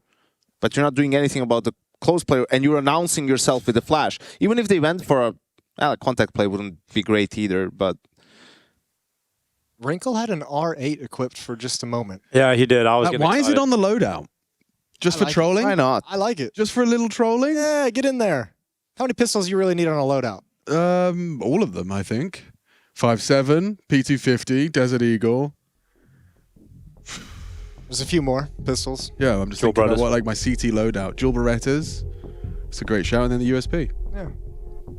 but you're not doing anything about the close player, and you're announcing yourself with a flash. Even if they went for a contact play, wouldn't be great either, but... Wrinkle had an R8 equipped for just a moment. Yeah, he did. I was getting Why is excited. it on the loadout? Just for trolling? Why not? I like it. Just for a little trolling? Yeah, get in there. How many pistols you really need on a loadout? All of them, I think. 5.7, P250, Desert Eagle. There's a few more pistols. Yeah, I'm just Dual thinking about Berettas. what, like my CT loadout. Dual Berettas. It's a great shout. And then the USP. Yeah.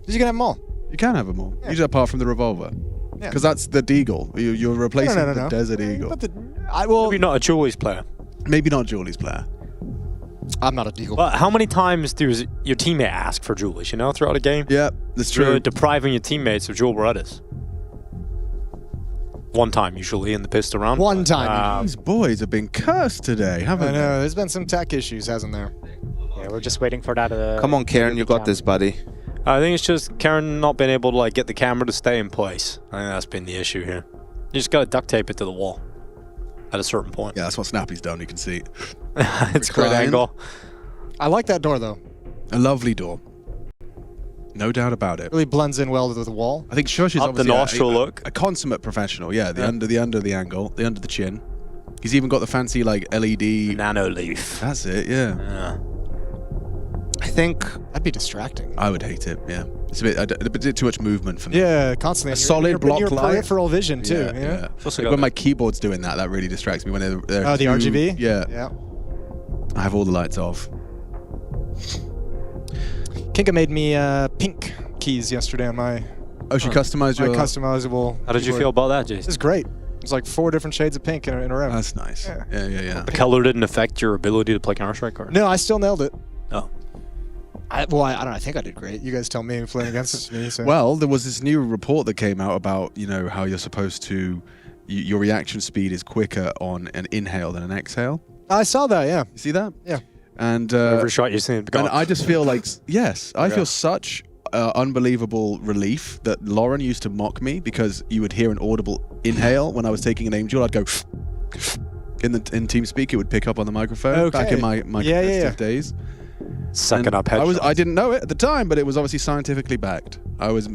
You can have them all. You can have them all. Usually apart from the revolver. Yeah. Because that's the Deagle. You're replacing the Desert Eagle. But I will. Maybe not a Julie's player. Maybe not Julie's player. I'm not a Deagle. But how many times does your teammate ask for Julies, you know, throughout a game? Yeah, that's You're true. depriving your teammates of Jewel Berettas. One time, usually, in the pistol round. One time. These boys have been cursed today, haven't I they? know. There's been some tech issues, hasn't there? Yeah, we're just waiting for that. Come on, Karen, you got this, buddy. I think it's just Karen not being able to like get the camera to stay in place. I think that's been the issue here. You just got to duct tape it to the wall at a certain point. Yeah, that's what Snappy's done. You can see. It's a great Recline. angle. I like that door, though. A lovely door. No doubt about it. Really blends in well with the wall. I think Shush is Up the obviously nostril look. a consummate professional. Yeah, the under the angle, the under the chin. He's even got the fancy like LED. Nano leaf. That's it. Yeah. Yeah. I think That'd be distracting. I would hate it. Yeah. It's a bit too much movement for me. Yeah, constantly. A solid block your light. peripheral vision, too. Yeah. Yeah. Also Like got when the- my keyboard's doing that, that really distracts me. When they're Oh, the too- RGB? Yeah. Yeah. I have all the lights off. Kinka made me pink keys yesterday on my Oh, she customized my your. customizable. How did you keyboard. feel about that, This Jason? is great. It's like 4 different shades of pink in a row. That's nice. Yeah. Yeah. The color didn't affect your ability to play Counter-Strike? Or? No, I still nailed it. Oh. I don't know. I think I did great. You guys tell me playing against me. So. Well, there was this new report that came out about, you know, how you're supposed to, your reaction speed is quicker on an inhale than an exhale. I saw that. Yeah. You see that? Yeah. And Every shot you've seen. and I just feel like, yes, I feel such unbelievable relief that Lauren used to mock me because you would hear an audible inhale when I was taking an aim duel. I'd go in TeamSpeak, it would pick up on the microphone back in my competitive days. Sucking And up headshots. I didn't know it at the time, but it was obviously scientifically backed. I was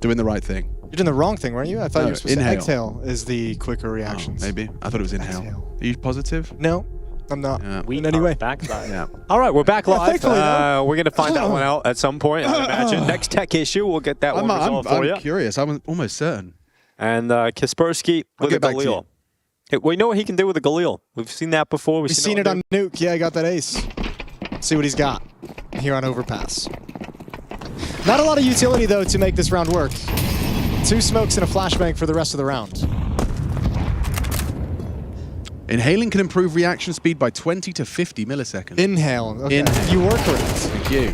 doing the right thing. You're doing the wrong thing, weren't you? I thought No, you were supposed inhale. to exhale is the quicker Oh, reactions. maybe. I thought it was inhale. Exhale. Are you positive? No, I'm not. Yeah. We In any way. are back live. Yeah. All right, we're back live. thankfully, though. We're going to find that one out at some point, I imagine. Next tech issue, we'll get that one resolved for you. I'm curious. I'm almost certain. And Kaspersky with a get back to Galil. Hey, we know what he can do with a Galil. We've seen that before. We've seen it on Nuke. Yeah, I got that ace. See what he's got here on Overpass. Not a lot of utility, though, to make this round work. 2 smokes and a flashbang for the rest of the round. Inhaling can improve reaction speed by 20 to 50 milliseconds. Inhale. Okay. Inhale. You were correct. Thank you.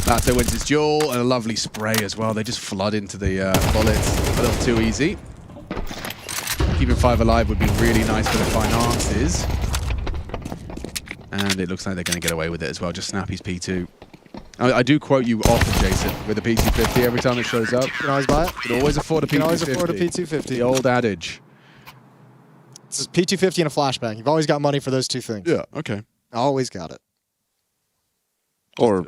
Lato wins his duel and a lovely spray as well. They just flood into the bullets a little too easy. Keeping 5 alive would be really nice for the finances. And it looks like they're going to get away with it as well. Just Snappy's P2. I do quote you often, Jason, with the P250 every time it shows up. You can always buy it. You can always afford a P250. You can always afford a The P250. old adage. It's a P250 and a flashbang. You've always got money for those 2 things. Yeah, okay. Always got it. or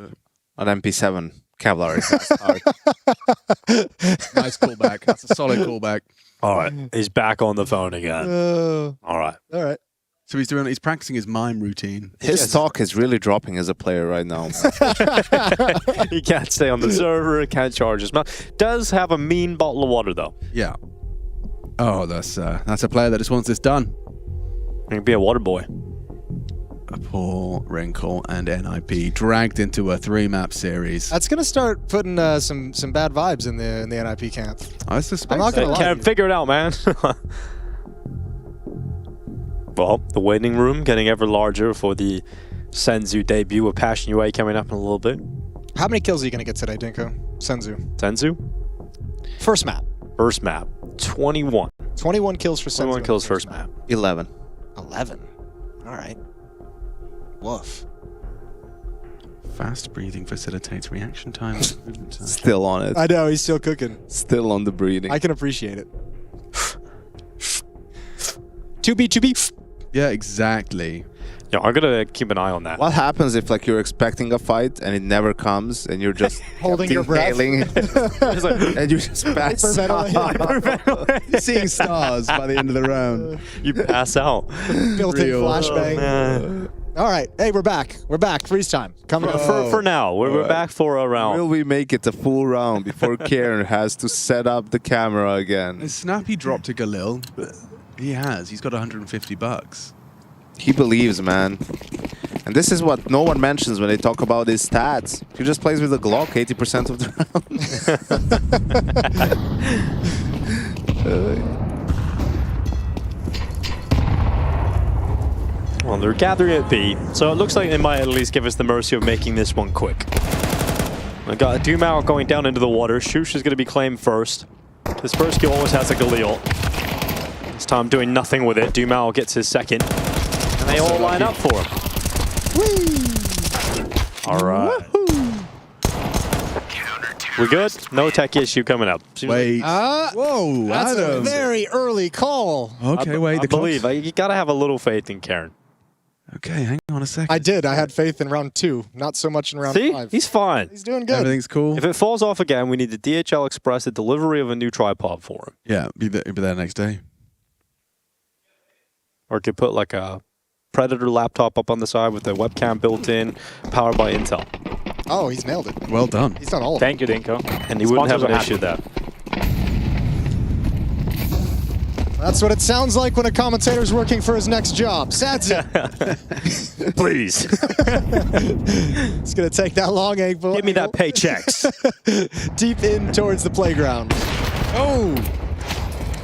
an MP7 Kevlar. Nice callback. That's a solid callback. All right, he's back on the phone again. All right. All right. So he's practicing his mime routine. His stock is really dropping as a player right now. He can't stay on the server, can't charge his mouth. Does have a mean bottle of water, though. Yeah. Oh, that's a player that just wants this done. He can be a water boy. Paul, Wrinkle, and NiP dragged into a 3-map series. That's going to start putting some bad vibes in the NiP camp. I suspect I'm not gonna so. lie. Can't figure it out, man. Well, the waiting room getting ever larger for the Senzu debut with Passion UA coming up in a little bit. How many kills are you going to get today, Dinko? Senzu. Senzu? First map. First map. 21. 21 kills for Senzu. 21 kills first map. 11. 11. All right. Woof. Fast breathing facilitates reaction time. Still on it. I know, he's still cooking. Still on the breathing. I can appreciate it. 2B. Yeah, exactly. Yeah, I'm gonna keep an eye on that. What happens if like you're expecting a fight and it never comes and you're just Holding your breath. inhaling and you just pass Hyperventilating. Seeing stars by the end of the round. You pass out. Built-in Real. flashbang. All right. Hey, we're back. We're back. Freeze time. Coming up. For now, we're back for a round. Will we make it a full round before Karen has to set up the camera again? Has Snappy dropped to Galil? He has. He's got 150 bucks. He believes, man. And this is what no one mentions when they talk about his stats. He just plays with a Glock 80% of the round. Well, they're gathering at B, so it looks like they might at least give us the mercy of making this one quick. I got a Dumao going down into the water. Shush is going to be claimed first. His first kill almost has a Galil. This time doing nothing with it. Dumao gets his second. And they all line up for him. All right. We're good? No tech issue coming up. Wait. Whoa, That's a Adam. very early call. Okay, wait. I believe. You got to have a little faith in Karen. Okay, hang on a second. I did. I had faith in round 2. Not so much in round See? 5. He's fine. He's doing good. Everything's cool. If it falls off again, we need the DHL Express, the delivery of a new tripod for him. Yeah, be there next day. Or could put like a Predator laptop up on the side with the webcam built in, powered by Intel. Oh, he's nailed it. Well done. He's done all of it. Thank you, Dinko. And he wouldn't have Sponsors an are issue with that. That's what it sounds like when a commentator's working for his next job. Sadzi. Please. It's going to take that long, Eggball. Give me that paychecks. Deep in towards the playground. Oh!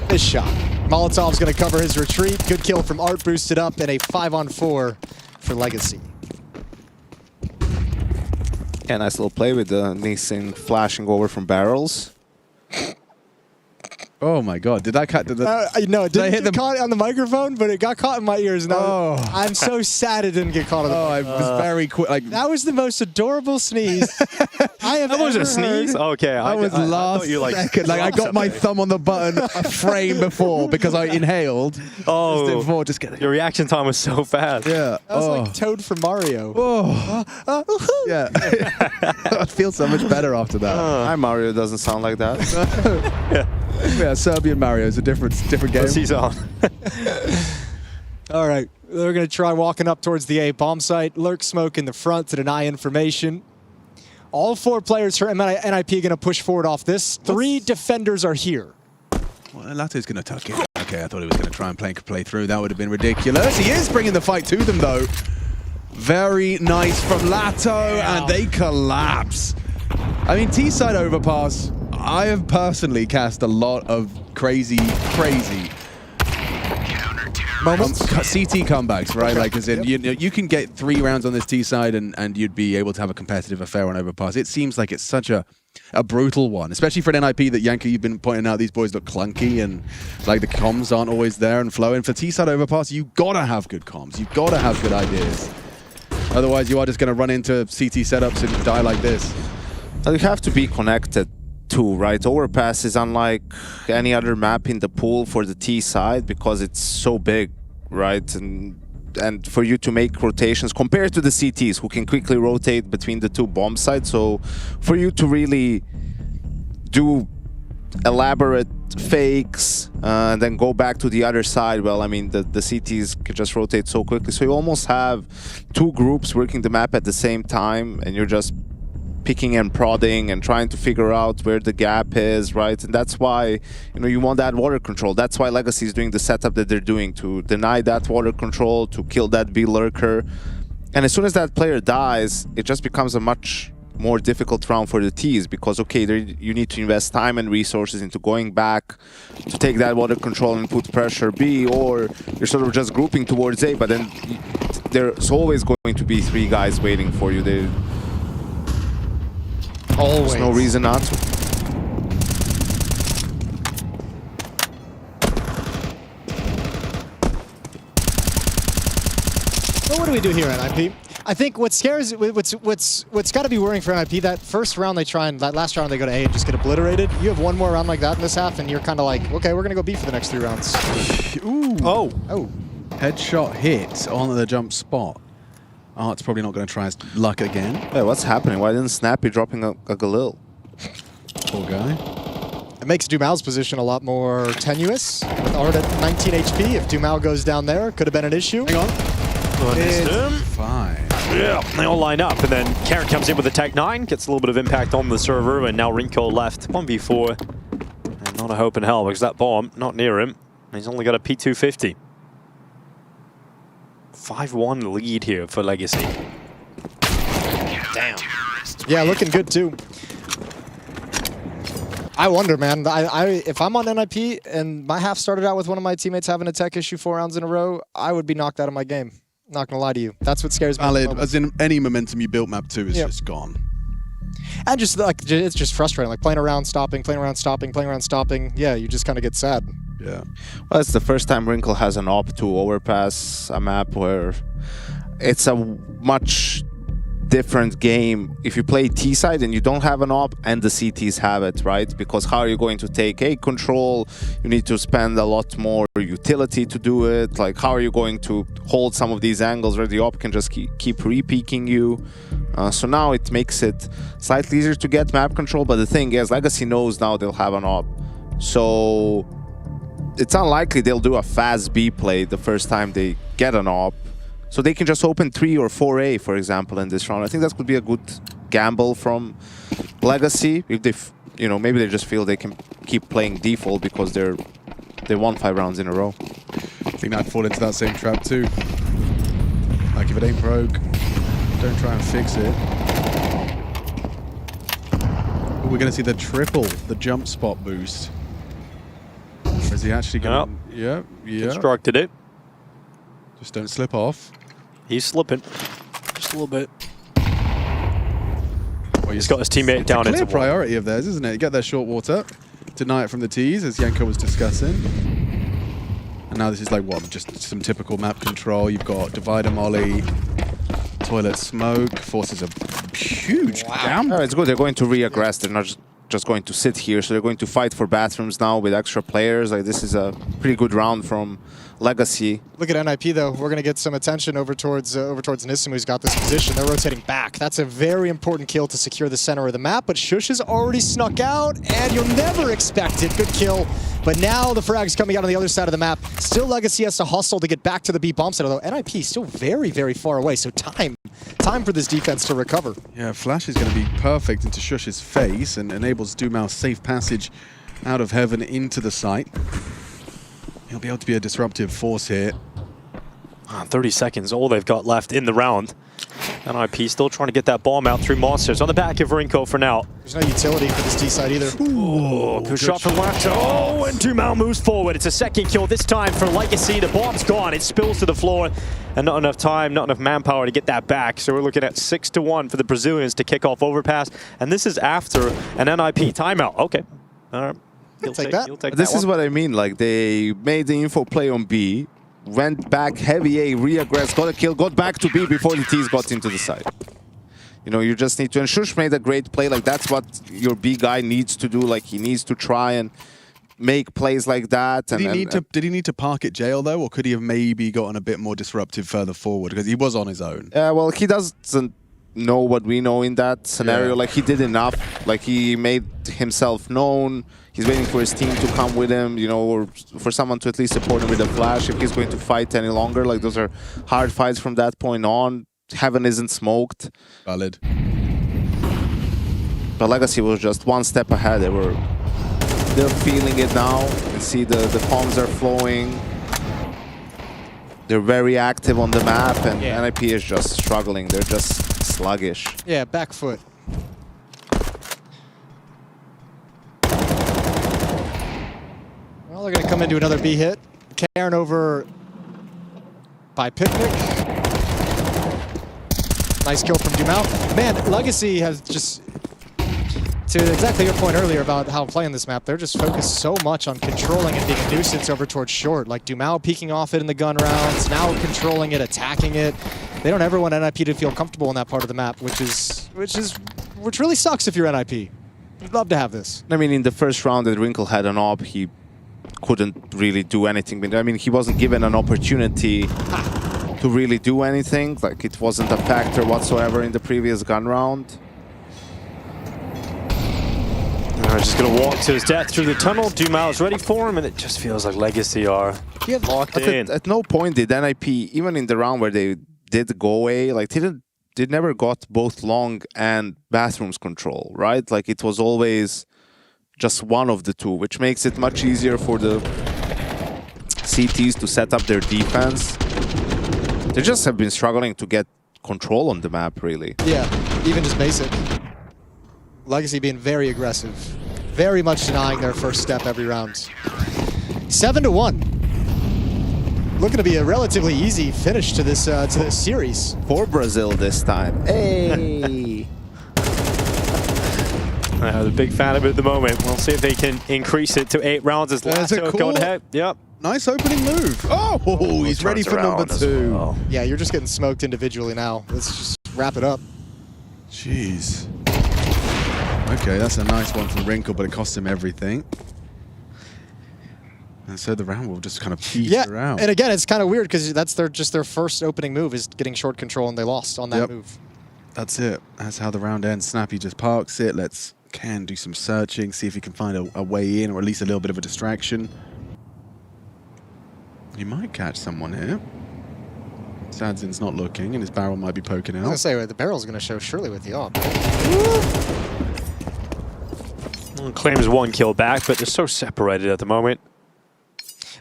This shot. Molotov's going to cover his retreat. Good kill from Art, boosted up, and a 5-on-4 for Legacy. Yeah, nice little play with the Nissan flashing over from barrels. Oh my god, did I cut the... No, it didn't hit get caught on the microphone, but it got caught in my ears. And I'm so sad it didn't get caught on the I was very quick. Like, That was the most adorable sneeze I have That was ever a sneeze? heard. Okay. I was last thought you second. Like, I got my thumb on the button a frame before because I inhaled. Oh, Just before, just get it. your reaction time was so fast. Yeah. That was like Toad from Mario. Oh. Yeah. I feel so much better after that. Hi, Mario doesn't sound like that. Yeah, Serbian Mario is a different game. He's on. All right, they're going to try walking up towards the A bomb site. Lurk smoke in the front to deny information. All 4 players for NiP are going to push forward off this. 3 defenders are here. Well, Lato's going to tuck it. Okay, I thought he was going to try and play through. That would have been ridiculous. He is bringing the fight to them, though. Very nice from Lato, and they collapse. I mean, T-side overpass. I have personally cast a lot of crazy moments. CT comebacks, right? Like, as in, you can get 3 rounds on this T side and you'd be able to have a competitive affair on overpass. It seems like it's such a brutal one, especially for an NiP that Yankee, you've been pointing out these boys look clunky and like the comms aren't always there and flowing. For T side overpass, you gotta have good comms. You gotta have good ideas. Otherwise, you are just gonna run into CT setups and die like this. You have to be connected too, right? Overpass is unlike any other map in the pool for the T side because it's so big, right? And for you to make rotations compared to the CTs who can quickly rotate between the 2 bomb sites. So for you to really do elaborate fakes and then go back to the other side, well, I mean, the CTs can just rotate so quickly. So you almost have 2 groups working the map at the same time, and you're just picking and prodding and trying to figure out where the gap is, right? And that's why, you want that water control. That's why Legacy is doing the setup that they're doing, to deny that water control, to kill that B lurker. And as soon as that player dies, it just becomes a much more difficult round for the T's because, okay, you need to invest time and resources into going back to take that water control and put pressure B, or you're sort of just grouping towards A, but then there's always going to be 3 guys waiting for you. There's no reason not to. Well, what do we do here at NiP? I think what scares, what's got to be worrying for NiP, that first round they try and that last round they go to A and just get obliterated. You have one more round like that in this half, and you're kind of like, okay, we're gonna go B for the next 3 rounds. Ooh. Oh. Headshot hit on the jump spot. Art's probably not going to try his luck again. Hey, what's happening? Why didn't Snappy dropping a Galil? Poor guy. It makes Dumal's position a lot more tenuous. With Art at 19 HP, if Dumal goes down there, could have been an issue. Hang on. It's fine. Yeah, they all line up, and then Karen comes in with a Tech 9, gets a little bit of impact on the server, and now Rinko left 1v4. And not a hope in hell, because that bomb, not near him. He's only got a P250. 5-1 lead here for Legacy. Damn. Yeah, looking good too. I wonder, man. If I'm on NiP and my half started out with one of my teammates having a tech issue 4 rounds in a row, I would be knocked out of my game. Not gonna lie to you. That's what scares me. Valid. As in, any momentum you built map 2 is just gone. And just like, it's just frustrating. Like playing around, stopping, playing around, stopping, playing around, stopping. Yeah, you just kind of get sad. Yeah. Well, it's the first time Wrinkle has an op to overpass a map where it's a much different game if you play T side and you don't have an op and the CTs have it, right? Because how are you going to take A control? You need to spend a lot more utility to do it. Like, how are you going to hold some of these angles where the op can just keep re-peeking you? So now it makes it slightly easier to get map control, but the thing is, Legacy knows now they'll have an op. So it's unlikely they'll do a fast B play the first time they get an op. So they can just open 3 or 4A, for example, in this round. I think that could be a good gamble from Legacy. If they, maybe they just feel they can keep playing default because they won 5 rounds in a row. I think I'd fall into that same trap too. Like, if it ain't broke, don't try and fix it. Ooh, we're going to see the triple, the jump spot boost. Or is he actually going to... Yeah. Constructed it. Just don't slip off. He's slipping. Just a little bit. Well, He's got his teammate down into It's a clear one. priority of theirs, isn't it? You get their short water, deny it from the T's, as Yanko was discussing. And now this is like, what, just some typical map control. You've got divider molly, toilet smoke, forces a huge down. Oh, it's good. They're going to re-aggress. They're not just going to sit here. So they're going to fight for bathrooms now with extra players. Like, this is a pretty good round from Legacy. Look at NiP though. We're gonna get some attention over towards Nissim, who's got this position. They're rotating back. That's a very important kill to secure the center of the map. But Shush has already snuck out, and you'll never expect it. Good kill. But now the frag's coming out on the other side of the map. Still, Legacy has to hustle to get back to the B bomb site. Although NiP is still very, very far away. So time for this defense to recover. Yeah, Flash is going to be perfect into Shush's face and enables Dumal safe passage out of heaven into the site. He'll be able to be a disruptive force here. 30 seconds, all they've got left in the round. NiP still trying to get that bomb out through Monsters on the back of Rinko for now. There's no utility for this T side either. Ooh, good shot from Lacto. Oh, and Dumal moves forward. It's a second kill this time for Legacy. The bomb's gone. It spills to the floor, and not enough time, not enough manpower to get that back. So we're looking at 6-1 for the Brazilians to kick off overpass, and this is after an NiP timeout. Okay, all right. You'll take that. This is what I mean. Like, they made the info play on B, went back heavy A, re-aggressed, got a kill, got back to B before the T's got into the side. You just need to... And Shush made a great play. Like, that's what your B guy needs to do. Like, he needs to try and make plays like that. Did he need to park at jail, though? Or could he have maybe gotten a bit more disruptive further forward? Because he was on his own. Well, he doesn't know what we know in that scenario. Like, he did enough. Like, he made himself known. He's waiting for his team to come with him, or for someone to at least support him with a flash if he's going to fight any longer. Like, those are hard fights from that point on. Heaven isn't smoked. Valid. But Legacy was just one step ahead. They're feeling it now. You can see the comms are flowing. They're very active on the map, and NiP is just struggling. They're just sluggish. Yeah, back foot. They're going to come into another B hit. Karen over by Picnic. Nice kill from Dumal. Man, Legacy has just, to exactly your point earlier about how playing this map, they're just focused so much on controlling and being a nuisance over towards short. Like Dumal peeking off it in the gun rounds, now controlling it, attacking it. They don't ever want NiP to feel comfortable in that part of the map, which really sucks if you're NiP. You'd love to have this. I mean, in the first round that Wrinkle had an op, he couldn't really do anything. I mean, he wasn't given an opportunity to really do anything. Like, it wasn't a factor whatsoever in the previous gun round. Just going to walk to his death through the tunnel. Dumal is ready for him, and it just feels like Legacy are locked in. At no point did NiP, even in the round where they did go away, like, they never got both long and bathrooms control, right? Like, it was always just one of the two, which makes it much easier for the CTs to set up their defense. They just have been struggling to get control on the map, really. Yeah, even just basic. Legacy being very aggressive. Very much denying their first step every round. 7-1. Looking to be a relatively easy finish to this series. For Brazil this time. Hey! I'm a big fan of it at the moment. We'll see if they can increase it to 8 rounds as Lato going ahead. Yep. Nice opening move. Oh, he's ready for number 2. Well. Yeah, you're just getting smoked individually now. Let's just wrap it up. Jeez. Okay, that's a nice one from Wrinkle, but it cost him everything. And so the round will just kind of peter out. And again, it's kind of weird because that's just their first opening move is getting short control, and they lost on that move. That's it. That's how the round ends. Snappy just parks it. Let's Ken do some searching, see if he can find a way in, or at least a little bit of a distraction. He might catch someone here. Sadzin's not looking, and his barrel might be poking out. I was going to say, the barrel's going to show surely with the op. Claims 1 kill back, but they're so separated at the moment.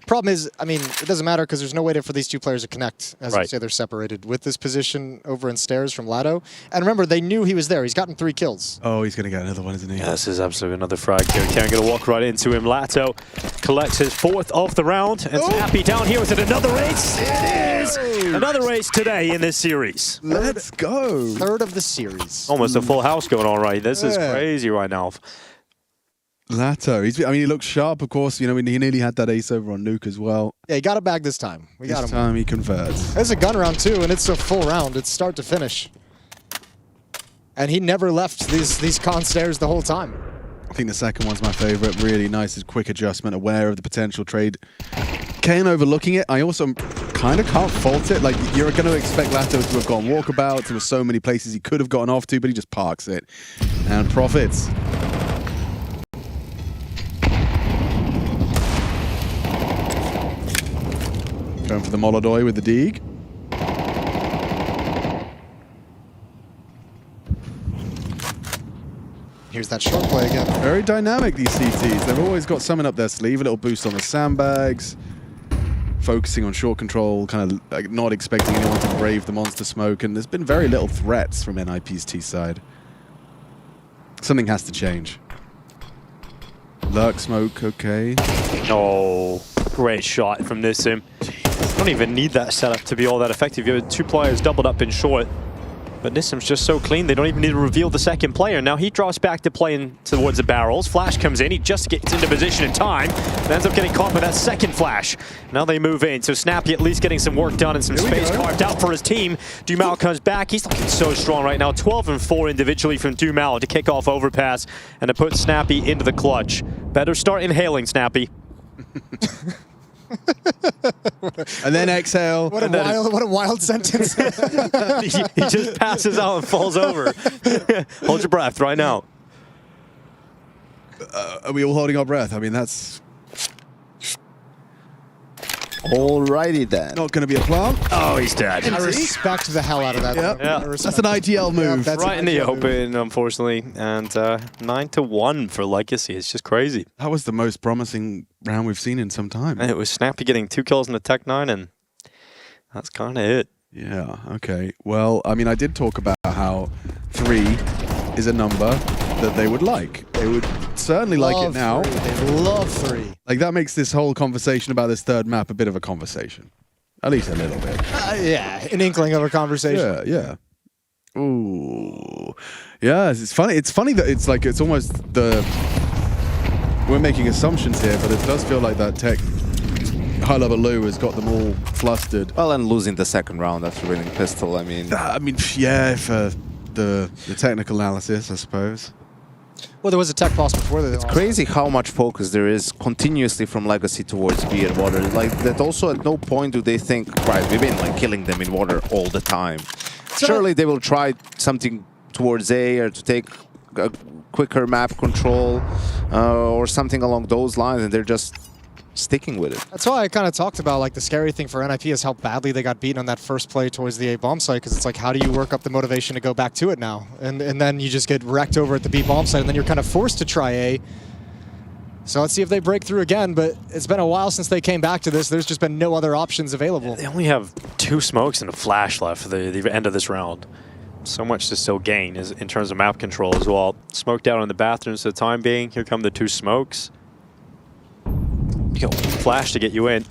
Problem is, I mean, it doesn't matter because there's no way for these two players to connect. As you say, they're separated with this position over in stairs from Lato. And remember, they knew he was there. He's gotten 3 kills. Oh, he's going to get another one, isn't he? Yeah, this is absolutely another frag here. Karen going to walk right into him. Lato collects his 4th of the round. And Snappy down here with it. Another race. It is another race today in this series. Let's go. 3rd of the series. Almost a full house going on right. This is crazy right now. Lato, he looks sharp, of course. You know, he nearly had that ace over on Nuke as well. Yeah, he got it back this time. We got him. This time he converts. It's a gun round too, and it's a full round. It's start to finish. And he never left these con stairs the whole time. I think the second one's my favorite. Really nice, quick adjustment, aware of the potential trade. Kane overlooking it. I also kind of can't fault it. Like, you're going to expect Lato to have gone walkabouts. There were so many places he could have gotten off to, but he just parks it and profits. Going for the Molodoi with the Deeg. Here's that short play again. Very dynamic, these CTs. They've always got something up their sleeve, a little boost on the sandbags, focusing on short control, kind of like not expecting anyone to brave the monster smoke, and there's been very little threats from NiP's T side. Something has to change. Lurk smoke, okay. Oh, great shot from Nissim. Don't even need that setup to be all that effective. You have 2 players doubled up in short. But Nissim's just so clean, they don't even need to reveal the second player. Now he drops back to playing towards the barrels. Flash comes in, he just gets into position in time, and ends up getting caught by that second flash. Now they move in, so Snappy at least getting some work done and some space carved out for his team. Dumal comes back, he's looking so strong right now. 12 and 4 individually from Dumal to kick off Overpass and to put Snappy into the clutch. Better start inhaling, Snappy. And then exhale. What a wild sentence. he just passes out and falls over. Hold your breath right now. Are we all holding our breath? I mean, that's Alrighty then. not going to be a plant. Oh, he's dead. I respect the hell out of that. Yep. Yeah. That's an ITL move. that's Right an in the ITL move. open, unfortunately. And 9-1 for Legacy. It's just crazy. That was the most promising round we've seen in some time. And it was Snappy getting 2 kills in the Tech 9, and that's kind of it. Yeah, okay. Well, I mean, I did talk about how 3 is a number that they would like. They would certainly like it now. They love 3. Like, that makes this whole conversation about this third map a bit of a conversation. At least a little bit. Yeah, an inkling of a conversation. Yeah. Ooh. Yeah, it's funny. It's funny that it's like, it's almost the... We're making assumptions here, but it does feel like that tech high-level Lou has got them all flustered. Well, and losing the second round after winning pistol, I mean... yeah, for the technical analysis, I suppose. Well, there was a tech boss before that. It's crazy how much focus there is continuously from Legacy towards B and Water. Like, that also at no point do they think, right, we've been like killing them in Water all the time. Surely they will try something towards A or to take a quicker map control or something along those lines, and they're just sticking with it. That's why I kind of talked about, like, the scary thing for NiP is how badly they got beaten on that first play towards the A bomb site, because it's like, how do you work up the motivation to go back to it now? And then you just get wrecked over at the B bomb site, and then you're kind of forced to try A. So let's see if they break through again, but it's been a while since they came back to this. There's just been no other options available. They only have 2 smokes and a flash left for the end of this round. So much to still gain in terms of map control as well. Smoked out in the bathrooms for the time being. Here come the 2 smokes. You got flash to get you in.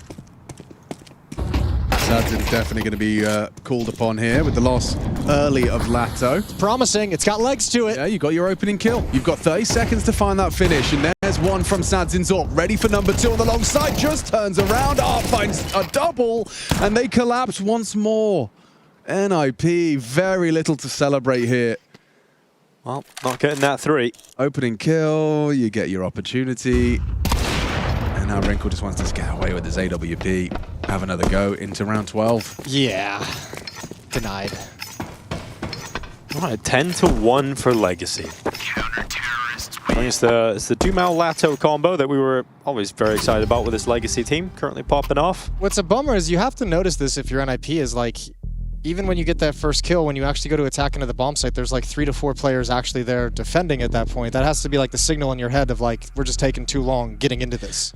Sadzin's definitely going to be called upon here with the loss early of Lato. It's promising. It's got legs to it. Yeah, you got your opening kill. You've got 30 seconds to find that finish, and there's one from Sadzin Zork, ready for number 2 on the long side, just turns around, finds a double, and they collapse once more. NiP, very little to celebrate here. Well, not getting that 3. Opening kill, you get your opportunity. And now Wrinkle just wants to get away with his AWP. Have another go into round 12. Yeah. Denied. All right, 10-1 for Legacy. I think it's the Dumal Lato combo that we were always very excited about with this Legacy team currently popping off. What's a bummer is you have to notice this if you're NiP is like, even when you get that first kill, when you actually go to attack into the bomb site, there's like 3 to 4 players actually there defending at that point. That has to be like the signal in your head of like, we're just taking too long getting into this.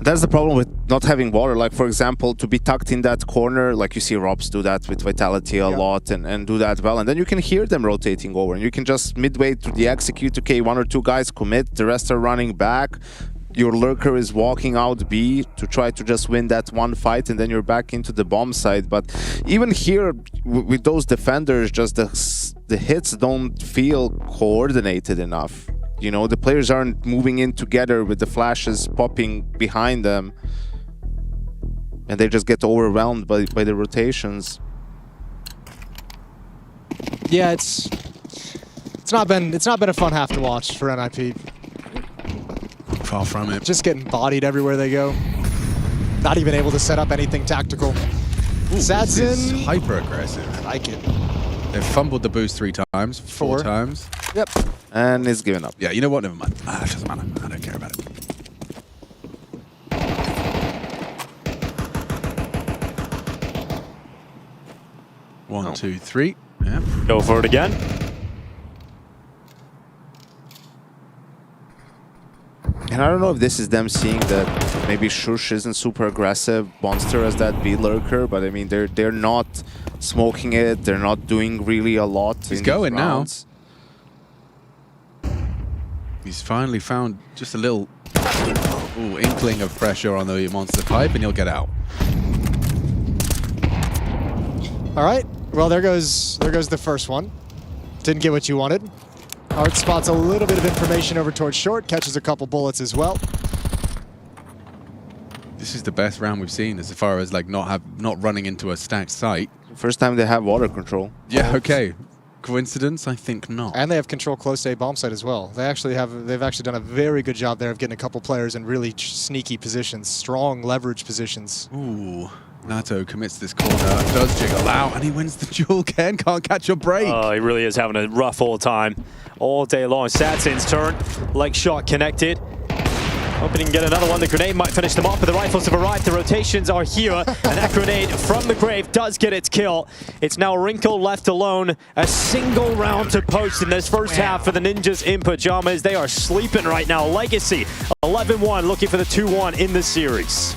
That's the problem with not having water. Like, for example, to be tucked in that corner, like you see Robs do that with Vitality a lot and do that well. And then you can hear them rotating over. And you can just midway to the execute, okay, 1 or 2 guys commit, the rest are running back. Your lurker is walking out B to try to just win that one fight, and then you're back into the bomb site. But even here, with those defenders, just the hits don't feel coordinated enough. You know, the players aren't moving in together with the flashes popping behind them. And they just get overwhelmed by the rotations. Yeah, it's not been a fun half to watch for NiP. Far from it. Just getting bodied everywhere they go. Not even able to set up anything tactical. Sadzin, hyper aggressive. I like it. They've fumbled the boost 3 times, 4 times. Yep. And it's given up. Yeah, you know what? Never mind. It doesn't matter. I don't care about it. One, 2, 3. Yeah. Go for it again. And I don't know if this is them seeing that maybe Shush isn't super aggressive, Monster as that B lurker, but I mean they're not smoking it, they're not doing really a lot. He's going now. He's finally found just a little inkling of pressure on the Monster pipe, and he'll get out. All right. Well, there goes the first one. Didn't get what you wanted. Art spots a little bit of information over towards short, catches a couple bullets as well. This is the best round we've seen as far as like not running into a stacked site. First time they have water control. Yeah, okay. Coincidence? I think not. And they have control close to a bomb site as well. They've actually done a very good job there of getting a couple players in really sneaky positions, strong leverage positions. Ooh. Nato commits this corner, does jiggle out, and he wins the duel. Ken can't catch a break. Oh, he really is having a rough all time. All day long. Sadzin's turn. Leg shot connected. Hoping he can get another one. The grenade might finish them off, but the rifles have arrived. The rotations are here. And that grenade from the grave does get its kill. It's now Wrinkle left alone. A single round to post in this first half for the Ninjas in pajamas. They are sleeping right now. Legacy 11-1, looking for the 2-1 in the series.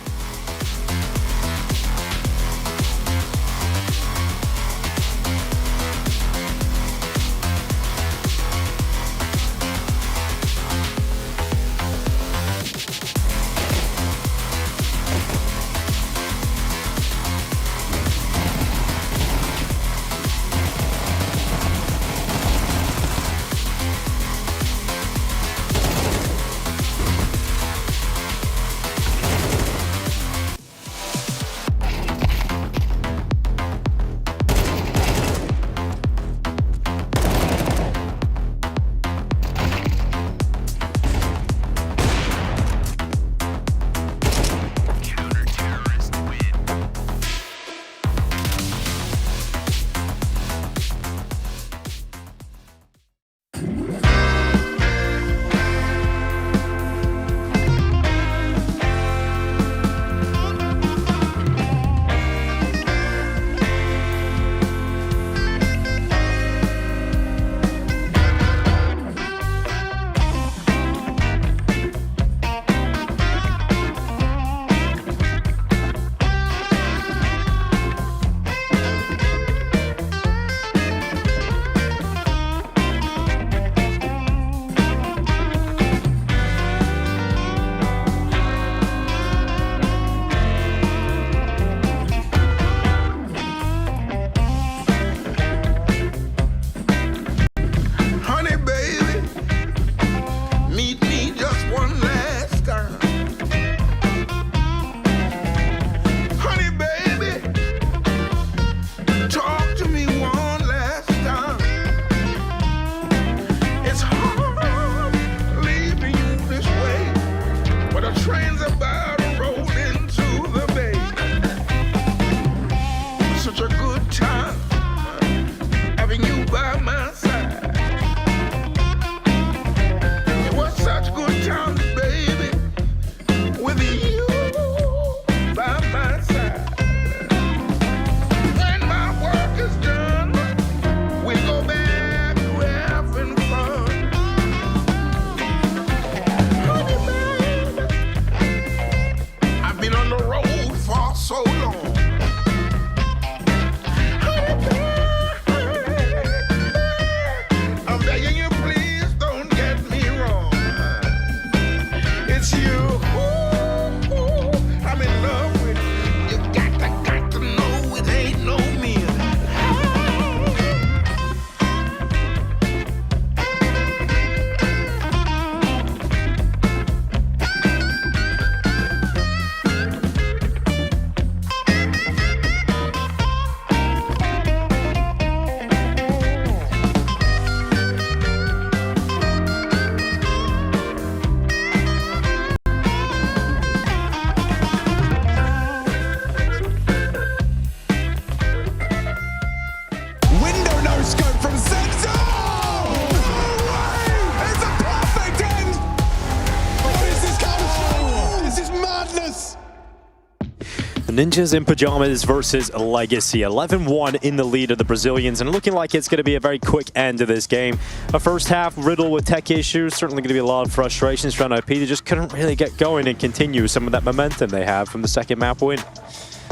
Ninjas in Pajamas versus Legacy. 11-1 in the lead of the Brazilians, and looking like it's going to be a very quick end to this game. A first half riddled with tech issues, certainly going to be a lot of frustrations for NiP. They just couldn't really get going and continue some of that momentum they have from the second map win.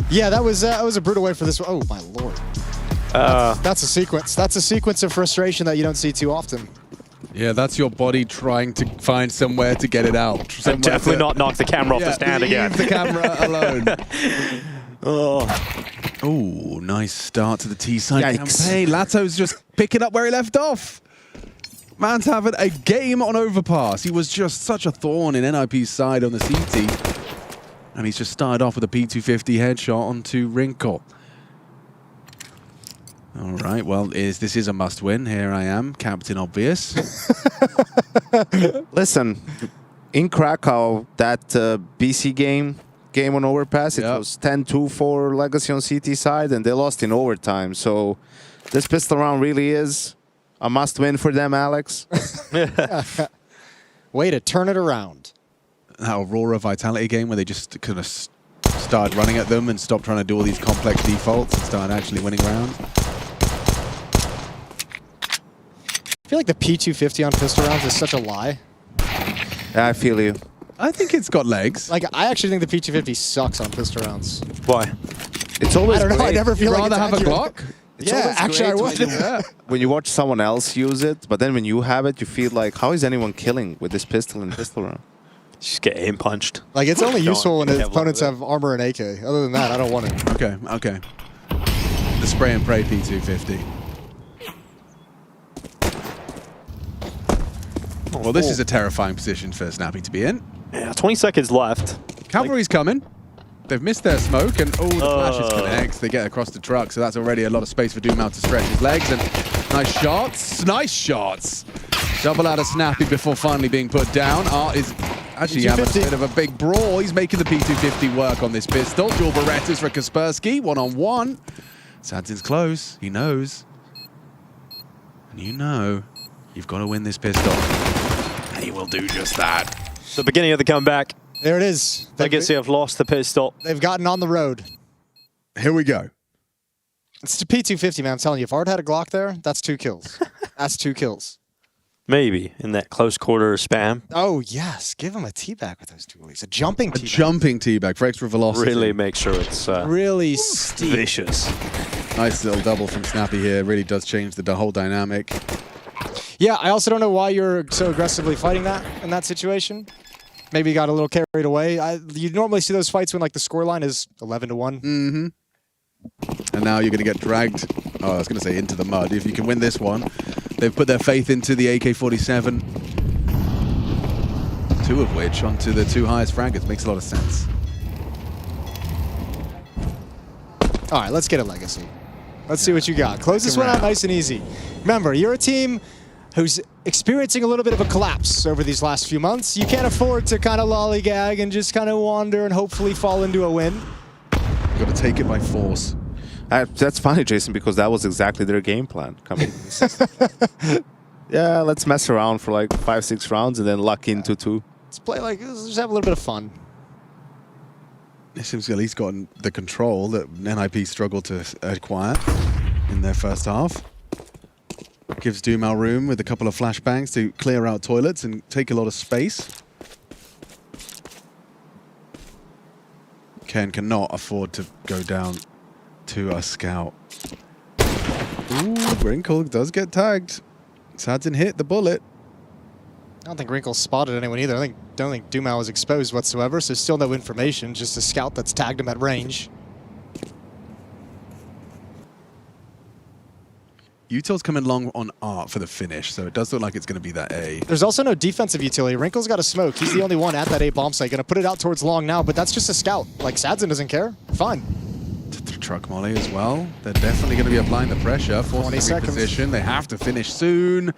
Yeah, that was a brutal way for this one. Oh, my lord. That's a sequence. That's a sequence of frustration that you don't see too often. Yeah, that's your body trying to find somewhere to get it out. And definitely not knock the camera off the stand again. Leave the camera alone. Oh. Oh, nice start to the T-side Yikes. campaign. Lato's just picking up where he left off. Man's having a game on Overpass. He was just such a thorn in NiP's side on the CT. And he's just started off with a P250 headshot onto Wrinkle. All right, well, this is a must-win. Here I am, Captain Obvious. Listen, in Krakow, that BC game on Overpass, it was 10-2 for Legacy on CT side, and they lost in overtime. So this pistol round really is a must-win for them, Alex. Way to turn it around. That Aurora Vitality game where they just kind of started running at them and stopped trying to do all these complex defaults and started actually winning rounds. I feel like the P250 on pistol rounds is such a lie. I feel you. I think it's got legs. Like, I actually think the P250 sucks on pistol rounds. Why? It's always I don't know. I great. never feel like Rather it's have a accurate. Glock? It's Yeah, always actually, I great would. when you watch someone else use it, but then when you have it, you feel like, how is anyone killing with this pistol in pistol round? Just get aim punched. Like, it's only useful when the Kevlar opponents with it. have armor and AK. Other than that, I don't want it. Okay, okay. The spray and pray P250. Well, this is a terrifying position for Snappy to be in. Yeah, 20 seconds left. Cavalry's coming. They've missed their smoke, and the flashes connect. They get across the truck, so that's already a lot of space for Doomau to stretch his legs. And nice shots. Nice shots. Double out of Snappy before finally being put down. Art is actually having a bit of a big brawl. He's making the P250 work on this pistol. Dual Berettas for Kaspersky, one-on-one. Sadzin's close. He knows. And you know you've got to win this pistol. And he will do just that. The beginning of the comeback. There it is. Legacy have lost the pistol. They've gotten on the road. Here we go. It's the P250, man. I'm telling you, if Art had a Glock there, that's 2 kills. That's 2 kills. Maybe in that close quarter spam. Oh, yes. Give him a teabag with those 2 releases. A jumping A teabag. jumping teabag for extra velocity. Really make sure it's Really steep. vicious. Nice little double from Snappy here. Really does change the whole dynamic. Yeah, I also don't know why you're so aggressively fighting that in that situation. Maybe you got a little carried away. You normally see those fights when like the scoreline is 11-1. Mm-hmm. And now you're going to get dragged, I was going to say into the mud. If you can win this one, they've put their faith into the AK-47. 2 of which onto the 2 highest fraggers. Makes a lot of sense. All right, let's get a Legacy. Let's see what you got. Close this one out nice and easy. Remember, you're a team who's experiencing a little bit of a collapse over these last few months. You can't afford to kind of lollygag and just kind of wander and hopefully fall into a win. You've got to take it by force. That's funny, Jason, because that was exactly their game plan. Coming. Yeah, let's mess around for like 5-6 rounds and then luck into 2. Let's play like, let's just have a little bit of fun. It seems at least gotten the control that NiP struggled to acquire in their first half. Gives Doomau room with a couple of flashbangs to clear out toilets and take a lot of space. Ken cannot afford to go down to a scout. Ooh, Wrinkle does get tagged. Sadzin hit the bullet. I don't think Wrinkle spotted anyone either. I don't think Doomau was exposed whatsoever, so still no information, just a scout that's tagged him at range. Util's coming long on Art for the finish, so it does look like it's going to be that A. There's also no defensive utility. Wrinkle's got a smoke. He's the only one at that A bomb site. Going to put it out towards long now, but that's just a scout. Like, Sadzin doesn't care. Fine. Truck molly as well. They're definitely going to be applying the pressure. 20 seconds. Position. They have to finish soon.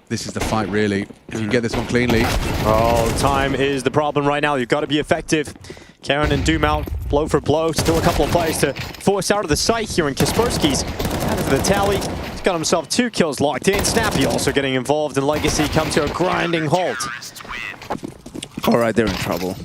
This is the fight, really. If you get this one cleanly. Oh, time is the problem right now. You've got to be effective. Karen and Doomau, blow for blow. Still a couple of players to force out of the site here, and Kaspersky's out of the tally. He's got himself 2 kills locked in. Snappy also getting involved, and Legacy come to a grinding halt. All right, they're in trouble.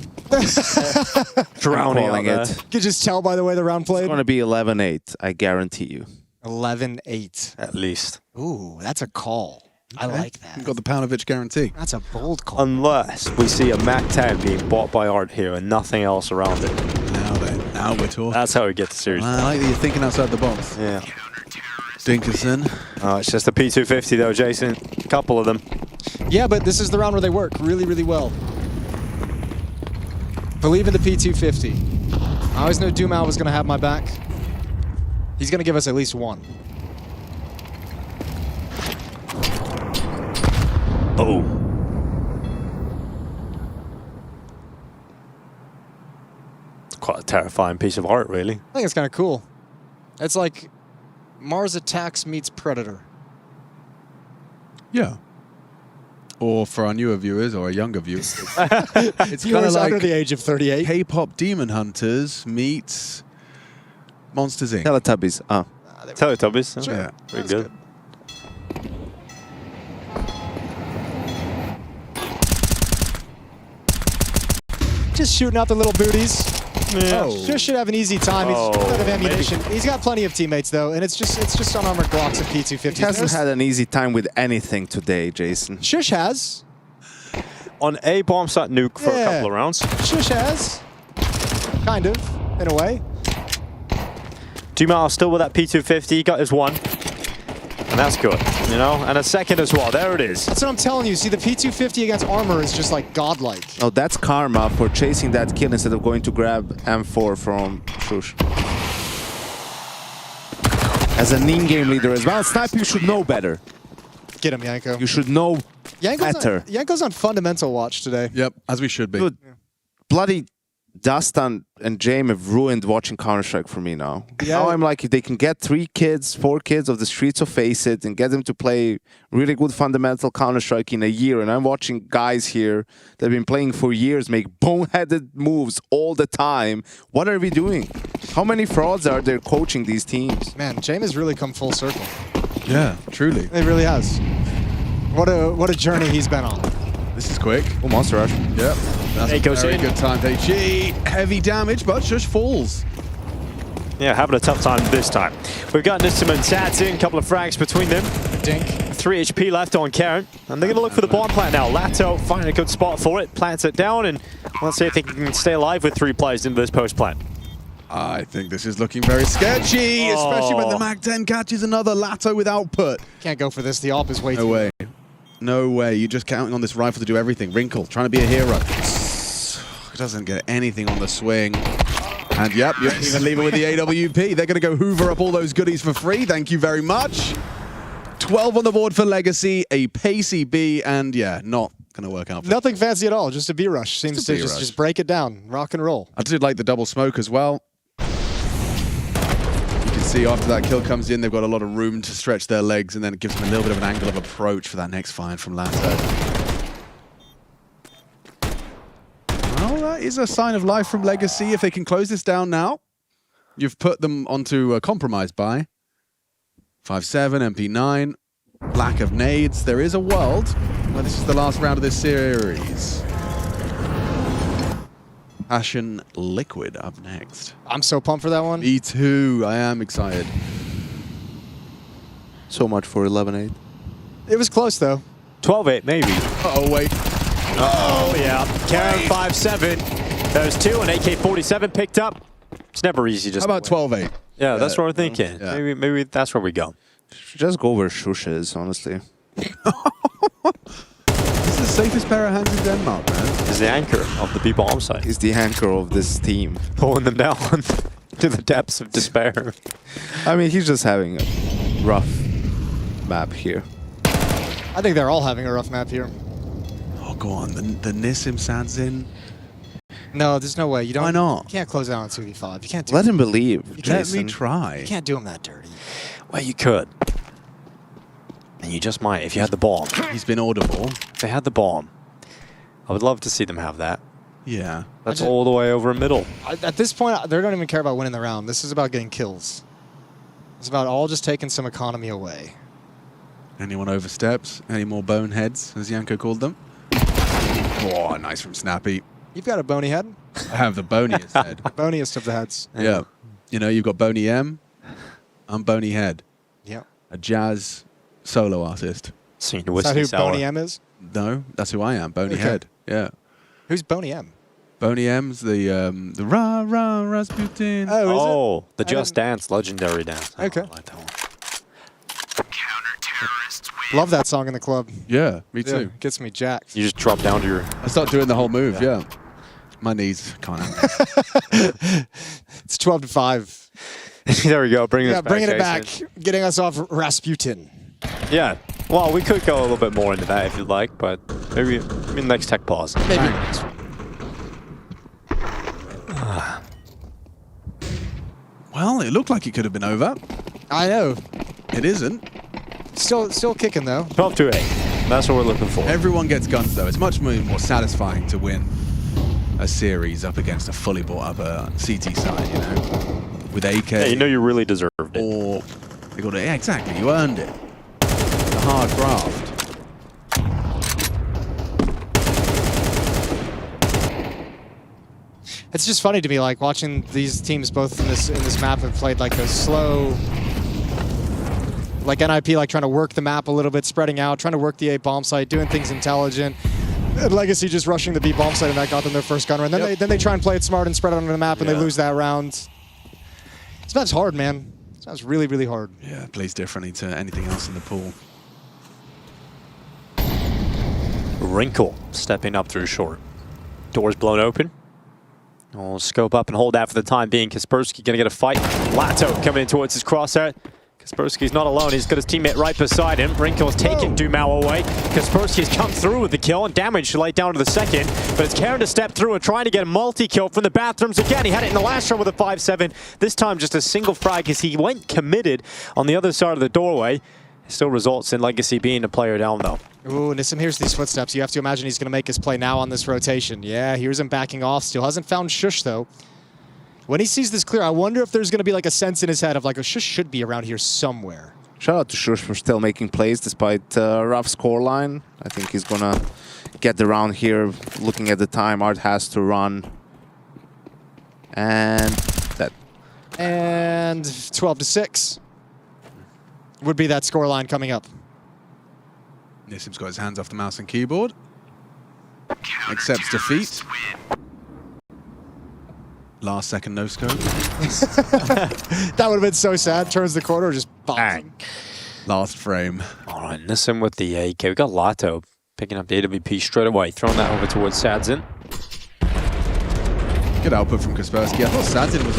Drowning calling on it. there. You could just tell by the way the round It's played. going to be 11-8, I guarantee you. 11-8. At least. Ooh, that's a call. I like that. You've got the Paunovic guarantee. That's a bold call. Unless we see a Mac 10 being bought by Art here and nothing else around it. Now then, now we're talking. That's how we get the series. I like that you're thinking outside the box. Yeah. Dinkerson. Oh, it's just a P250 though, Jason. A couple of them. Yeah, but this is the round where they work really, really well. Believe in the P250. I always knew Dumal was going to have my back. He's going to give us at least one. Oh. Quite a terrifying piece of art, really. I think it's kind of cool. It's like Mars Attacks meets Predator. Yeah. Or for our newer viewers or our younger viewers, it's kind Viewers of under like the age of 38. K-pop Demon Hunters meets Monsters Inc. Teletubbies. Teletubbies. Sure. Yeah. Very That's good. Just shooting out the little booties. Yeah. Just should have an easy time. He's Oh, out of ammunition. He's got plenty of teammates though, and it's just unarmored Glocks and P250s. He hasn't had an easy time with anything today, Jason. Shush has. On a bomb site nuke for a Yeah. couple of rounds. Shush has. Kind of, in a way. Dumal still with that P250. He got his one. And that's good, you know? And a second as well. There it is. That's what I'm telling you. See, the P250 against armor is just like godlike. Oh, that's karma for chasing that kill instead of going to grab M4 from Shush. As an in-game leader as well, Snipe, you should know better. Get him, Yanko. You should know better. Yanko's on fundamental watch today. Yep, as we should be. Dude, bloody Dustin and James have ruined watching Counter-Strike for me now. Yeah. Now I'm like, if they can get 3 kids, 4 kids of the streets of Face It and get them to play really good fundamental Counter-Strike in a year, and I'm watching guys here that have been playing for years make boneheaded moves all the time. What are we doing? How many frauds are there coaching these teams? Man, James has really come full circle. Yeah, truly. It really has. What a journey he's been on. This is quick. Oh, Monster Rush. Yep. That's Hey, a goes very in. good time. HG. Heavy damage, but Shush falls. Yeah, having a tough time this time. We've got Nissim and Tadsin, a couple of frags between them. Dink. 3 HP left on Karen. And they're going to look for the bomb plant now. Lato finding a good spot for it, plants it down, and let's see if they can stay alive with 3 players into this post plant. I think this is looking very sketchy, especially when the Mag-10 catches another Lato with output. Can't go for this. The AWP is way No too way. No way. You're just counting on this rifle to do everything. Wrinkle, trying to be a hero. Doesn't get anything on the swing. And yep, you don't even leave it with the AWP. They're going to go hoover up all those goodies for free. Thank you very much. 12 on the board for Legacy, a pacey B, and yeah, not going to work out. Nothing fancy at all. Just a B rush. Seems Just a to B rush. just break it down. Rock and roll. I did like the double smoke as well. You can see after that kill comes in, they've got a lot of room to stretch their legs, and then it gives them a little bit of an angle of approach for that next find from Lato. Well, that is a sign of life from Legacy. If they can close this down now, you've put them onto a compromise buy. 5-7, MP9, lack of nades. There is a world where this is the last round of this series. Passion Liquid up next. I'm so pumped for that one. Me too. I am excited. So much for 11-8. It was close though. 12-8 maybe. Oh wait. Oh, yeah. Karen 5-7. There's 2, and AK-47 picked up. It's never easy just How about to win. 12-8? Yeah, that's what we're thinking. Yeah. Maybe that's where we go. Should just go where Shush is, honestly. This is the safest pair of hands in Denmark, man. Is the anchor of the B-bomb site. He's the anchor of this team. Pulling them down to the depths of despair. I mean, he's just having a rough map here. I think they're all having a rough map here. Oh, go on. The Nissim Sadzin. No, there's no way. You don't. Why not? You can't close out on 2v5. You can't do Let him believe, Let Jason. me try. You can't do him that dirty. Well, you could. And you just might if you had the bomb. He's been audible. If they had the bomb, I would love to see them have that. Yeah. That's all the way over in middle. At this point, they don't even care about winning the round. This is about getting kills. It's about all just taking some economy away. Anyone oversteps? Any more boneheads, as Yanko called them? Oh, nice from Snappy. You've got a bony head. I have the boniest head. Boniest of the heads. Yeah. You know, you've got Boney M. I'm Boney Head. Yeah. A jazz solo artist. Senior Is that whiskey who sour. Boney M is? No, that's who I am. Boney Okay. Head. Yeah. Who's Boney M? Boney M's the rah rah Rasputin. Oh, is Oh, the I Just didn't- Dance legendary dance. I Okay. like that one. it? Love that song in the club. Yeah, me Yeah, too. gets me jacked. You just drop down to your. I start doing the whole move. Yeah. My knees can't handle it. It's 12-5. There we go. Bring Yeah, us back. bringing it Jason. back, getting us off Rasputin. Yeah. Well, we could go a little bit more into that if you'd like, but maybe next tech pause. Maybe Bang. next one. Well, it looked like it could have been over. I know. It isn't. Still kicking though. 12-8. That's what we're looking for. Everyone gets guns though. It's much more satisfying to win a series up against a fully bought up CT side, you know, with AK. Yeah, you know you really deserved it. Or you got to, yeah, exactly. You earned it. The hard graft. It's just funny to me, like watching these teams both in this map have played like a slow, like NiP, like trying to work the map a little bit, spreading out, trying to work the A bomb site, doing things intelligent. And Legacy just rushing the B bomb site, and that got them their first gunner. And then they try and play it smart and spread it on the map, and they lose that round. This map's hard, man. This map's really, really hard. Yeah, it plays differently to anything else in the pool. Wrinkle stepping up through short. Doors blown open. We'll scope up and hold that for the time being. Kaspersky going to get a fight. Lato coming in towards his crosshair. Kaspersky's not alone. He's got his teammate right beside him. Wrinkle's taking Dumao away. Kaspersky's come through with the kill and damage light down to the second. But it's Karen to step through and trying to get a multi-kill from the bathrooms again. He had it in the last round with a 5-7. This time just a single frag as he went committed on the other side of the doorway. It still results in Legacy being a player down though. Ooh, Nissim hears these footsteps. You have to imagine he's going to make his play now on this rotation. Yeah, here's him backing off. Still hasn't found Shush, though. When he sees this clear, I wonder if there's going to be like a sense in his head of like, a Shush should be around here somewhere. Shout out to Shush for still making plays despite rough scoreline. I think he's going to get the round here. Looking at the time, Art has to run. And that. And 12-6 would be that scoreline coming up. Nissim's got his hands off the mouse and keyboard. Accepts defeat. Last second no scope. That would have been so sad. Turns the corner, just bang. Last frame. All right, Nissim with the AK. We got Lato picking up the AWP straight away, throwing that over towards Sadzin. Good output from Kaspersky. I thought Sadzin was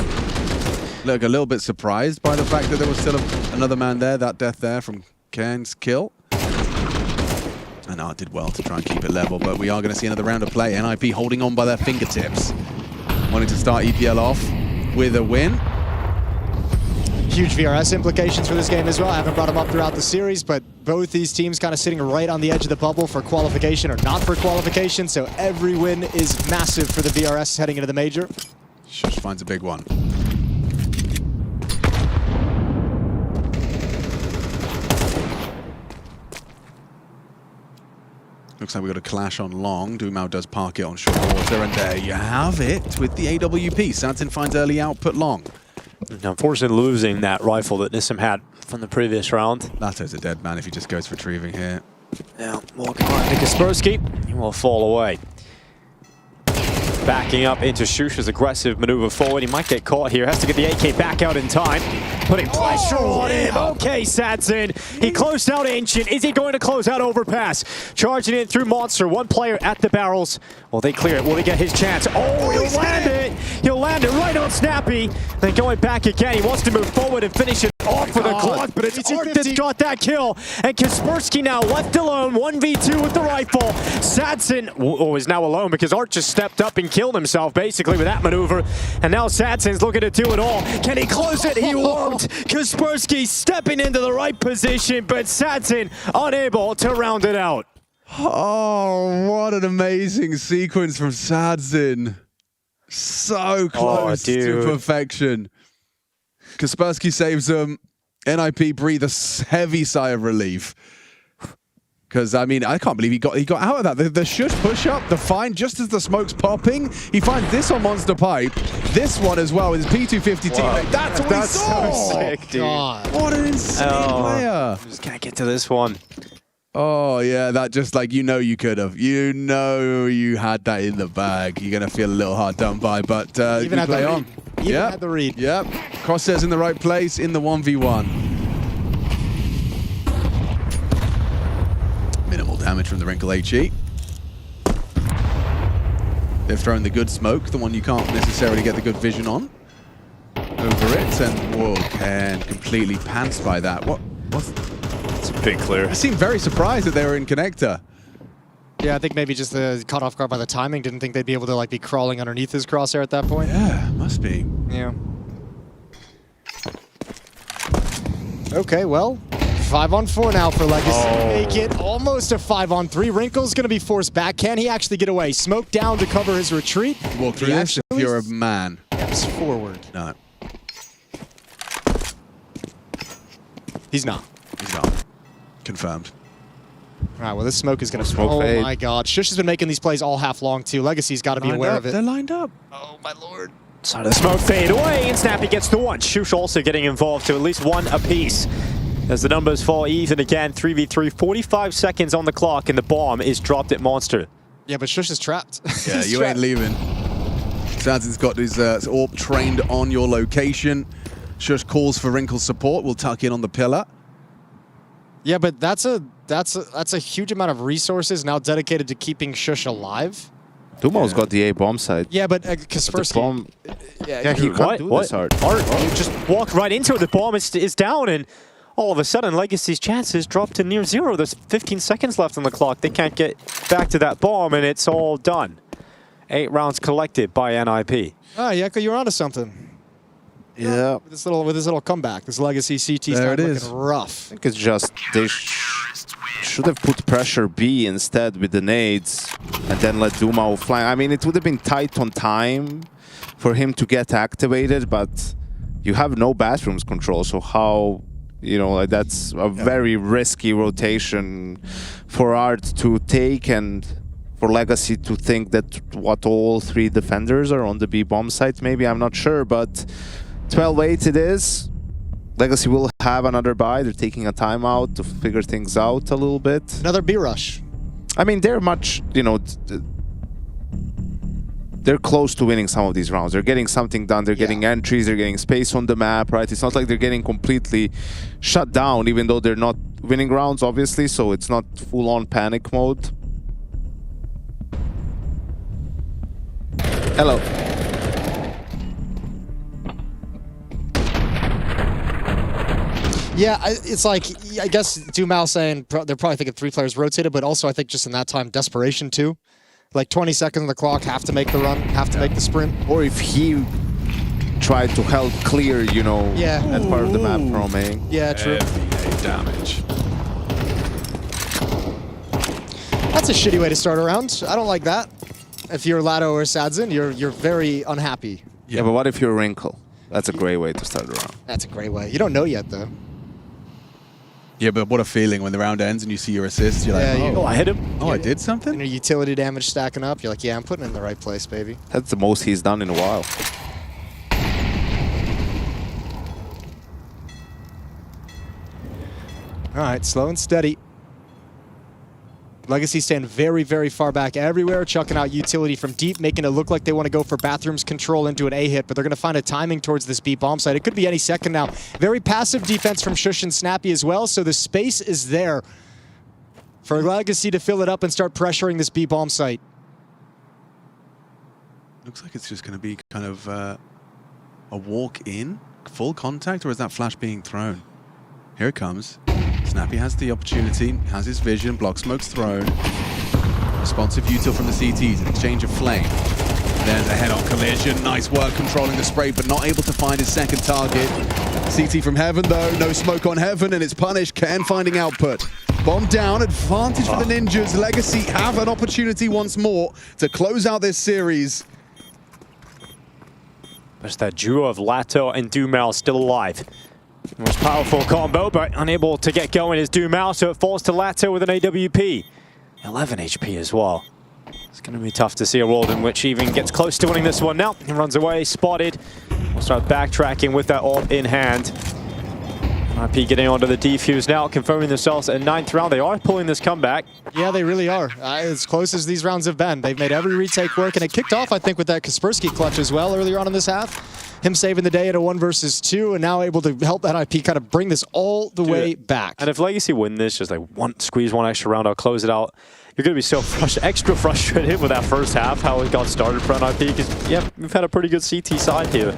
a little bit surprised by the fact that there was still another man there. That death there from Cairn's kill. And Art did well to try and keep it level, but we are going to see another round of play. NiP holding on by their fingertips. Wanting to start EPL off with a win. Huge VRS implications for this game as well. I haven't brought them up throughout the series, but both these teams kind of sitting right on the edge of the bubble for qualification or not for qualification, so every win is massive for the VRS heading into the major. Shush finds a big one. Looks like we got a clash on long. Dumao does park it on short water, and there you have it with the AWP. Sadzin finds early output long. Unfortunately, losing that rifle that Nissim had from the previous round. Lato's a dead man if he just goes for retrieving here. Now, walking on to Kaspersky. He will fall away. Backing up into Shush's aggressive maneuver forward. He might get caught here. Has to get the AK back out in time. Putting pressure on him. Okay, Sadzin. He closed out Ancient. Is he going to close out Overpass? Charging in through Monster. One player at the barrels. Will they clear it? Will he get his chance? Oh, he'll land it. He'll land it right on Snappy. Then going back again. He wants to move forward and finish it off with a Glock, but it's Art that's got that kill. And Kaspersky now left alone. 1v2 with the rifle. Sadzin is now alone because Art just stepped up and killed himself basically with that maneuver. And now Sadzin's looking to do it all. Can he close it? He won't. Kaspersky stepping into the right position, but Sadzin unable to round it out. Oh, what an amazing sequence from Sadzin. So close to perfection. Kaspersky saves them. NiP breathe a heavy sigh of relief. Because, I mean, I can't believe he got out of that. The shush push-up, the find, just as the smoke's popping, he finds this on Monster Pipe, this one as well with his P250 teammate. That's what we saw! So sick, dude. God. What an insane player! Just can't get to this one. Oh, yeah, that just like, you could have. You had that in the bag. You're going to feel a little hard done by, but Even you at play the on. read. Even at the read. Yep. Crosshairs in the right place in the 1v1. Minimal damage from the Wrinkle HE. They've thrown the good smoke, the one you can't necessarily get the good vision on. Over it, and whoa, Ken completely pantsed by that. What's... It's a big clear. I seemed very surprised that they were in connector. Yeah, I think maybe just caught off guard by the timing. Didn't think they'd be able to like be crawling underneath his crosshair at that point. Yeah, must be. Yeah. Okay, well, 5-on-4 now for Legacy. Make it almost a 5-on-3. Wrinkle's going to be forced back. Can he actually get away? Smoke down to cover his retreat. Walk through He this. actually You're a man. steps forward. No, He's not. he's not. Confirmed. All right, well, this smoke is going to... Smoke Oh, fade. my God. Shush has been making these plays all half long, too. Legacy's got to be aware of it. They're lined up. Oh, my Lord. So the smoke fade away, and Snappy gets the one. Shush also getting involved to at least one apiece. As the numbers fall even again, 3v3, 45 seconds on the clock, and the bomb is dropped at Monster. Yeah, but Shush is trapped. Yeah, He's you trapped. ain't leaving. Sanzin's got his AWP trained on your location. Shush calls for Wrinkle's support. We'll tuck in on the pillar. Yeah, but that's a huge amount of resources now dedicated to keeping Shush alive. Dumo's got the A bomb side. Yeah, but because But first the bomb, yeah, he can't do this hard. Art, you just walk right into it. The bomb is down, and all of a sudden, Legacy's chances drop to near zero. There's 15 seconds left on the clock. They can't get back to that bomb, and it's all done. 8 rounds collected by NiP. Oh, Yeko, you're onto something. Yeah. With this little comeback, this Legacy CT There it looking is. rough. I think it's just they should have put pressure B instead with the nades and then let Dumao fly. I mean, it would have been tight on time for him to get activated, but you have no bathrooms control, so how, like that's a very risky rotation for Art to take and for Legacy to think that all 3 defenders are on the B bomb site. Maybe, I'm not sure, but 12-8 it is. Legacy will have another buy. They're taking a timeout to figure things out a little bit. Another B rush. I mean, they're much, they're close to winning some of these rounds. They're getting something done. They're getting entries. They're getting space on the map, right? It's not like they're getting completely shut down, even though they're not winning rounds, obviously. So it's not full-on panic mode. Hello. Yeah, it's like, I guess Dumao saying they're probably thinking 3 players rotated, but also I think just in that time, desperation too. Like 20 seconds on the clock, have to make the run, have to make the sprint. Or if he tried to help clear, that part of the map from A. Yeah, true. Heavy damage. That's a shitty way to start a round. I don't like that. If you're Lado or Sadzin, you're very unhappy. Yeah, but what if you're Wrinkle? That's a great way to start a round. That's a great way. You don't know yet, though. Yeah, but what a feeling when the round ends and you see your assist. You're Yeah, like, Oh, I hit him. I did And something? your utility damage stacking up. You're like, yeah, I'm putting it in the right place, baby. That's the most he's done in a while. All right, slow and steady. Legacy stand very, very far back everywhere, chucking out utility from deep, making it look like they want to go for bathrooms control into an A hit, but they're going to find a timing towards this B bomb site. It could be any second now. Very passive defense from Shush and Snappy as well, so the space is there for Legacy to fill it up and start pressuring this B bomb site. Looks like it's just going to be kind of a walk in, full contact, or is that flash being thrown? Here it comes. Snappy has the opportunity, has his vision, block smoke's thrown. Responsive util from the CTs, an exchange of flame. There's a head-on collision, nice work controlling the spray, but not able to find his second target. CT from Heaven though, no smoke on Heaven, and it's punished. Ken finding output. Bomb down, advantage for the Ninjas. Legacy have an opportunity once more to close out this series. There's that duo of Lato and Dumao still alive. Most powerful combo, but unable to get going is Dumao, so it falls to Lato with an AWP. 11 HP as well. It's going to be tough to see a world in which he even gets close to winning this one now. He runs away, spotted. We'll start backtracking with that ult in hand. NiP getting onto the defuse now, confirming themselves at 9th round. They are pulling this comeback. Yeah, they really are. As close as these rounds have been. They've made every retake work, and it kicked off, I think, with that Kaspersky clutch as well earlier on in this half. Him saving the day at a 1 versus 2, and now able to help that NiP kind of bring this all the way back. And if Legacy win this, just like squeeze one extra round, I'll close it out. You're going to be so extra frustrated with that first half, how it got started for NiP, because, yeah, we've had a pretty good CT side here.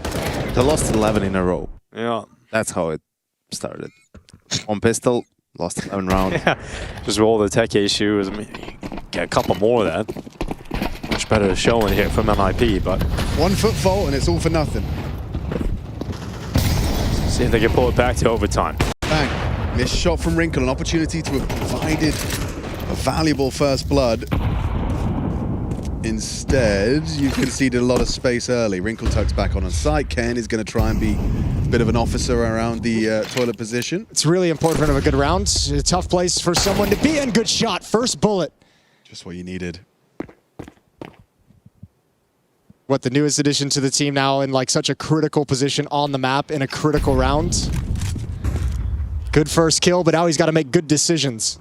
They lost 11 in a row. Yeah. That's how it started. On pistol, lost 11 round. Yeah, just roll the tech issues. I mean, get a couple more of that. Much better showing here from NiP, but 1 foot fault and it's all for nothing. see if they can pull it back to overtime. Bang. Missed shot from Wrinkle, an opportunity to have provided a valuable first blood. Instead, you conceded a lot of space early. Wrinkle tucks back on site. Ken is going to try and be a bit of an officer around the toilet position. It's really important for him to have a good round. A tough place for someone to be in. Good shot. First bullet. Just what you needed. What, the newest addition to the team now in like such a critical position on the map in a critical round. Good first kill, but now he's got to make good decisions.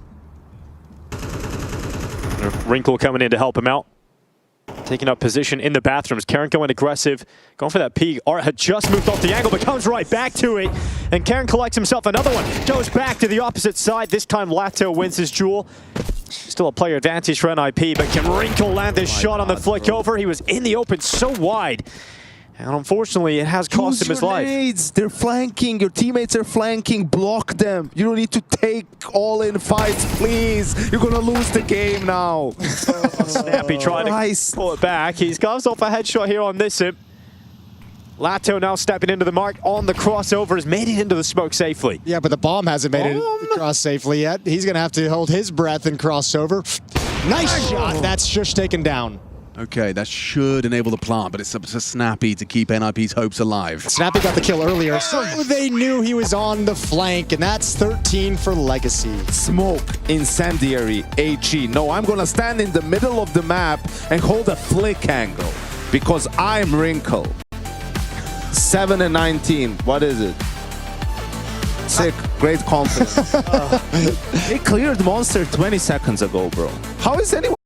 Wrinkle coming in to help him out. Taking up position in the bathrooms. Karen going aggressive. Going for that peek. Art had just moved off the angle, but comes right back to it. And Karen collects himself another one. Goes back to the opposite side. This time Lato wins his duel. Still a player advantage for NiP, but can Wrinkle land this shot on the flick over? He was in the open so wide. And unfortunately, it has cost him his life. Nades. They're flanking. Your teammates are flanking. Block them. You don't need to take all-in fights, please. You're going to lose the game now. Snappy trying to pull it back. He comes off a headshot here on this hip. Lato now stepping into the mark on the crossover, has made it into the smoke safely. Yeah, but the bomb hasn't made it across safely yet. He's going to have to hold his breath and crossover. Nice shot. That's just taken down. Okay, that should enable the plant, but it's up to Snappy to keep NiP's hopes alive. Snappy got the kill earlier, so they knew he was on the flank, and that's 13 for Legacy. Smoke, incendiary, HE. No, I'm going to stand in the middle of the map and hold a flick angle because I'm Wrinkle. 7 and 19. What is it? Sick. Great confidence. They cleared Monster 20 seconds ago, bro. How is anyone